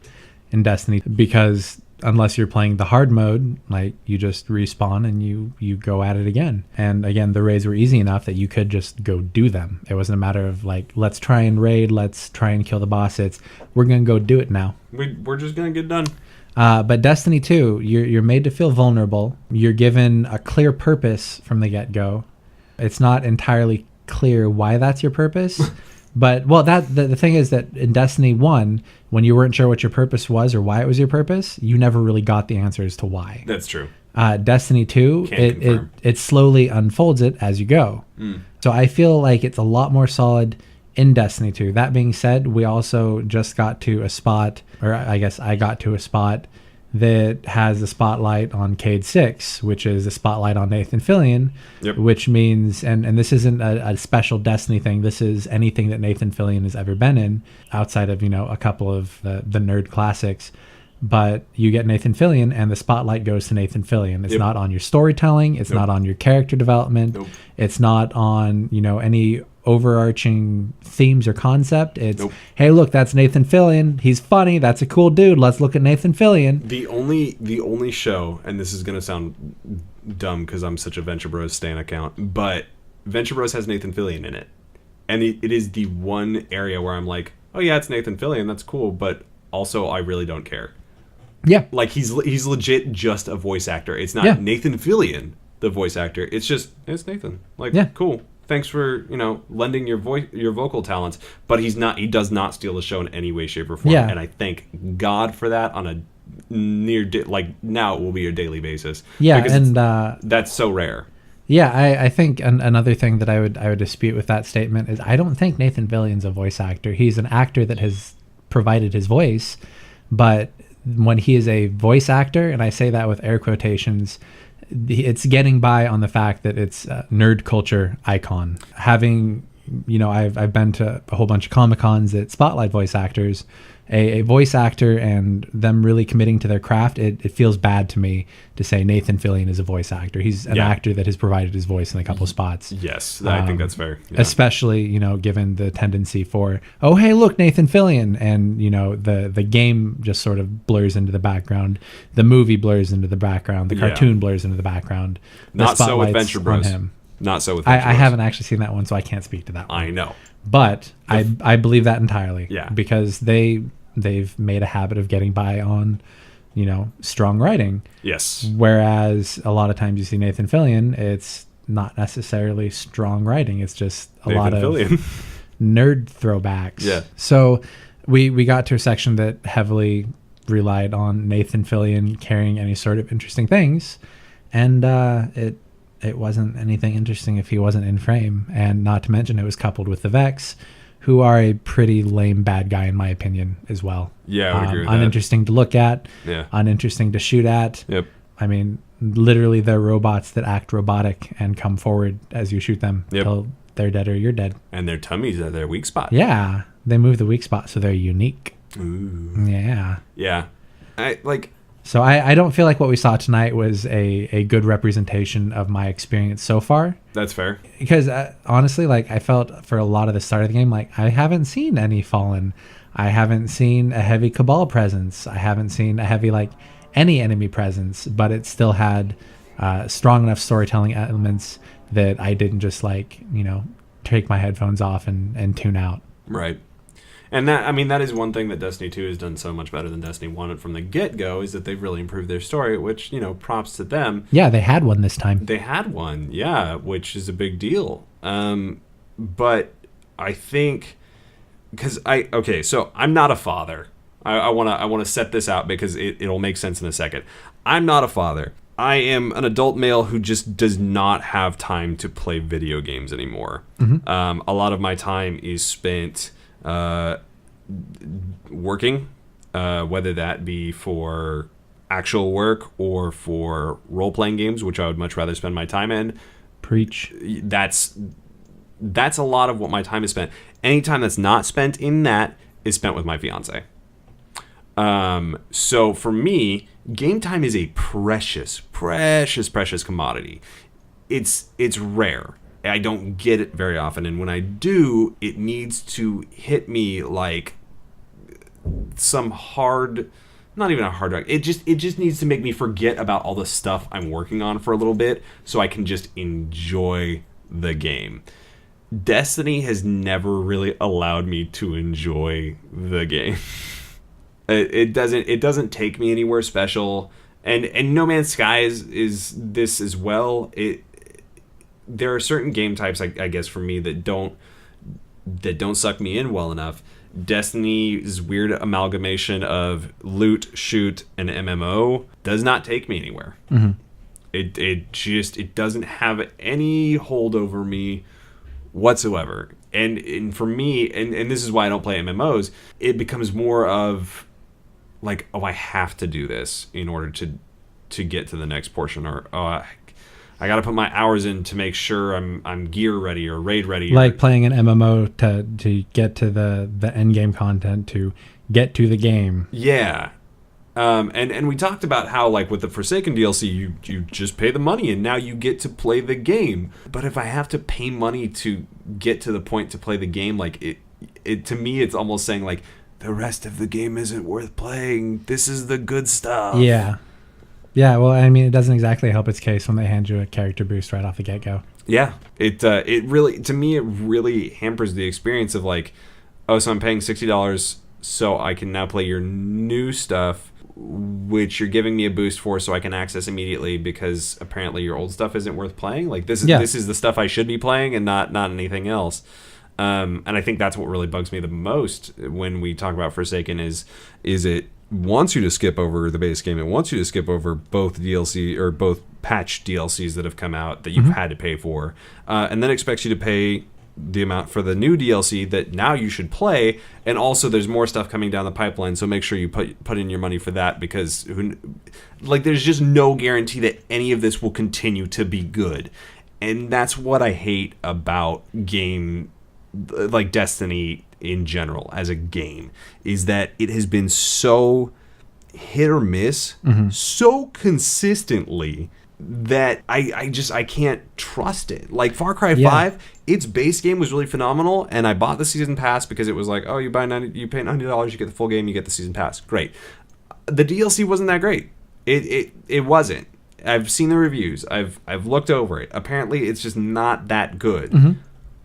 Speaker 6: in Destiny, because unless you're playing the hard mode, like, you just respawn and you go at it again. And again, the raids were easy enough that you could just go do them. It wasn't a matter of like, let's try and raid, let's try and kill the boss. We're gonna go do it now.
Speaker 1: We're just gonna get done.
Speaker 6: But Destiny 2, you're made to feel vulnerable. You're given a clear purpose from the get-go. It's not entirely clear why that's your purpose. But, well, the thing is that in Destiny 1, when you weren't sure what your purpose was or why it was your purpose, you never really got the answers to why.
Speaker 1: That's true.
Speaker 6: Destiny 2, it slowly unfolds it as you go. So I feel like it's a lot more solid in Destiny 2. That being said, we also just got to a spot, or I guess I got to a spot that has a spotlight on Cade 6, which is a spotlight on Nathan Fillion, which means, and this isn't a special Destiny thing, this is anything that Nathan Fillion has ever been in, outside of, a couple of the nerd classics. But you get Nathan Fillion, and the spotlight goes to Nathan Fillion. It's not on your storytelling. It's not on your character development. It's not on, any overarching themes or concept. It's, hey, look, that's Nathan Fillion. He's funny. That's a cool dude. Let's look at Nathan Fillion.
Speaker 1: The only show, and this is going to sound dumb because I'm such a Venture Bros stan account, but Venture Bros has Nathan Fillion in it. And it is the one area where I'm like, oh yeah, it's Nathan Fillion. That's cool. But also, I really don't care.
Speaker 6: Yeah.
Speaker 1: Like, he's legit just a voice actor. It's not Nathan Fillion, the voice actor. It's Nathan. Like, cool. Thanks for, lending your vocal talents. But he does not steal the show in any way, shape, or form.
Speaker 6: Yeah.
Speaker 1: And I thank God for that on a now it will be a daily basis.
Speaker 6: Yeah,
Speaker 1: because
Speaker 6: and
Speaker 1: that's so rare.
Speaker 6: Yeah, I think another thing that I would dispute with that statement is I don't think Nathan Fillion's a voice actor. He's an actor that has provided his voice, but when he is a voice actor, and I say that with air quotations, it's getting by on the fact that it's a nerd culture icon. Having, I've been to a whole bunch of Comic-Cons that spotlight voice actors. A voice actor and them really committing to their craft, it feels bad to me to say Nathan Fillion is a voice actor. He's an actor that has provided his voice in a couple spots.
Speaker 1: Yes, I think that's fair. Yeah.
Speaker 6: Especially, given the tendency for, oh, hey, look, Nathan Fillion. And, the game just sort of blurs into the background. The movie blurs into the background. The cartoon blurs into the background.
Speaker 1: Not so with Venture Bros. Not so with Venture Bros.
Speaker 6: I haven't actually seen that one, so I can't speak to that one.
Speaker 1: I know.
Speaker 6: But I believe that entirely.
Speaker 1: Yeah.
Speaker 6: Because they've made a habit of getting by on, strong writing.
Speaker 1: Yes.
Speaker 6: Whereas a lot of times you see Nathan Fillion, it's not necessarily strong writing. It's just a lot of nerd throwbacks.
Speaker 1: Yeah.
Speaker 6: So we got to a section that heavily relied on Nathan Fillion carrying any sort of interesting things. And it wasn't anything interesting if he wasn't in frame. And not to mention it was coupled with the Vex, who are a pretty lame bad guy in my opinion as well.
Speaker 1: Yeah, I would agree with
Speaker 6: uninteresting to look at,
Speaker 1: Yeah.
Speaker 6: uninteresting to shoot at.
Speaker 1: Yep.
Speaker 6: I mean, literally they're robots that act robotic and come forward as you shoot them till they're dead or you're dead.
Speaker 1: And their tummies are their weak spot.
Speaker 6: Yeah, they move the weak spot so they're unique.
Speaker 1: Ooh.
Speaker 6: Yeah.
Speaker 1: Yeah.
Speaker 6: So I don't feel like what we saw tonight was a good representation of my experience so far.
Speaker 1: That's fair.
Speaker 6: Because honestly, like, I felt for a lot of the start of the game, like, I haven't seen any Fallen. I haven't seen a heavy Cabal presence. I haven't seen a heavy, like, any enemy presence. But it still had strong enough storytelling elements that I didn't just, like, take my headphones off and tune out.
Speaker 1: Right. And that is one thing that Destiny 2 has done so much better than Destiny 1 from the get-go, is that they've really improved their story, which, props to them.
Speaker 6: Yeah, they had one this time.
Speaker 1: They had one, yeah, which is a big deal. But I think, so I'm not a father. I want to set this out because it'll make sense in a second. I'm not a father. I am an adult male who just does not have time to play video games anymore. A lot of my time is spent working, whether that be for actual work or for role-playing games, which I would much rather spend my time in.
Speaker 6: Preach.
Speaker 1: That's a lot of what my time is spent. Any time that's not spent in that is spent with my fiance. So for me, game time is a precious commodity. It's rare. I don't get it very often, and when I do, it needs to hit me like some hard, not even a hard drug. It just needs to make me forget about all the stuff I'm working on for a little bit, so I can just enjoy the game. Destiny has never really allowed me to enjoy the game. It doesn't take me anywhere special, and No Man's Sky is this as well. There are certain game types, I guess, for me that don't suck me in well enough. Destiny's weird amalgamation of loot, shoot, and MMO does not take me anywhere. It doesn't have any hold over me whatsoever. And for me, and this is why I don't play MMOs, it becomes more of like, I have to do this in order to get to the next portion, or I got to put my hours in to make sure I'm gear ready or raid ready.
Speaker 6: Like playing an MMO to get to the end game content, to get to the game.
Speaker 1: Yeah. And we talked about how, like, with the Forsaken DLC, you just pay the money and now you get to play the game. But if I have to pay money to get to the point to play the game, like, it to me, it's almost saying, like, the rest of the game isn't worth playing. This is the good stuff.
Speaker 6: Yeah. Yeah, well, I mean, it doesn't exactly help its case when they hand you a character boost right off the get-go.
Speaker 1: Yeah, it really, to me, it really hampers the experience of, like, oh, so I'm paying $60 so I can now play your new stuff, which you're giving me a boost for, so I can access immediately because apparently your old stuff isn't worth playing. Like, this is the stuff I should be playing and not anything else. And I think that's what really bugs me the most when we talk about Forsaken is it wants you to skip over the base game. It wants you to skip over both DLC or both patch DLCs that have come out that you've had to pay for, and then expects you to pay the amount for the new DLC that now you should play. And also there's more stuff coming down the pipeline, so make sure you put in your money for that, because there's just no guarantee that any of this will continue to be good. And that's what I hate about game like Destiny in general as a game, is that it has been so hit or miss so consistently that I can't trust it. Like Far Cry 5, its base game was really phenomenal, and I bought the season pass because it was like, oh, you pay $90, you get the full game, you get the season pass. Great. The DLC wasn't that great. It wasn't. I've seen the reviews. I've looked over it. Apparently, it's just not that good.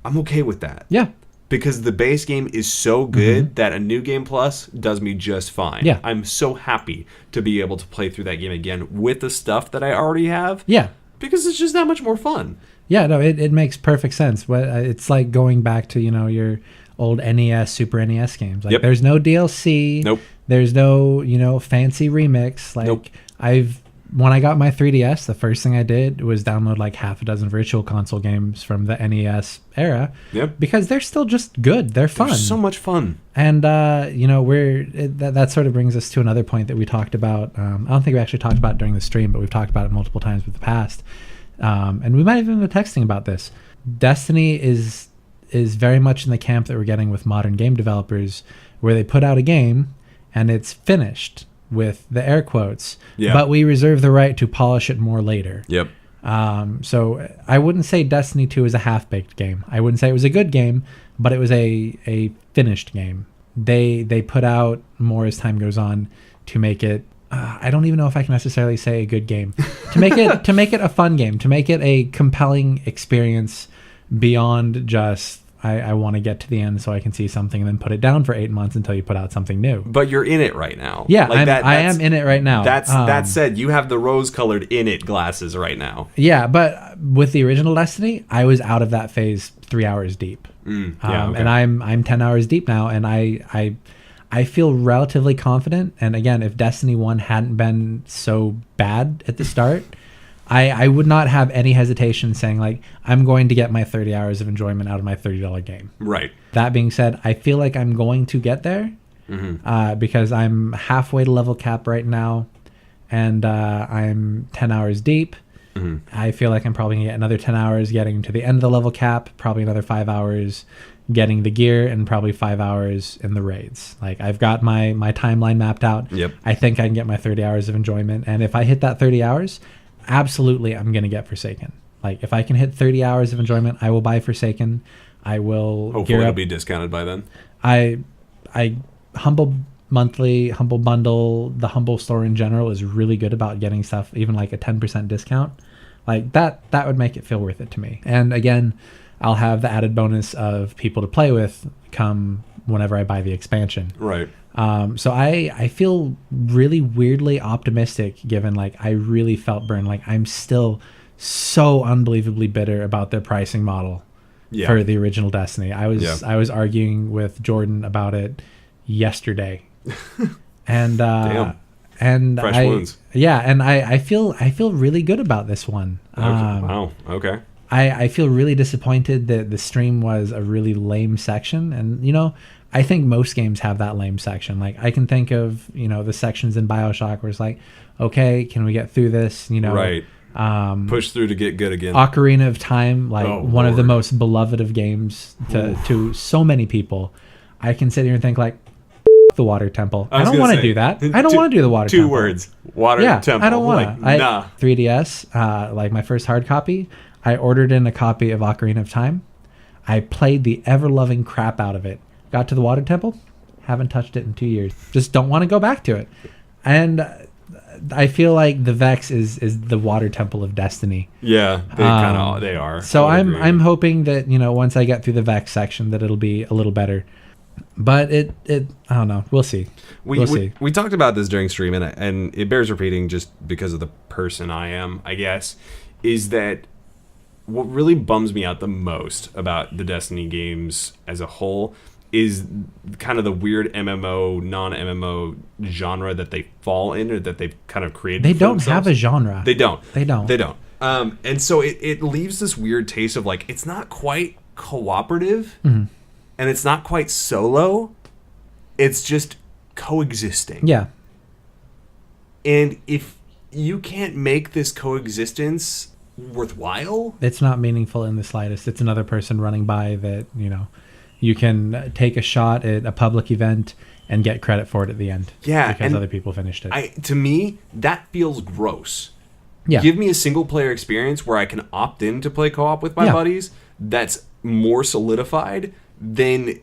Speaker 1: I'm okay with that.
Speaker 6: Yeah.
Speaker 1: Because the base game is so good that a new game plus does me just fine.
Speaker 6: Yeah.
Speaker 1: I'm so happy to be able to play through that game again with the stuff that I already have.
Speaker 6: Yeah.
Speaker 1: Because it's just that much more fun.
Speaker 6: Yeah, no, it makes perfect sense. It's like going back to, your old NES, Super NES games. Like, there's no DLC.
Speaker 1: Nope.
Speaker 6: There's no, fancy remix. Like,
Speaker 1: nope.
Speaker 6: When I got my 3DS, the first thing I did was download like half a dozen Virtual Console games from the NES era.
Speaker 1: Yep.
Speaker 6: Because they're still just good. They're fun.
Speaker 1: They're so much fun.
Speaker 6: And, that sort of brings us to another point that we talked about. I don't think we actually talked about it during the stream, but we've talked about it multiple times with the past. And we might have even been texting about this. Destiny is very much in the camp that we're getting with modern game developers, where they put out a game and it's finished, with the air quotes, but we reserve the right to polish it more later.
Speaker 1: Yep.
Speaker 6: So I wouldn't say Destiny 2 is a half-baked game. I wouldn't say it was a good game, but it was a finished game. They put out more as time goes on to make it. I don't even know if I can necessarily say a good game. To make it a fun game, to make it a compelling experience beyond just I want to get to the end so I can see something and then put it down for 8 months until you put out something new.
Speaker 1: But you're in it right now.
Speaker 6: Yeah,
Speaker 1: like
Speaker 6: I am in it right now.
Speaker 1: That said, you have the rose-colored in it glasses right now.
Speaker 6: Yeah, but with the original Destiny, I was out of that phase 3 hours deep.
Speaker 1: Okay.
Speaker 6: And I'm 10 hours deep now, and I feel relatively confident. And again, if Destiny 1 hadn't been so bad at the start, I would not have any hesitation saying, like, I'm going to get my 30 hours of enjoyment out of my $30 game.
Speaker 1: Right.
Speaker 6: That being said, I feel like I'm going to get there because I'm halfway to level cap right now, and I'm 10 hours deep. I feel like I'm probably going to get another 10 hours getting to the end of the level cap, probably another 5 hours getting the gear, and probably 5 hours in the raids. Like, I've got my timeline mapped out.
Speaker 1: Yep.
Speaker 6: I think I can get my 30 hours of enjoyment, and if I hit that 30 hours, absolutely I'm going to get Forsaken. Like, if I can hit 30 hours of enjoyment, I will buy Forsaken. I will
Speaker 1: Hopefully it'll be discounted by then.
Speaker 6: I Humble Monthly, Humble Bundle, the Humble store in general is really good about getting stuff, even like a 10% discount. Like, that would make it feel worth it to me. And again, I'll have the added bonus of people to play with come whenever I buy the expansion.
Speaker 1: Right.
Speaker 6: So I feel really weirdly optimistic, given like I really felt burned. Like, I'm still so unbelievably bitter about their pricing model for the original Destiny. I was arguing with Jordan about it yesterday, and and
Speaker 1: Fresh wounds.
Speaker 6: Yeah, and I feel really good about this one.
Speaker 1: Wow. Okay.
Speaker 6: I feel really disappointed that the stream was a really lame section, and you know, I think most games have that lame section. Like, I can think of, you know, the sections in BioShock where it's like, okay, can we get through this? You know,
Speaker 1: right. Push through to get good again.
Speaker 6: Ocarina of Time, like one of the most beloved of games to so many people. I can sit here and think like, the water temple. I don't want to do that. I don't want to do the water temple.
Speaker 1: 2 words. Water temple.
Speaker 6: I don't want to.
Speaker 1: Like, nah.
Speaker 6: 3DS, like my first hard copy, I ordered in a copy of Ocarina of Time. I played the ever-loving crap out of it. Got to the water temple, haven't touched it in 2 years. Just don't want to go back to it. And I feel like the Vex is the water temple of Destiny.
Speaker 1: Yeah, they are.
Speaker 6: So I'm hoping that, you know, once I get through the Vex section, that it'll be a little better. But it I don't know. We'll see. We'll see.
Speaker 1: We talked about this during stream, and it bears repeating just because of the person I am, I guess, is that what really bums me out the most about the Destiny games as a whole is kind of the weird MMO, non-MMO genre that they fall in, or that they've kind of created.
Speaker 6: They don't have a genre.
Speaker 1: They don't. And so it leaves this weird taste of like, it's not quite cooperative, and it's not quite solo. It's just coexisting.
Speaker 6: Yeah.
Speaker 1: And if you can't make this coexistence worthwhile,
Speaker 6: it's not meaningful in the slightest. It's another person running by that, you know, you can take a shot at a public event and get credit for it at the end.
Speaker 1: Yeah,
Speaker 6: because other people finished it.
Speaker 1: To me, that feels gross.
Speaker 6: Yeah.
Speaker 1: Give me a single player experience where I can opt in to play co-op with my buddies that's more solidified than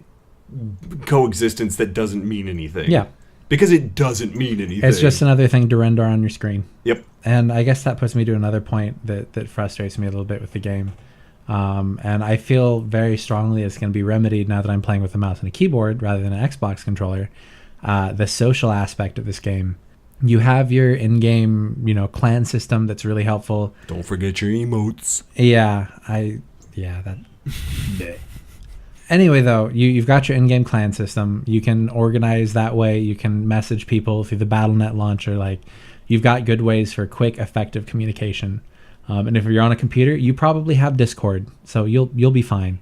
Speaker 1: coexistence that doesn't mean anything.
Speaker 6: Yeah.
Speaker 1: Because it doesn't mean anything.
Speaker 6: It's just another thing to render on your screen.
Speaker 1: Yep.
Speaker 6: And I guess that puts me to another point that frustrates me a little bit with the game. And I feel very strongly it's going to be remedied now that I'm playing with a mouse and a keyboard rather than an Xbox controller. The social aspect of this game. You have your in-game, you know, clan system that's really helpful.
Speaker 1: Don't forget your emotes.
Speaker 6: Anyway, though, you've got your in-game clan system. You can organize that way. You can message people through the BattleNet launcher. Like, you've got good ways for quick, effective communication. And if you're on a computer, you probably have Discord, so you'll be fine.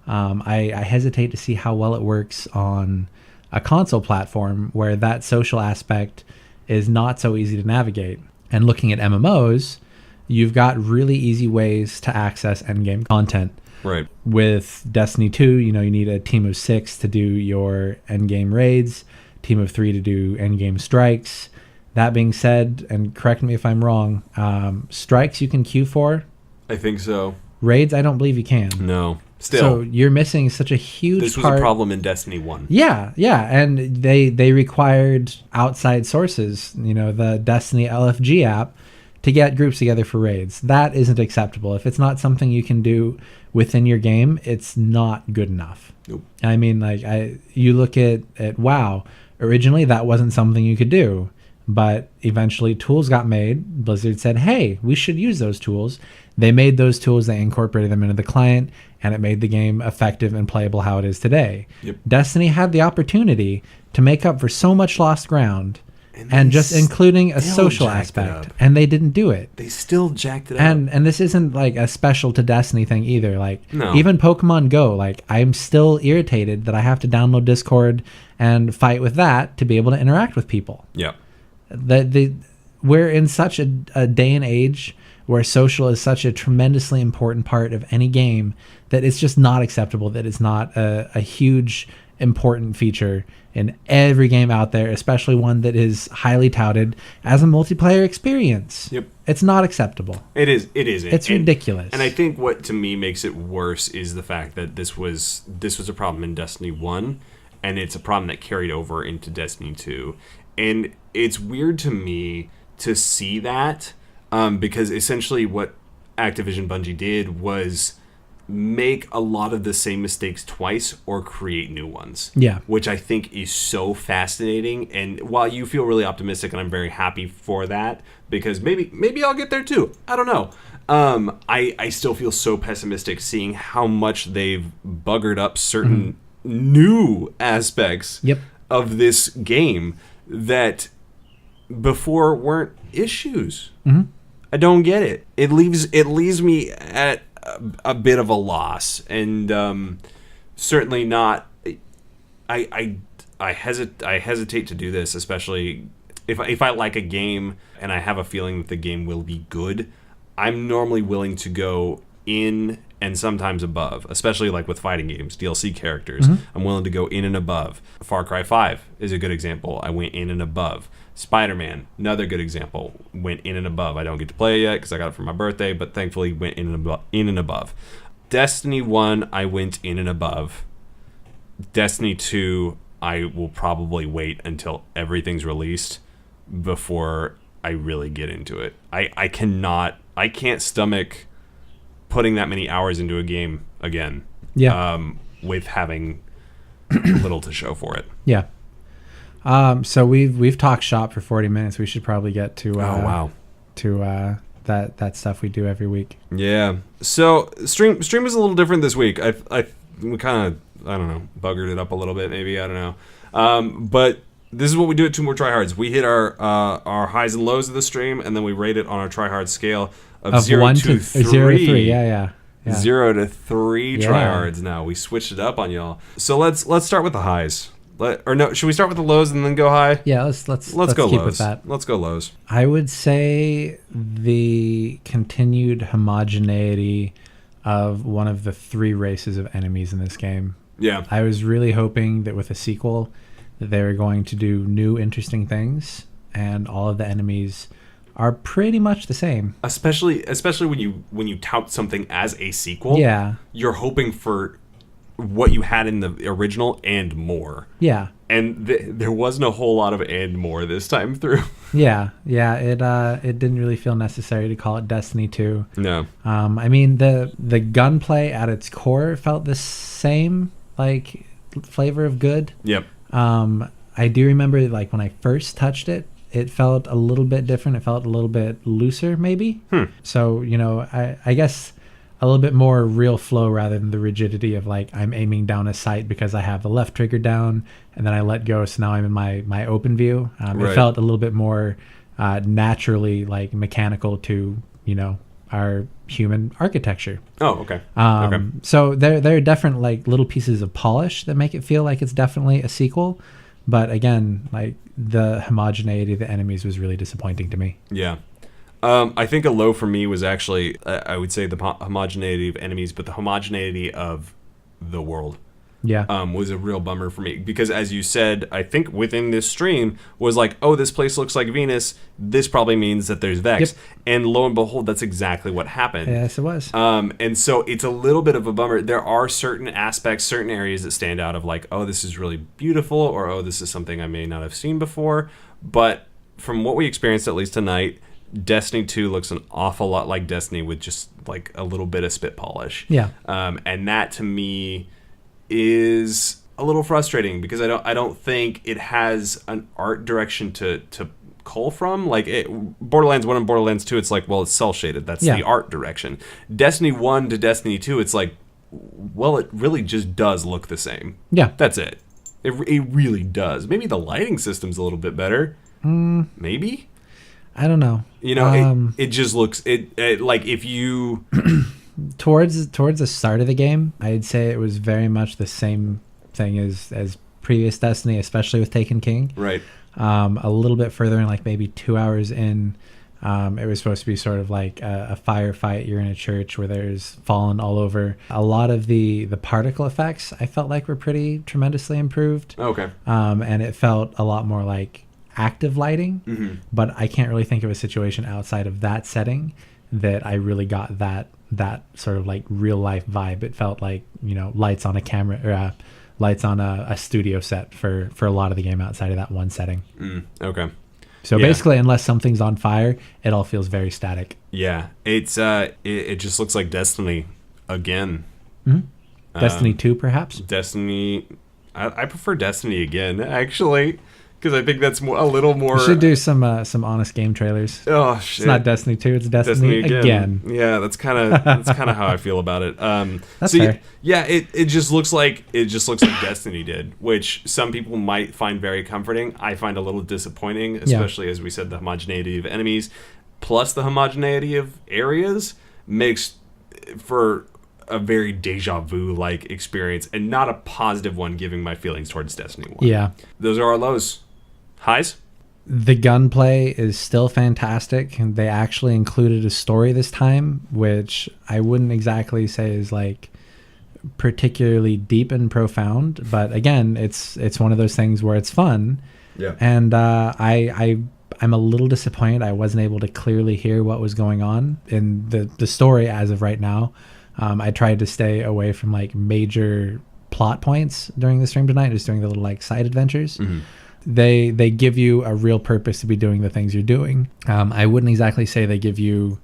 Speaker 6: I hesitate to see how well it works on a console platform where that social aspect is not so easy to navigate. And looking at MMOs, you've got really easy ways to access endgame content.
Speaker 1: Right.
Speaker 6: With Destiny 2, you know, you need a team of 6 to do your endgame raids, team of 3 to do endgame strikes. That being said, and correct me if I'm wrong, strikes you can queue for?
Speaker 1: I think so.
Speaker 6: Raids, I don't believe you can.
Speaker 1: No. Still.
Speaker 6: So you're missing such a huge
Speaker 1: This was a problem in Destiny 1.
Speaker 6: Yeah, and they required outside sources. You know, the Destiny LFG app to get groups together for raids. That isn't acceptable. If it's not something you can do within your game, it's not good enough.
Speaker 1: Nope.
Speaker 6: I mean, like, you look at WoW. Originally, that wasn't something you could do, but eventually tools got made. Blizzard said, hey, we should use those tools. They made those tools, they incorporated them into the client, and it made the game effective and playable how it is today.
Speaker 1: Yep.
Speaker 6: Destiny had the opportunity to make up for so much lost ground, and just including a social aspect, and they didn't do it.
Speaker 1: They still jacked it up.
Speaker 6: And this isn't like a special to Destiny thing either. Like,
Speaker 1: No.
Speaker 6: even Pokemon Go, like, I'm still irritated that I have to download Discord and fight with that to be able to interact with people.
Speaker 1: Yeah.
Speaker 6: We're in such a day and age where social is such a tremendously important part of any game that it's just not acceptable that it's not a huge important feature in every game out there, especially one that is highly touted as a multiplayer experience.
Speaker 1: Yep.
Speaker 6: It's not acceptable.
Speaker 1: It is. It isn't.
Speaker 6: It's ridiculous.
Speaker 1: And I think what to me makes it worse is the fact that this was a problem in Destiny 1, and it's a problem that carried over into Destiny 2. And it's weird to me to see that, because essentially what Activision Bungie did was make a lot of the same mistakes twice or create new ones.
Speaker 6: Yeah. Which
Speaker 1: I think is so fascinating. And while you feel really optimistic, and I'm very happy for that, because maybe I'll get there too. I don't know. I still feel so pessimistic seeing how much they've buggered up certain new aspects of this game that before weren't issues. I don't get it. It leaves me at a bit of a loss, and certainly not. I hesitate to do this, especially if I like a game and I have a feeling that the game will be good. I'm normally willing to go in and sometimes above, especially like with fighting games, DLC characters. I'm willing to go in and above. Far Cry 5 is a good example. I went in and above. Spider-Man, another good example, went in and above. I don't get to play it yet because I got it for my birthday, but thankfully went in and above. Destiny 1, I went in and above. Destiny 2, I will probably wait until everything's released before I really get into it. I can't stomach putting that many hours into a game again. With having little to show for it.
Speaker 6: Yeah. So we've talked shop for 40 minutes. We should probably get to to that stuff we do every week.
Speaker 1: Yeah. So stream is a little different this week. We kind of, I don't know, buggered it up a little bit maybe, I don't know. But this is what we do at Two More Tryhards. We hit our highs and lows of the stream, and then we rate it on our tryhard scale of 0 to 3.
Speaker 6: 0 to 3. Yeah.
Speaker 1: 0 to 3 tryhards now. We switched it up on y'all. So let's start with the highs. Should we start with the lows and then go high?
Speaker 6: Yeah, let's
Speaker 1: go
Speaker 6: keep
Speaker 1: lows.
Speaker 6: with that.
Speaker 1: Let's go lows.
Speaker 6: I would say the continued homogeneity of one of the 3 races of enemies in this game.
Speaker 1: Yeah.
Speaker 6: I was really hoping that with a sequel that they were going to do new interesting things, and all of the enemies are pretty much the same.
Speaker 1: Especially when you tout something as a sequel.
Speaker 6: Yeah.
Speaker 1: You're hoping for what you had in the original and more.
Speaker 6: Yeah.
Speaker 1: And there wasn't a whole lot of and more this time through.
Speaker 6: Yeah. It didn't really feel necessary to call it Destiny 2.
Speaker 1: No.
Speaker 6: I mean, the gunplay at its core felt the same, like, flavor of good.
Speaker 1: Yep.
Speaker 6: I do remember, like, when I first touched it, it felt a little bit different. It felt a little bit looser, maybe. So, I guess a little bit more real flow rather than the rigidity of, like, I'm aiming down a sight because I have the left trigger down and then I let go, so now I'm in my open view. It felt a little bit more naturally, like, mechanical to, our human architecture.
Speaker 1: Oh, okay.
Speaker 6: So there are different, like, little pieces of polish that make it feel like it's definitely a sequel. But again, like, the homogeneity of the enemies was really disappointing to me.
Speaker 1: Yeah. I think a low for me was actually, I would say, the homogeneity of enemies, but the homogeneity of the world.
Speaker 6: Yeah.
Speaker 1: Was a real bummer for me. Because as you said, I think within this stream was like, oh, this place looks like Venus. This probably means that there's Vex.
Speaker 6: Yep.
Speaker 1: And lo and behold, that's exactly what happened.
Speaker 6: Yes, it was.
Speaker 1: And so it's a little bit of a bummer. There are certain aspects, certain areas that stand out of like, oh, this is really beautiful, or oh, this is something I may not have seen before. But from what we experienced, at least tonight, Destiny 2 looks an awful lot like Destiny with just like a little bit of spit polish.
Speaker 6: Yeah.
Speaker 1: And that to me is a little frustrating because I don't think it has an art direction to cull from. Like Borderlands 1 and Borderlands 2, it's like, well, it's cel shaded. That's the art direction. Destiny 1 to Destiny 2, it's like, well, it really just does look the same.
Speaker 6: Yeah.
Speaker 1: That's it. It really does. Maybe the lighting system's a little bit better. Maybe?
Speaker 6: I don't know.
Speaker 1: You know, it just looks it like if you
Speaker 6: towards the start of the game, I'd say it was very much the same thing as previous Destiny, especially with Taken King.
Speaker 1: right.
Speaker 6: A little bit further in, like maybe 2 hours in, it was supposed to be sort of like a firefight. You're in a church where there's fallen all over. A lot of the particle effects I felt like were pretty tremendously improved.
Speaker 1: Okay.
Speaker 6: And it felt a lot more like active lighting, but I can't really think of a situation outside of that setting that I really got that sort of like real life vibe. It felt like, you know, lights on a camera or lights on a studio set for a lot of the game outside of that one setting.
Speaker 1: Okay.
Speaker 6: So basically, unless something's on fire, it all feels very static.
Speaker 1: Yeah. It's it just looks like Destiny again.
Speaker 6: Destiny 2, perhaps?
Speaker 1: Destiny. I prefer Destiny again, actually, because I think that's a little more.
Speaker 6: We should do some honest game trailers.
Speaker 1: Oh shit!
Speaker 6: It's not Destiny 2; it's Destiny again.
Speaker 1: Yeah, that's kind of how I feel about it.
Speaker 6: That's fair.
Speaker 1: Yeah, it just looks like Destiny did, which some people might find very comforting. I find a little disappointing, especially as we said, the homogeneity of enemies plus the homogeneity of areas makes for a very deja vu like experience and not a positive one, giving my feelings towards Destiny 1.
Speaker 6: Yeah.
Speaker 1: Those are our lows. Highs?
Speaker 6: The gunplay is still fantastic. They actually included a story this time, which I wouldn't exactly say is like particularly deep and profound, but again, it's one of those things where it's fun.
Speaker 1: Yeah.
Speaker 6: And I'm a little disappointed I wasn't able to clearly hear what was going on in the story as of right now. I tried to stay away from like major plot points during the stream tonight, just doing the little like side adventures. They give you a real purpose to be doing the things you're doing. I wouldn't exactly say they give you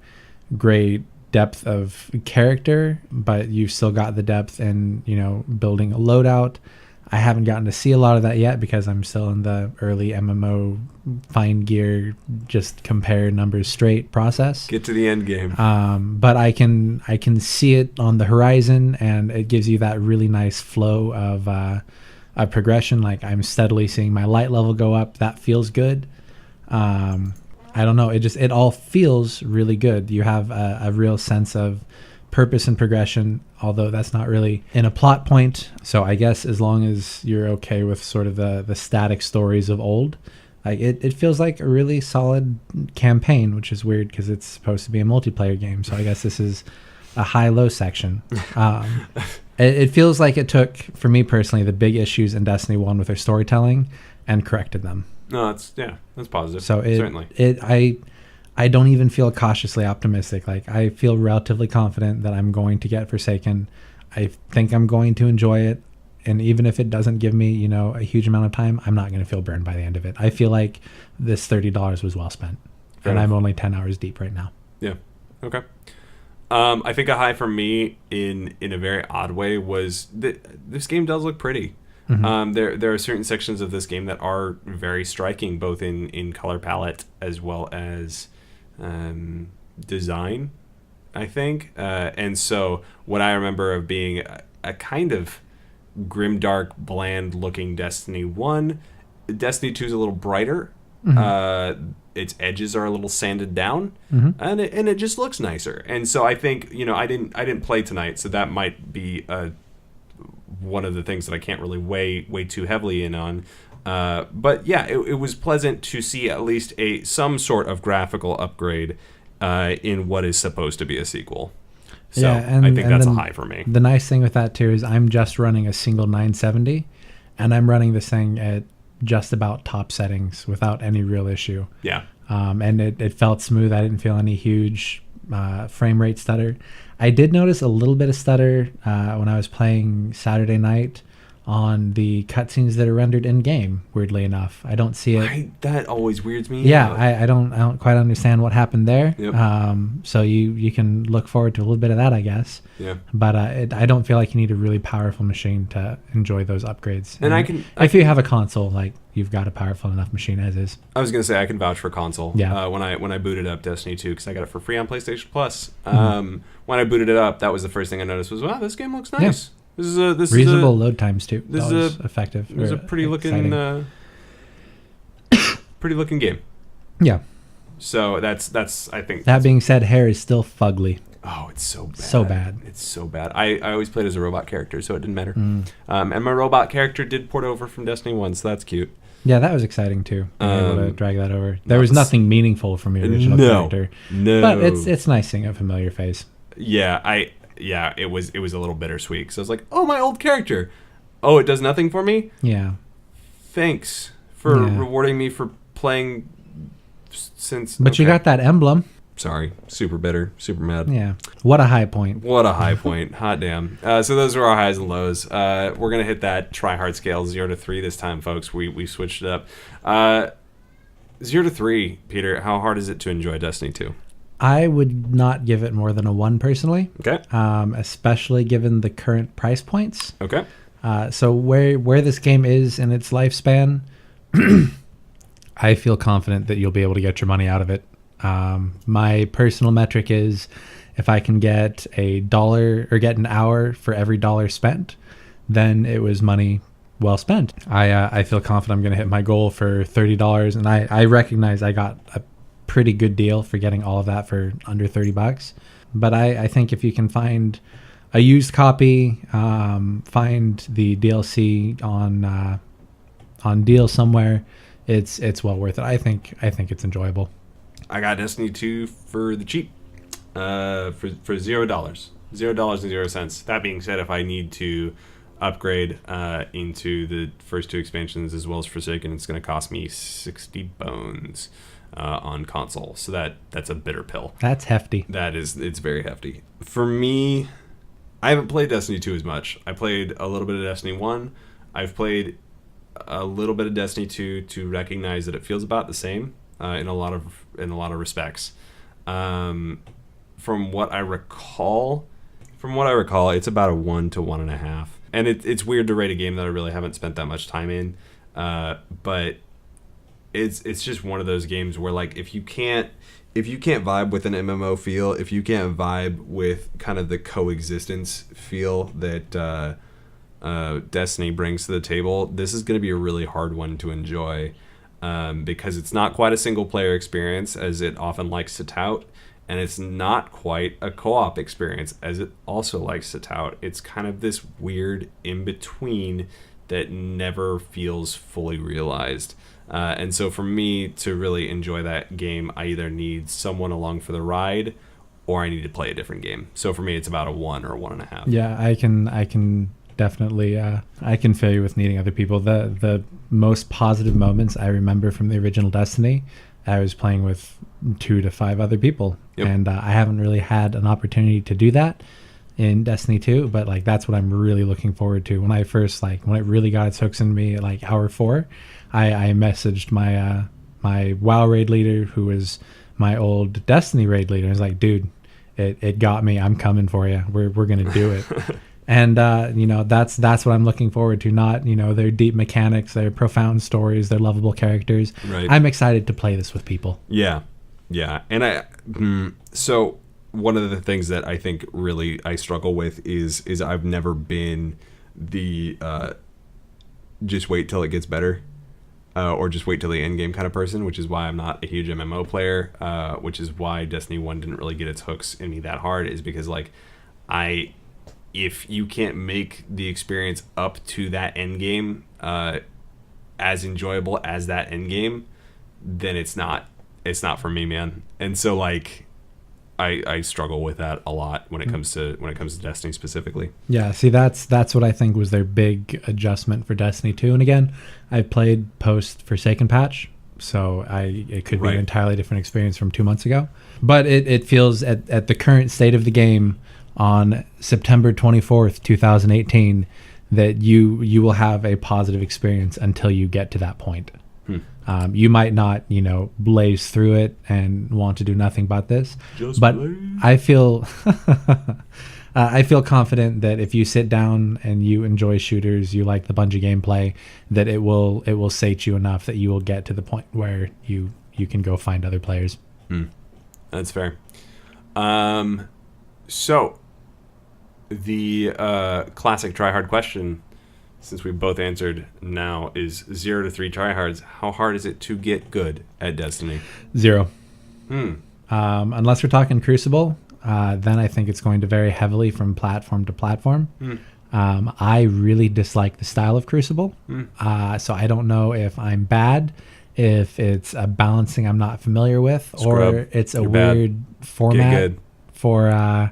Speaker 6: great depth of character, but you've still got the depth in, you know, building a loadout. I haven't gotten to see a lot of that yet because I'm still in the early MMO find gear, just compare numbers straight process.
Speaker 1: Get to the end game.
Speaker 6: But I can see it on the horizon, and it gives you that really nice flow of a progression. Like I'm steadily seeing my light level go up. That feels good. I don't know. It all feels really good. You have a real sense of purpose and progression, although that's not really in a plot point. So I guess as long as you're okay with sort of the static stories of old, like it feels like a really solid campaign, which is weird because it's supposed to be a multiplayer game. So I guess this is a high-low section. It feels like it took, for me personally, the big issues in Destiny 1 with their storytelling and corrected them.
Speaker 1: No, that's positive.
Speaker 6: So
Speaker 1: certainly.
Speaker 6: I don't even feel cautiously optimistic. Like I feel relatively confident that I'm going to get Forsaken. I think I'm going to enjoy it, and even if it doesn't give me, you know, a huge amount of time, I'm not going to feel burned by the end of it. I feel like this $30 was well spent.
Speaker 1: Fair
Speaker 6: and
Speaker 1: enough.
Speaker 6: I'm only 10 hours deep right now.
Speaker 1: Yeah. Okay. I think a high for me in a very odd way was that this game does look pretty. There are certain sections of this game that are very striking, both in color palette as well as design, I think. And so what I remember of being a kind of grimdark, bland-looking Destiny 1, Destiny 2 is a little brighter. Its edges are a little sanded down, and it just looks nicer. And so I think, you know, I didn't play tonight, so that might be one of the things that I can't really weigh too heavily in on. But yeah, it was pleasant to see at least some sort of graphical upgrade in what is supposed to be a sequel. So I think that's a high for me.
Speaker 6: The nice thing with that too is I'm just running a single 970, and I'm running this thing at just about top settings without any real issue.
Speaker 1: Yeah.
Speaker 6: And it felt smooth. I didn't feel any huge frame rate stutter. I did notice a little bit of stutter when I was playing Saturday night on the cutscenes that are rendered in game. Weirdly enough, I don't see it.
Speaker 1: That always weirds me.
Speaker 6: Yeah,
Speaker 1: out.
Speaker 6: I don't quite understand what happened there.
Speaker 1: Yep.
Speaker 6: So you can look forward to a little bit of that, I guess.
Speaker 1: Yeah.
Speaker 6: But I don't feel like you need a really powerful machine to enjoy those upgrades.
Speaker 1: And
Speaker 6: if you have a console, like you've got a powerful enough machine as is.
Speaker 1: I was gonna say I can vouch for console.
Speaker 6: Yeah.
Speaker 1: When I booted up Destiny 2 because I got it for free on PlayStation Plus. When I booted it up, that was the first thing I noticed was, wow, this game looks nice.
Speaker 6: Yeah.
Speaker 1: This
Speaker 6: Reasonable
Speaker 1: is
Speaker 6: load times too.
Speaker 1: this
Speaker 6: That
Speaker 1: is
Speaker 6: was effective.
Speaker 1: It was a pretty looking game.
Speaker 6: Yeah.
Speaker 1: So that's I think
Speaker 6: That being said, hair is still fugly.
Speaker 1: oh, it's so bad.
Speaker 6: So bad.
Speaker 1: It's so bad. I always played as a robot character, so it didn't matter. And my robot character did port over from Destiny 1, so that's cute.
Speaker 6: Yeah, that was exciting too. Being able to drag that over. There was
Speaker 1: nuts.
Speaker 6: nothing meaningful from your original character.
Speaker 1: No.
Speaker 6: But it's nice seeing a familiar face.
Speaker 1: Yeah, it was a little bittersweet. So I was like, oh, my old character. Oh, it does nothing for me?
Speaker 6: Yeah.
Speaker 1: Thanks for rewarding me for playing since...
Speaker 6: But you got that emblem.
Speaker 1: Sorry. Super bitter. Super mad.
Speaker 6: Yeah. What a high point.
Speaker 1: What a high point. Hot damn. So those were our highs and lows. We're going to hit that tryhard scale 0 to 3 this time, folks. We switched it up. 0 to 3, Peter, how hard is it to enjoy Destiny 2?
Speaker 6: I would not give it more than a 1 personally.
Speaker 1: Okay.
Speaker 6: Especially given the current price points.
Speaker 1: Okay.
Speaker 6: So where this game is in its lifespan, I feel confident that you'll be able to get your money out of it. My personal metric is if I can get $1 or get an hour for every dollar spent, then it was money well spent. I feel confident I'm going to hit my goal for $30, and I recognize I got a pretty good deal for getting all of that for under $30. But I think if you can find a used copy, find the DLC on deal somewhere, it's well worth it. I think it's enjoyable.
Speaker 1: I got Destiny 2 for the cheap, for $0, $0.00. That being said, if I need to upgrade into the first 2 expansions as well as Forsaken, it's going to cost me 60 bones on console. So that's a bitter pill.
Speaker 6: That's hefty.
Speaker 1: It's very hefty. For me, I haven't played Destiny 2 as much. I played a little bit of Destiny 1. I've played a little bit of Destiny 2 to recognize that it feels about the same in a lot of respects. From what I recall, it's about a 1 to 1.5. And it's weird to rate a game that I really haven't spent that much time in. But it's just one of those games where, like, if you can't vibe with an MMO feel, if you can't vibe with kind of the coexistence feel that Destiny brings to the table, this is going to be a really hard one to enjoy, because it's not quite a single player experience as it often likes to tout, and it's not quite a co-op experience as it also likes to tout. It's kind of this weird in-between that never feels fully realized. And so for me to really enjoy that game, I either need someone along for the ride or I need to play a different game. So for me, it's about a 1 or 1.5.
Speaker 6: Yeah, I can definitely I can feel you with needing other people. The most positive moments I remember from the original Destiny, I was playing with 2 to 5 other people.
Speaker 1: Yep.
Speaker 6: And I haven't really had an opportunity to do that in Destiny 2, but like that's what I'm really looking forward to. When it really got its hooks in me at like hour 4, I messaged my my WoW raid leader, who was my old Destiny raid leader. I was like, dude, it got me. I'm coming for you. We're gonna do it. And that's what I'm looking forward to. Not their deep mechanics, their profound stories, their lovable characters.
Speaker 1: Right.
Speaker 6: I'm excited to play this with people.
Speaker 1: Yeah. And so one of the things that I think really I struggle with is I've never been the just wait till it gets better, or just wait till the end game kind of person, which is why I'm not a huge MMO player, which is why Destiny 1 didn't really get its hooks in me that hard, is because like if you can't make the experience up to that end game as enjoyable as that end game, then it's not for me, man. And so like I struggle with that a lot when it comes to Destiny specifically.
Speaker 6: Yeah, see that's what I think was their big adjustment for Destiny 2. And again, I played post Forsaken patch, so it could be an entirely different experience from 2 months ago. But it feels at the current state of the game on September 24th, 2018, that you will have a positive experience until you get to that point. You might not, blaze through it and want to do nothing but this, but I feel I feel confident that if you sit down and you enjoy shooters, you like the Bungie gameplay, that it will sate you enough that you will get to the point where you can go find other players.
Speaker 1: That's fair. So the classic tryhard question, since we both answered now, is 0 to 3 tryhards. How hard is it to get good at Destiny?
Speaker 6: 0. Unless we're talking Crucible, then I think it's going to vary heavily from platform to platform. I really dislike the style of Crucible, so I don't know if I'm bad, if it's a balancing I'm not familiar with, or it's a weird format for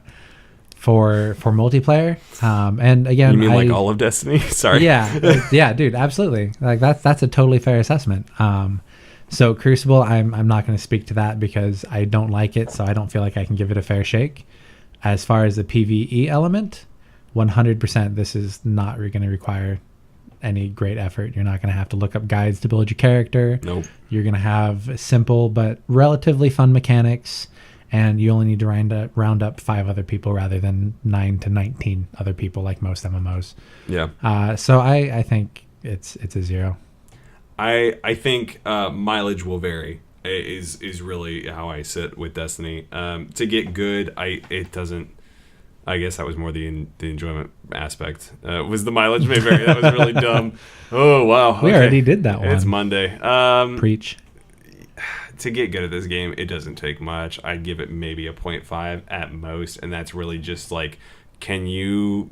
Speaker 6: multiplayer. And again,
Speaker 1: you mean like all of Destiny? Sorry.
Speaker 6: Yeah, dude, absolutely. Like that's a totally fair assessment. So Crucible, I'm not going to speak to that because I don't like it, so I don't feel like I can give it a fair shake. As far as the PvE element, 100%, this is not going to require any great effort. You're not going to have to look up guides to build your character.
Speaker 1: Nope.
Speaker 6: You're going to have simple but relatively fun mechanics, and you only need to round up 5 other people rather than 9 to 19 other people like most MMOs.
Speaker 1: Yeah.
Speaker 6: So I think it's a 0.
Speaker 1: I think mileage will vary. Is really how I sit with Destiny. To get good, it doesn't. I guess that was more the enjoyment aspect. Was the mileage may vary? That was really dumb. Oh wow,
Speaker 6: we already did that one.
Speaker 1: It's Monday.
Speaker 6: Preach.
Speaker 1: To get good at this game, it doesn't take much. I'd give it maybe a 0.5 at most, and that's really just like, can you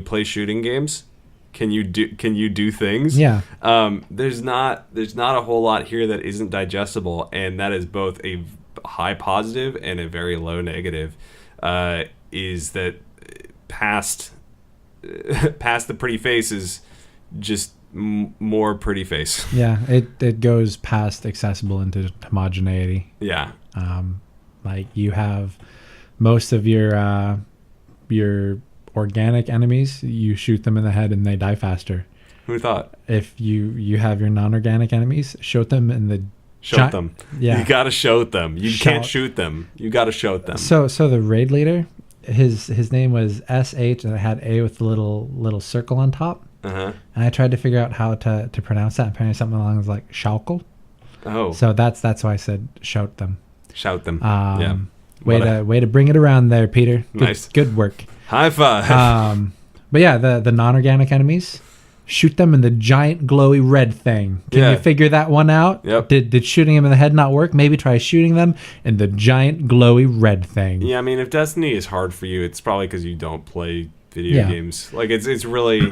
Speaker 1: play shooting games? Can you do things?
Speaker 6: Yeah.
Speaker 1: There's not a whole lot here that isn't digestible, and that is both a high positive and a very low negative. Is that past the pretty face is just more pretty face.
Speaker 6: Yeah, it goes past accessible into homogeneity.
Speaker 1: Yeah.
Speaker 6: Like you have most of your organic enemies, you shoot them in the head and they die faster.
Speaker 1: Who thought?
Speaker 6: If you have your non-organic enemies, shoot them in the
Speaker 1: shoot them.
Speaker 6: Yeah,
Speaker 1: you gotta shoot them. You can't shoot them. You gotta shoot them.
Speaker 6: So the raid leader, his name was SH and it had A with the little circle on top.
Speaker 1: Uh-huh.
Speaker 6: And I tried to figure out how to pronounce that. Apparently something along like Schalkel.
Speaker 1: Oh.
Speaker 6: So that's why I said shout them.
Speaker 1: Shout them. Yeah.
Speaker 6: Way to bring it around there, Peter.
Speaker 1: Nice.
Speaker 6: Good work.
Speaker 1: High five.
Speaker 6: But yeah, the non-organic enemies, shoot them in the giant glowy red thing. Can you figure that one out?
Speaker 1: Yep.
Speaker 6: Did shooting them in the head not work? Maybe try shooting them in the giant glowy red thing.
Speaker 1: Yeah, I mean, if Destiny is hard for you, it's probably because you don't play video games. Like it's really.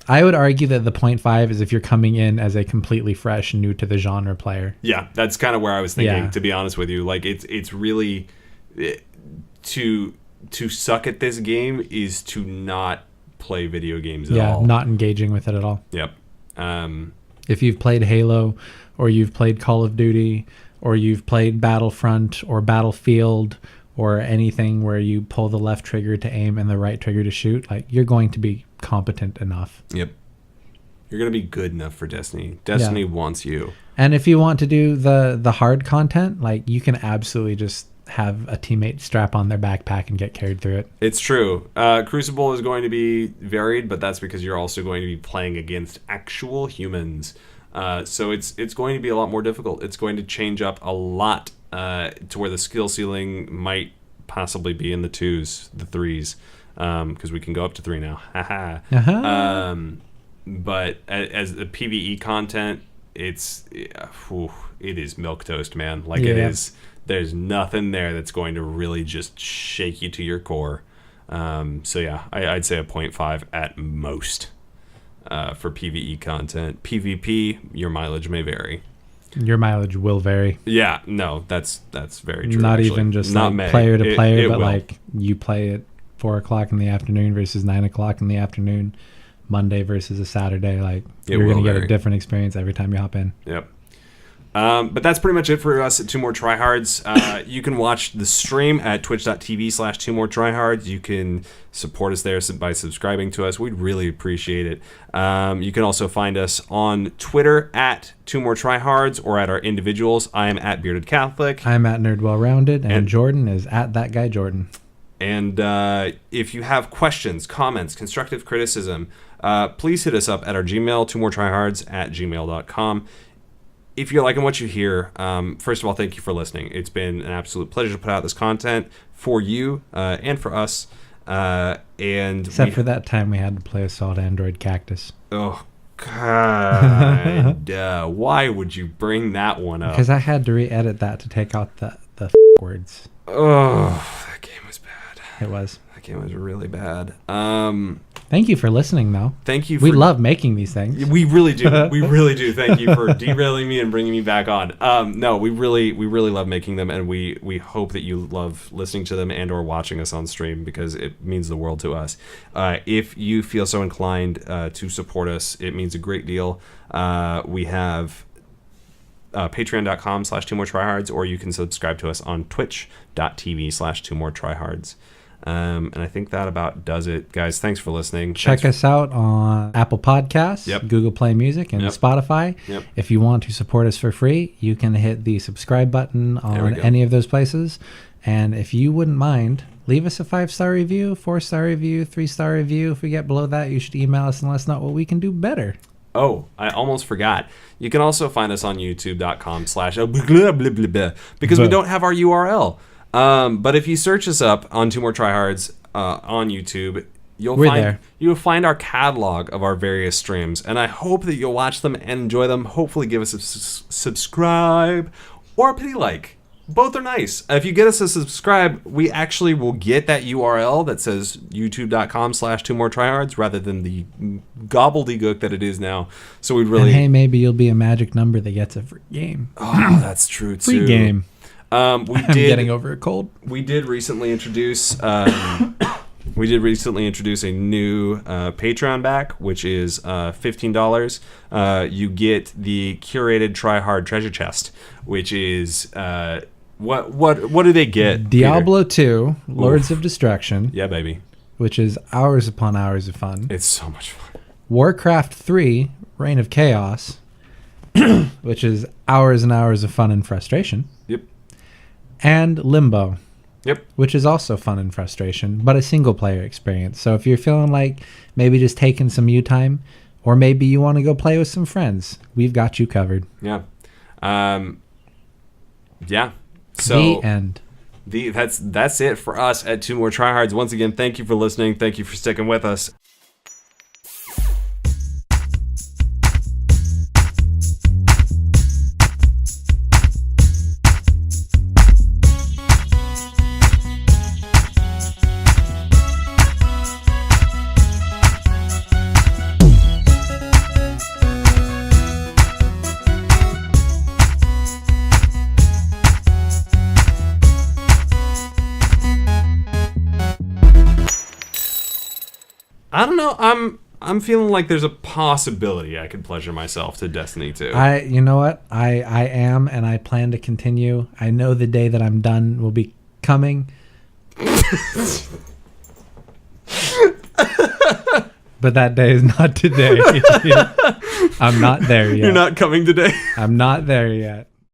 Speaker 6: I would argue that the 0.5 is if you're coming in as a completely fresh, new to the genre player.
Speaker 1: Yeah, that's kind of where I was thinking. To be honest with you, like it's really to suck at this game is to not play video games at all.
Speaker 6: Yeah, not engaging with it at all.
Speaker 1: Yep.
Speaker 6: If you've played Halo, or you've played Call of Duty, or you've played Battlefront or Battlefield, or anything where you pull the left trigger to aim and the right trigger to shoot, like you're going to be competent enough.
Speaker 1: Yep. You're going to be good enough for Destiny. Destiny wants you.
Speaker 6: And if you want to do the hard content, like you can absolutely just have a teammate strap on their backpack and get carried through it.
Speaker 1: It's true. Crucible is going to be varied, but that's because you're also going to be playing against actual humans. So it's going to be a lot more difficult. It's going to change up a lot to where the skill ceiling might possibly be in the 2s, the 3s, because we can go up to 3 now. But as the PvE content, it is milquetoast, man. Like it is. There's nothing there that's going to really just shake you to your core. So yeah, I'd say a 0.5 at most for PvE content. PvP, your mileage may vary.
Speaker 6: Your mileage will vary.
Speaker 1: Yeah, no, that's very true.
Speaker 6: Not
Speaker 1: actually.
Speaker 6: even just
Speaker 1: not
Speaker 6: like player to player, but
Speaker 1: will.
Speaker 6: like you play at 4 o'clock in the afternoon versus 9 o'clock in the afternoon, Monday versus a Saturday. Like you're going to get a different experience every time you hop in.
Speaker 1: Yep. But that's pretty much it for us at Two More Tryhards. You can watch the stream at twitch.tv/Two More Tryhards. You can support us there by subscribing to us. We'd really appreciate it. You can also find us on Twitter at Two More Tryhards or at our individuals. I am at Bearded Catholic.
Speaker 6: I'm at Nerd Well Rounded, and Jordan is at That Guy Jordan.
Speaker 1: And if you have questions, comments, constructive criticism, please hit us up at our Gmail, twomoretryhards@gmail.com. If you're liking what you hear, first of all, thank you for listening. It's been an absolute pleasure to put out this content for you and for us.
Speaker 6: Except for that time we had to play Assault Android Cactus.
Speaker 1: Oh, God. Why would you bring that one up?
Speaker 6: Because I had to re-edit that to take out the words.
Speaker 1: Oh, that game was bad.
Speaker 6: It was.
Speaker 1: That game was really bad.
Speaker 6: Thank you for listening, though.
Speaker 1: Thank you.
Speaker 6: We love making these things.
Speaker 1: We really do. We really do. Thank you for derailing me and bringing me back on. No, we really love making them, and we hope that you love listening to them and or watching us on stream because it means the world to us. If you feel so inclined to support us, it means a great deal. We have patreon.com/Two More Tryhards, or you can subscribe to us on twitch.tv/Two More Tryhards. And I think that about does it. Guys, thanks for listening.
Speaker 6: Check us out on Apple Podcasts, Google Play Music, and Spotify. If you want to support us for free, you can hit the subscribe button on any of those places. And if you wouldn't mind, leave us a 5-star review, 4-star review, 3-star review. If we get below that, you should email us and let us know what we can do better.
Speaker 1: Oh, I almost forgot. You can also find us on youtube.com/, because we don't have our URL. But if you search us up on Two More Tryhards on YouTube, you'll find our catalog of our various streams, and I hope that you'll watch them and enjoy them. Hopefully, give us a subscribe or a pity like. Both are nice. If you get us a subscribe, we actually will get that URL that says youtube.com/Two More Tryhards rather than the gobbledygook that it is now. So we'd really.
Speaker 6: And hey, maybe you'll be a magic number that gets a free game.
Speaker 1: Oh, that's true too.
Speaker 6: Free game.
Speaker 1: I'm
Speaker 6: getting over a cold.
Speaker 1: We did recently introduce a new Patreon back, which is $15. You get the curated Tryhard treasure chest, which is what do they get?
Speaker 6: Diablo 2, Lords of Destruction.
Speaker 1: Yeah, baby.
Speaker 6: Which is hours upon hours of fun.
Speaker 1: It's so much fun.
Speaker 6: Warcraft 3, Reign of Chaos, which is hours and hours of fun and frustration.
Speaker 1: Yep.
Speaker 6: And Limbo.
Speaker 1: Yep.
Speaker 6: Which is also fun and frustration, but a single-player experience. So if you're feeling like maybe just taking some you time, or maybe you want to go play with some friends, we've got you covered.
Speaker 1: Yeah. Yeah. So
Speaker 6: the end.
Speaker 1: That's it for us at Two More Tryhards. Once again, thank you for listening. Thank you for sticking with us. I don't know. I'm feeling like there's a possibility I could pleasure myself to Destiny 2.
Speaker 6: You know what? I am, and I plan to continue. I know the day that I'm done will be coming. But that day is not today. I'm not there yet.
Speaker 1: You're not coming today?
Speaker 6: I'm not there yet.